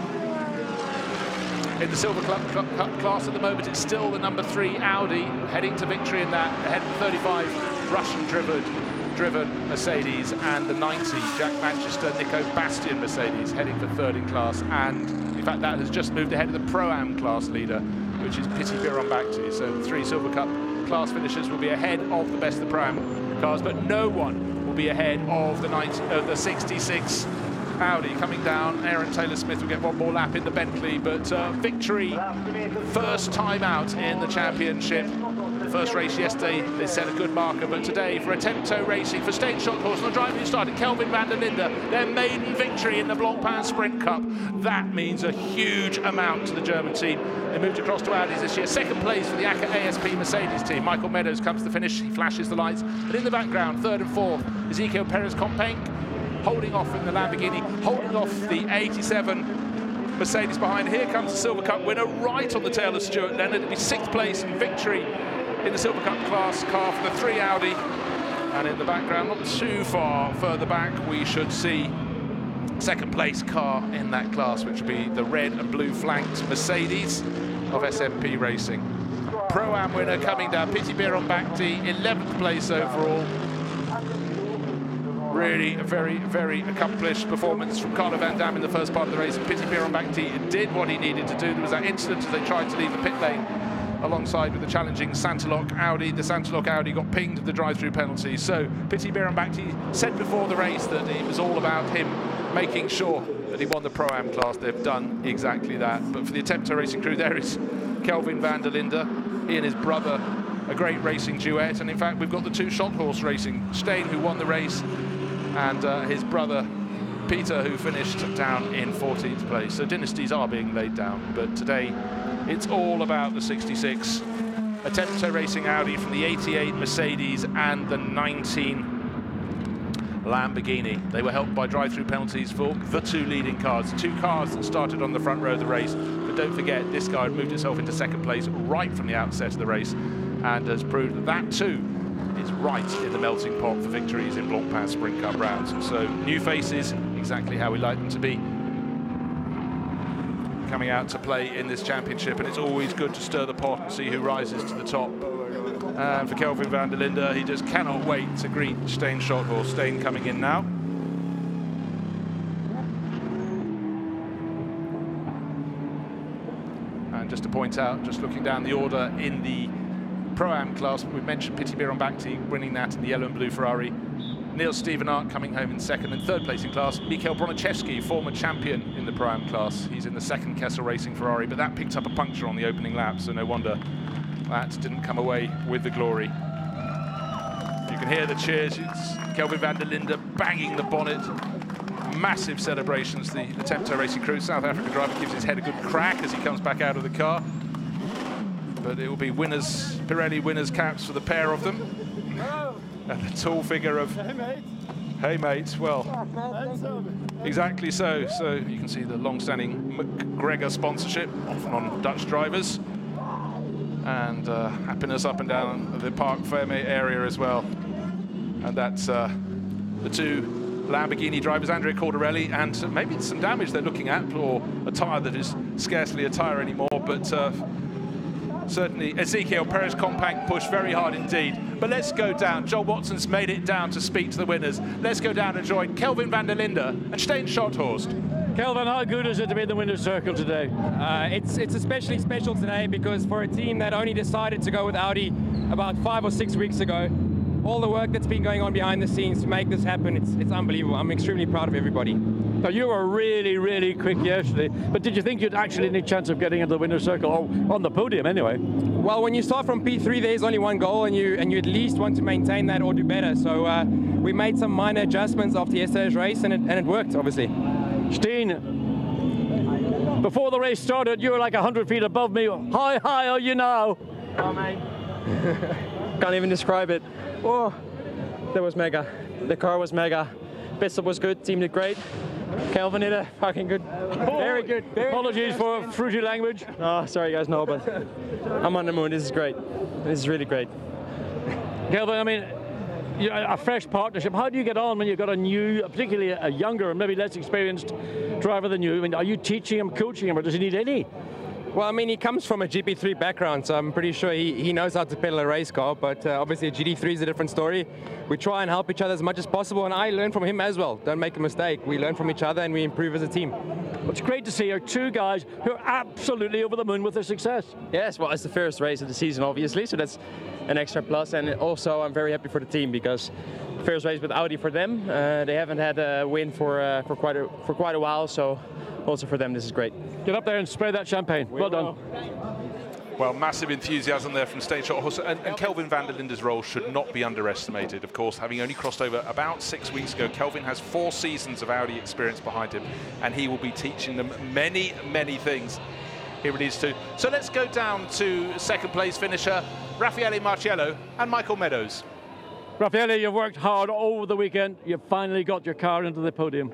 In the Silver Cup class at the moment, it's still the number 3 Audi heading to victory in that, ahead of the 35 Russian-driven Mercedes and the 90 Jack Manchester Nico Bastian Mercedes heading for 3rd in class. And in fact, that has just moved ahead of the Pro-Am class leader, which is Piti Birankbakhti. So the 3 Silver Cup class finishers will be ahead of the best of the Pro-Am cars, but no one will be ahead of the 66 Audi coming down. Aaron Taylor-Smith will get one more lap in the Bentley, but victory, first time out in the championship. The first race yesterday, they set a good marker, but today for Attempto Racing, for Stein Schotthorst, the driver who started, Kelvin van der Linde, their maiden victory in the Blancpain Sprint Cup. That means a huge amount to the German team. They moved across to Audis this year. Second place for the ACA ASP Mercedes team. Michael Meadows comes to the finish, he flashes the lights, and in the background, 3rd and 4th, Ezekiel Perez-Companc, holding off in the Lamborghini, holding off the 87 Mercedes behind. Here comes the Silver Cup winner right on the tail of Stuart Leonard. It'll be 6th place and victory in the Silver Cup class car for the 3 Audi. And in the background, not too far further back, we should see 2nd place car in that class, which will be the red and blue flanked Mercedes of SMP Racing. Pro-Am winner coming down, Piti Birankbakhti, 11th place overall. Really a very accomplished performance from Carlo Van Dam in the first part of the race. Piti Bieronbachti did what he needed to do. There was that incident as they tried to leave the pit lane alongside with the challenging Santalok Audi. The Santalok Audi got pinged at the drive-through penalty. So Piti Bieronbachti said before the race that it was all about him making sure that he won the Pro-Am class. They've done exactly that. But for the Attempto Racing crew, there is Kelvin van der Linde. He and his brother, a great racing duet. And in fact, we've got the two shot horse racing. Steyn, who won the race, and his brother Peter, who finished down in 14th place. So dynasties are being laid down, but today it's all about the 66 Attempto Racing Audi from the 88 Mercedes and the 19 Lamborghini. They were helped by drive-through penalties for the two leading cars. Two cars that started on the front row of the race, but don't forget, this car had moved itself into second place right from the outset of the race and has proved that that too is right in the melting pot for victories in Blancpain Sprint Cup rounds. So new faces, exactly how we like them to be, coming out to play in this championship, and it's always good to stir the pot and see who rises to the top. And for Kelvin van der Linde, he just cannot wait to greet Steyn Schothorst. Steyn coming in now. And just to point out, just looking down the order in the Pro-Am class, we've mentioned Piti Bieronbachti winning that in the yellow and blue Ferrari. Niels Stevenart coming home in second, and third place in class, Michael Broniczewski, former champion in the Pro-Am class. He's in the second Kessel Racing Ferrari, but that picked up a puncture on the opening lap, so no wonder that didn't come away with the glory. You can hear the cheers. It's Kelvin van der Linde banging the bonnet. Massive celebrations. The Attempto Racing crew, South African driver, gives his head a good crack as he comes back out of the car. But it will be winners, Pirelli winners caps for the pair of them. And the tall figure of, hey mate, well, exactly so. So you can see the long-standing McGregor sponsorship, often on Dutch drivers. And happiness up and down the Parc Ferme area as well. And that's the two Lamborghini drivers, Andrea Cordarelli, and maybe some damage they're looking at, or a tyre that is scarcely a tyre anymore, but certainly Ezekiel Perez compact push very hard indeed. But let's go down. Joel Watson's made it down to speak to the winners. Let's go down and join Kelvin van der Linde and Steyn Schothorst. Kelvin, how good is it to be in the winner's circle today? It's especially special today because for a team that only decided to go with Audi about 5 or 6 weeks ago, all the work that's been going on behind the scenes to make this happen, it's unbelievable. I'm extremely proud of everybody. Now, you were really quick yesterday, but did you think you'd actually any chance of getting into the winner's circle, or on the podium anyway? Well, when you start from P3, there's only one goal, and you at least want to maintain that or do better. So we made some minor adjustments after yesterday's race, and it worked, obviously. Steyn, before the race started, you were like 100 feet above me. How high are you now? Oh, mate. Can't even describe it. Oh, that was mega. The car was mega. Pit stop was good. Team did great. Kelvin did a fucking good. Very good. Apologies for fruity language. Oh, sorry guys, no, but I'm on the moon. This is great. This is really great. Kelvin, I mean, a fresh partnership. How do you get on when you've got a new, particularly a younger and maybe less experienced driver than you? I mean, are you teaching him, coaching him, or does he need any? Well, I mean, he comes from a GP3 background, so I'm pretty sure he knows how to pedal a race car, but obviously a GT3 is a different story. We try and help each other as much as possible, and I learn from him as well. Don't make a mistake. We learn from each other and we improve as a team. Well, it's great to see our two guys who are absolutely over the moon with their success. Yes, well, it's the first race of the season, obviously, so that's an extra plus, and also I'm very happy for the team because first race with Audi for them. They haven't had a win for quite a while, so also for them this is great. Get up there and spray that champagne. Well done. Well, massive enthusiasm there from Steyn Schothorst, and Kelvin van der Linde's role should not be underestimated. Of course, having only crossed over about 6 weeks ago, Kelvin has 4 seasons of Audi experience behind him, and he will be teaching them many things. Here it is too. So let's go down to second place finisher Raffaele Marciello and Michael Meadows. Raffaele, you've worked hard over the weekend. You've finally got your car into the podium.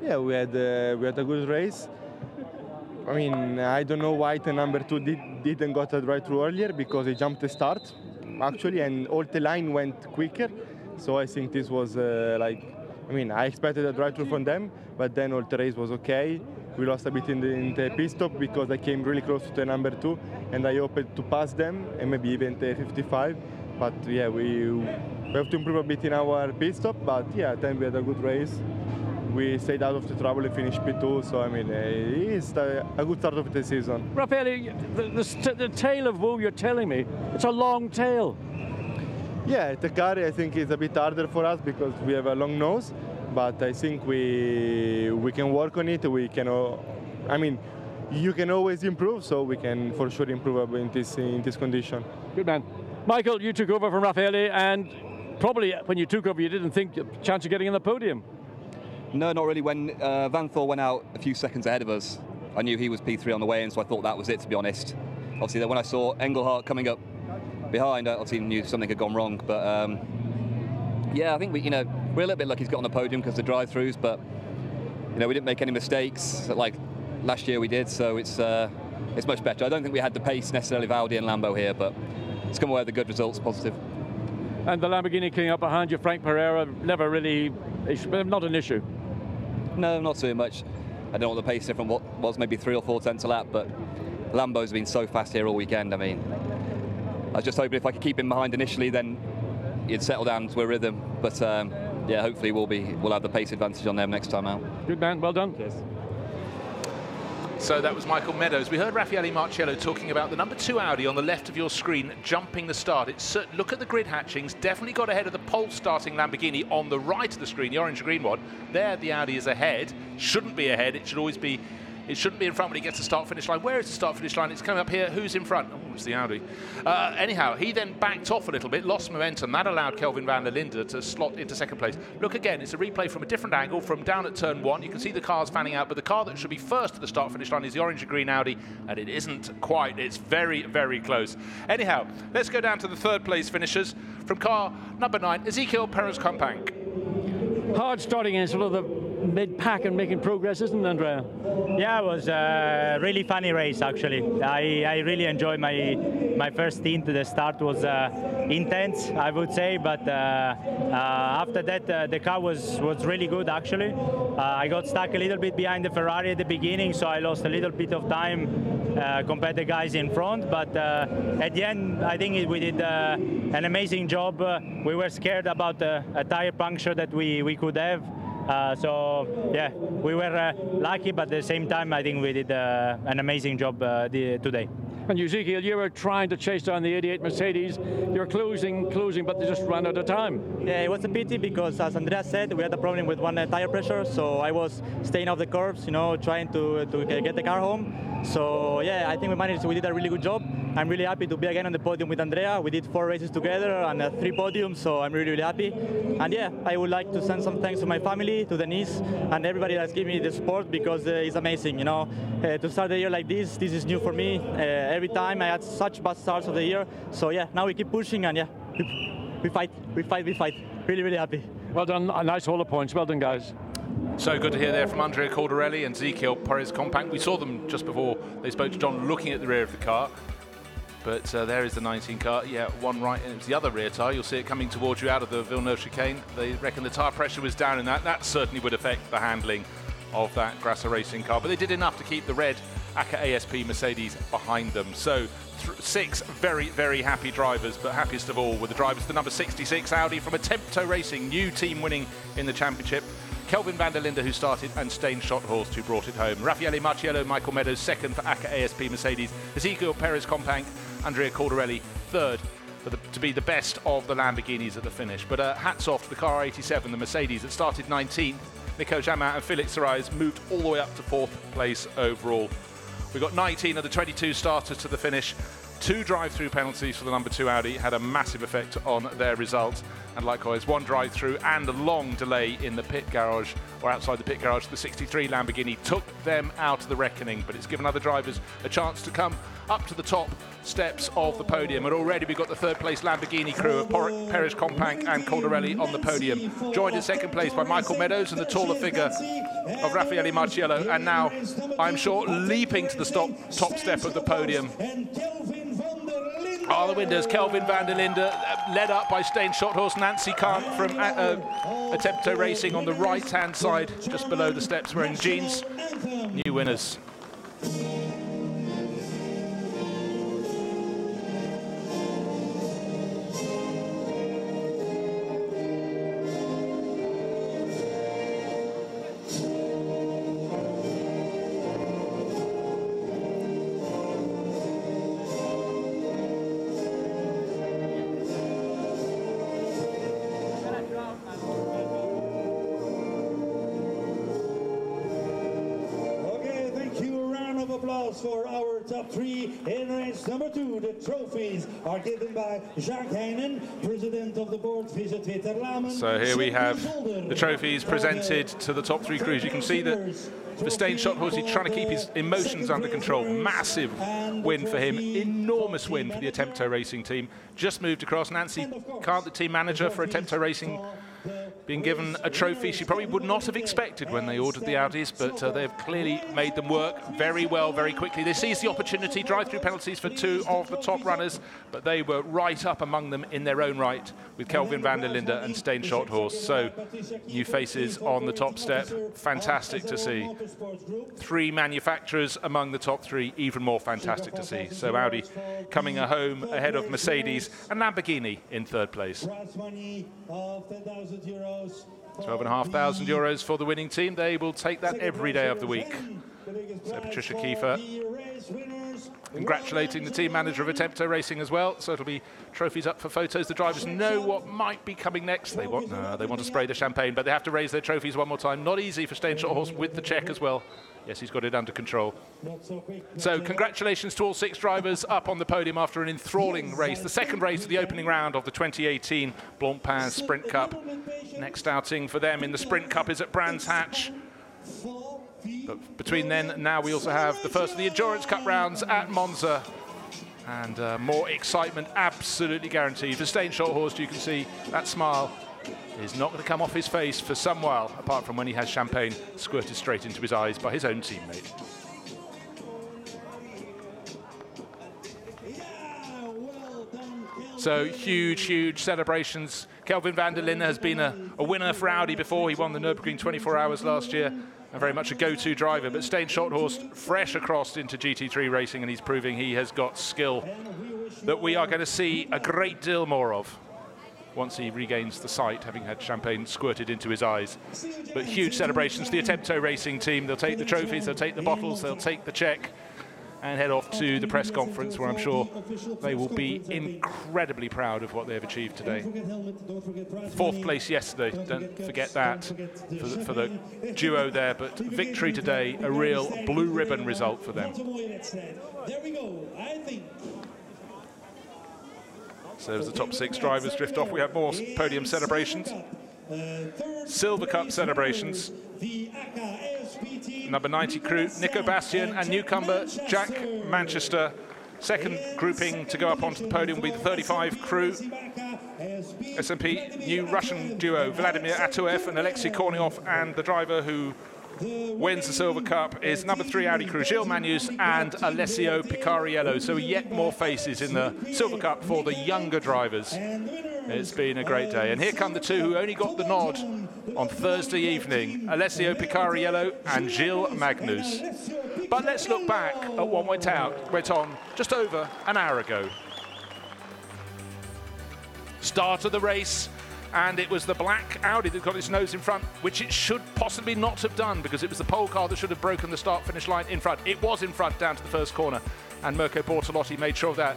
Yeah, we had a good race. I mean, I don't know why the number 2 didn't got a drive-through earlier, because he jumped the start, actually, and all the line went quicker. So I think this was I expected a drive-through from them, but then all the race was okay. We lost a bit in the pit stop because I came really close to the number 2, and I hoped to pass them and maybe even the 55. But yeah, we We have to improve a bit in our pit stop, but yeah, at the end we had a good race. We stayed out of the trouble and finished P2, so I mean, it's a good start of the season. Raffaele, the tail of woe you're telling me, it's a long tail. Yeah, the car I think is a bit harder for us because we have a long nose, but I think we can work on it. We can, I mean, you can always improve, so we can for sure improve in this condition. Good man. Michael, you took over from Raffaele, and probably when you took over, you didn't think a chance of getting in the podium. No, not really. When Van Thor went out a few seconds ahead of us, I knew he was P3 on the way in, so I thought that was it, to be honest. Obviously, then when I saw Engelhardt coming up behind, I obviously knew something had gone wrong. But yeah, I think we're a little bit lucky he's got on the podium because of the drive-throughs, but we didn't make any mistakes like last year we did, so it's much better. I don't think we had the pace necessarily of Audi and Lambo here, but it's come away with the good results, positive. And the Lamborghini king up behind you, Frank Pereira, never really, not an issue. No, not too much. I don't know what the pace difference was, maybe 3 or 4 tenths a lap, but Lambo's been so fast here all weekend. I mean, I was just hoping if I could keep him behind initially, then he'd settle down to a rhythm. But yeah, hopefully we'll have the pace advantage on them next time out. Good man, well done. Cheers. So that was Michael Meadows. We heard Raffaele Marciello talking about the number 2 Audi on the left of your screen jumping the start. Look at the grid hatchings, definitely got ahead of the pole starting Lamborghini on the right of the screen, the orange and green one. There the Audi is ahead, shouldn't be ahead, it shouldn't be in front when it gets to start-finish line. Where is the start-finish line? It's coming up here. Who's in front? Oh, it's the Audi. Anyhow, he then backed off a little bit, lost momentum. That allowed Kelvin van der Linde to slot into second place. Look again, it's a replay from a different angle, from down at turn 1. You can see the cars fanning out, but the car that should be first at the start-finish line is the orange and green Audi, and it isn't quite. It's very, very close. Anyhow, let's go down to the third place finishers. From car number 9, Ezequiel Perez-Companc. Hard starting in sort of the mid-pack and making progress, isn't it, Andrea? Yeah, it was a really funny race, actually. I really enjoyed my first stint. The start was intense, I would say, but after that the car was really good, actually. I got stuck a little bit behind the Ferrari at the beginning, so I lost a little bit of time compared to the guys in front, but at the end I think we did an amazing job. We were scared about a tire puncture that we could have. So yeah, we were lucky, but at the same time I think we did an amazing job today. And Ezequiel, you were trying to chase down the 88 Mercedes. You're closing, but they just ran out of time. Yeah, it was a pity because, as Andrea said, we had a problem with one tire pressure, so I was staying off the curbs, trying to get the car home. So yeah, I think we did a really good job. I'm really happy to be again on the podium with Andrea. We did 4 races together and 3 podiums, so I'm really, really happy. And yeah, I would like to send some thanks to my family, to Denise, and everybody that's given me the support because it's amazing. To start the year like this is new for me. Every time I had such bad starts of the year. So yeah, now we keep pushing and yeah, we fight. Really, really happy. Well done, a nice haul of points. Well done, guys. So good to hear there from Andrea Caldarelli and Ezequiel Perez-Companc. We saw them just before they spoke to John looking at the rear of the car. But there is the 19 car. Yeah, one right, and it was the other rear tyre. You'll see it coming towards you out of the Villeneuve chicane. They reckon the tyre pressure was down in that. That certainly would affect the handling of that Grasser Racing car. But they did enough to keep the red ACA ASP Mercedes behind them. So 6 very, very happy drivers, but happiest of all were the drivers, the number 66 Audi from Attempto Racing, new team winning in the championship. Kelvin van der Linde, who started, and Stijn Schothorst, who brought it home. Raffaele Marciello, Michael Meadows, second for ACA ASP Mercedes. Ezequiel Perez-Companc, Andrea Caldarelli, third to be the best of the Lamborghinis at the finish. But hats off to the car 87, the Mercedes, that started 19th. Nico Jamin and Felix Sarais moved all the way up to 4th place overall. We got 19 of the 22 starters to the finish. 2 drive-through penalties for the number 2 Audi had a massive effect on their result. And likewise, 1 drive-through and a long delay in the pit garage, or outside the pit garage. The 63 Lamborghini took them out of the reckoning, but it's given other drivers a chance to come up to the top steps of the podium. And already we've got the 3rd place Lamborghini crew of Perez-Companc and Caldarelli on the podium, joined in 2nd place by Michael Meadows and the taller figure of Raffaele Marciello. And now, I'm sure, leaping to the top step of the podium are the winners. Kelvin van der Linde, led up by Stijn Schothorst, Nancy Kahn from Attempto Racing on the right-hand side, just below the steps, wearing jeans. New winners. applause for our top 3 in race number 2. The trophies are given by Jacques Heinen, President of the Board, Visitveter Lamen. So here we have the trophies presented to the top 3 crews. You can see that for Stijn Schothorst, he's trying to keep his emotions under control. Massive win for him, enormous win for the Attempto Racing team. Just moved across. Nancy Kant, the team manager for Attempto Racing, being given a trophy she probably would not have expected when they ordered the Audis, but they've clearly made them work very well, very quickly. They seized the opportunity, drive-through penalties for 2 of the top runners, but they were right up among them in their own right with Kelvin van der Linde and Stijn Schothorst. So new faces on the top step, fantastic to see. 3 manufacturers among the top 3, even more fantastic to see. So Audi coming home ahead of Mercedes and Lamborghini in 3rd place. €12,500 for the winning team. They will take that every day of the week. So Patricia Kiefer congratulating the team manager of Attempto Racing as well. So it'll be trophies up for photos. The drivers know what might be coming next. They want to spray the champagne, but they have to raise their trophies one more time. Not easy for Stijn Schothorst with the check as well. Yes, he's got it under control. So congratulations to all 6 drivers up on the podium after an enthralling race. The second race of the opening round of the 2018 Blancpain Sprint Cup. Next outing for them in the Sprint Cup is at Brands Hatch. But between then and now, we also have the first of the Endurance Cup rounds at Monza. And more excitement absolutely guaranteed. For Stijn Schothorst, you can see that smile is not going to come off his face for some while, apart from when he has champagne squirted straight into his eyes by his own teammate. So huge celebrations. Kelvin van der Linde has been a winner for Audi before. He won the Nürburgring 24 Hours last year, and very much a go-to driver. But Stijn Schothorst fresh across into GT3 racing, and he's proving he has got skill that we are going to see a great deal more of once he regains the sight, having had champagne squirted into his eyes. But huge celebrations for the Attempto Racing team. They'll take the trophies, they'll take the bottles, they'll take the check, and head off to the press conference, where I'm sure they will be incredibly proud of what they've achieved today. 4th place yesterday, don't forget that for the duo there, but victory today, a real blue ribbon result for them. There we go, I think. So as the top 6 drivers drift off, we have more podium celebrations. Silver Cup celebrations. Number 90 crew, Nico Bastian and newcomer Jack Manchester. Second grouping to go up onto the podium will be the 35 crew. SMP, new Russian duo, Vladimir Atuev and Alexei Korniov, and the driver who wins the Silver Cup is number 3 Audi crew, Gilles Magnus and Alessio Picariello. So yet more faces in the Silver Cup for the younger drivers. It's been a great day. And here come the 2 who only got the nod on Thursday evening, Alessio Picariello and Gilles Magnus. But let's look back at what went on just over an hour ago. Start of the race, and it was the black Audi that got its nose in front, which it should possibly not have done, because it was the pole car that should have broken the start-finish line in front. It was in front down to the first corner, and Mirko Bortolotti made sure of that.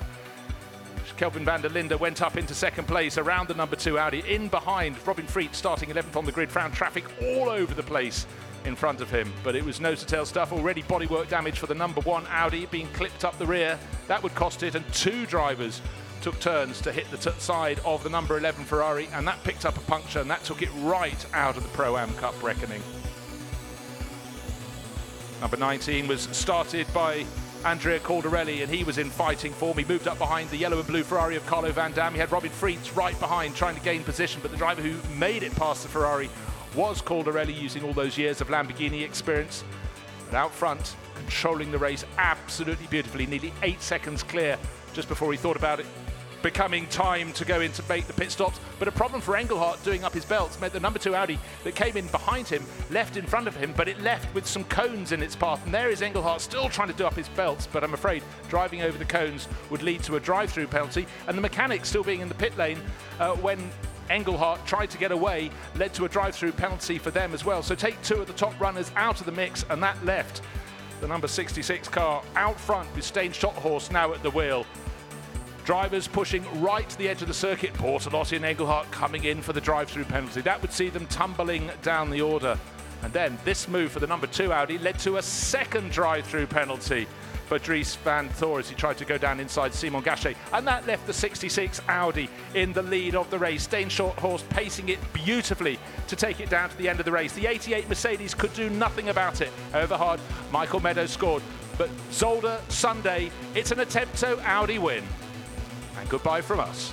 Kelvin van der Linde went up into 2nd place around the number 2 Audi. In behind, Robin Freet, starting 11th on the grid, found traffic all over the place in front of him, but it was nose-to-tail stuff. Already bodywork damage for the number 1 Audi, being clipped up the rear. That would cost it, and 2 drivers took turns to hit the side of the number 11 Ferrari, and that picked up a puncture, and that took it right out of the Pro-Am Cup reckoning. Number 19 was started by Andrea Caldarelli, and he was in fighting form. He moved up behind the yellow and blue Ferrari of Carlo Van Dam. He had Robin Freets right behind, trying to gain position, but the driver who made it past the Ferrari was Caldarelli, using all those years of Lamborghini experience. But out front, controlling the race absolutely beautifully, nearly 8 seconds clear just before he thought about it becoming time to go in to make the pit stops. But a problem for Engelhardt doing up his belts meant the number 2 Audi that came in behind him left in front of him, but it left with some cones in its path, and there is Engelhardt still trying to do up his belts, but I'm afraid driving over the cones would lead to a drive-through penalty, and the mechanics still being in the pit lane when Engelhardt tried to get away led to a drive-through penalty for them as well. So take 2 of the top runners out of the mix, and that left the number 66 car out front with Stijn Schothorst now at the wheel. Drivers pushing right to the edge of the circuit. Bortolotti and Engelhardt coming in for the drive-through penalty. That would see them tumbling down the order. And then this move for the number 2 Audi led to a second drive-through penalty for Dries van Thor as he tried to go down inside Simon Gachet. And that left the 66 Audi in the lead of the race. Stayne Shorthorst pacing it beautifully to take it down to the end of the race. The 88 Mercedes could do nothing about it. However hard, Michael Meadows scored. But Zolder Sunday, it's an Attempto Audi win. And goodbye from us.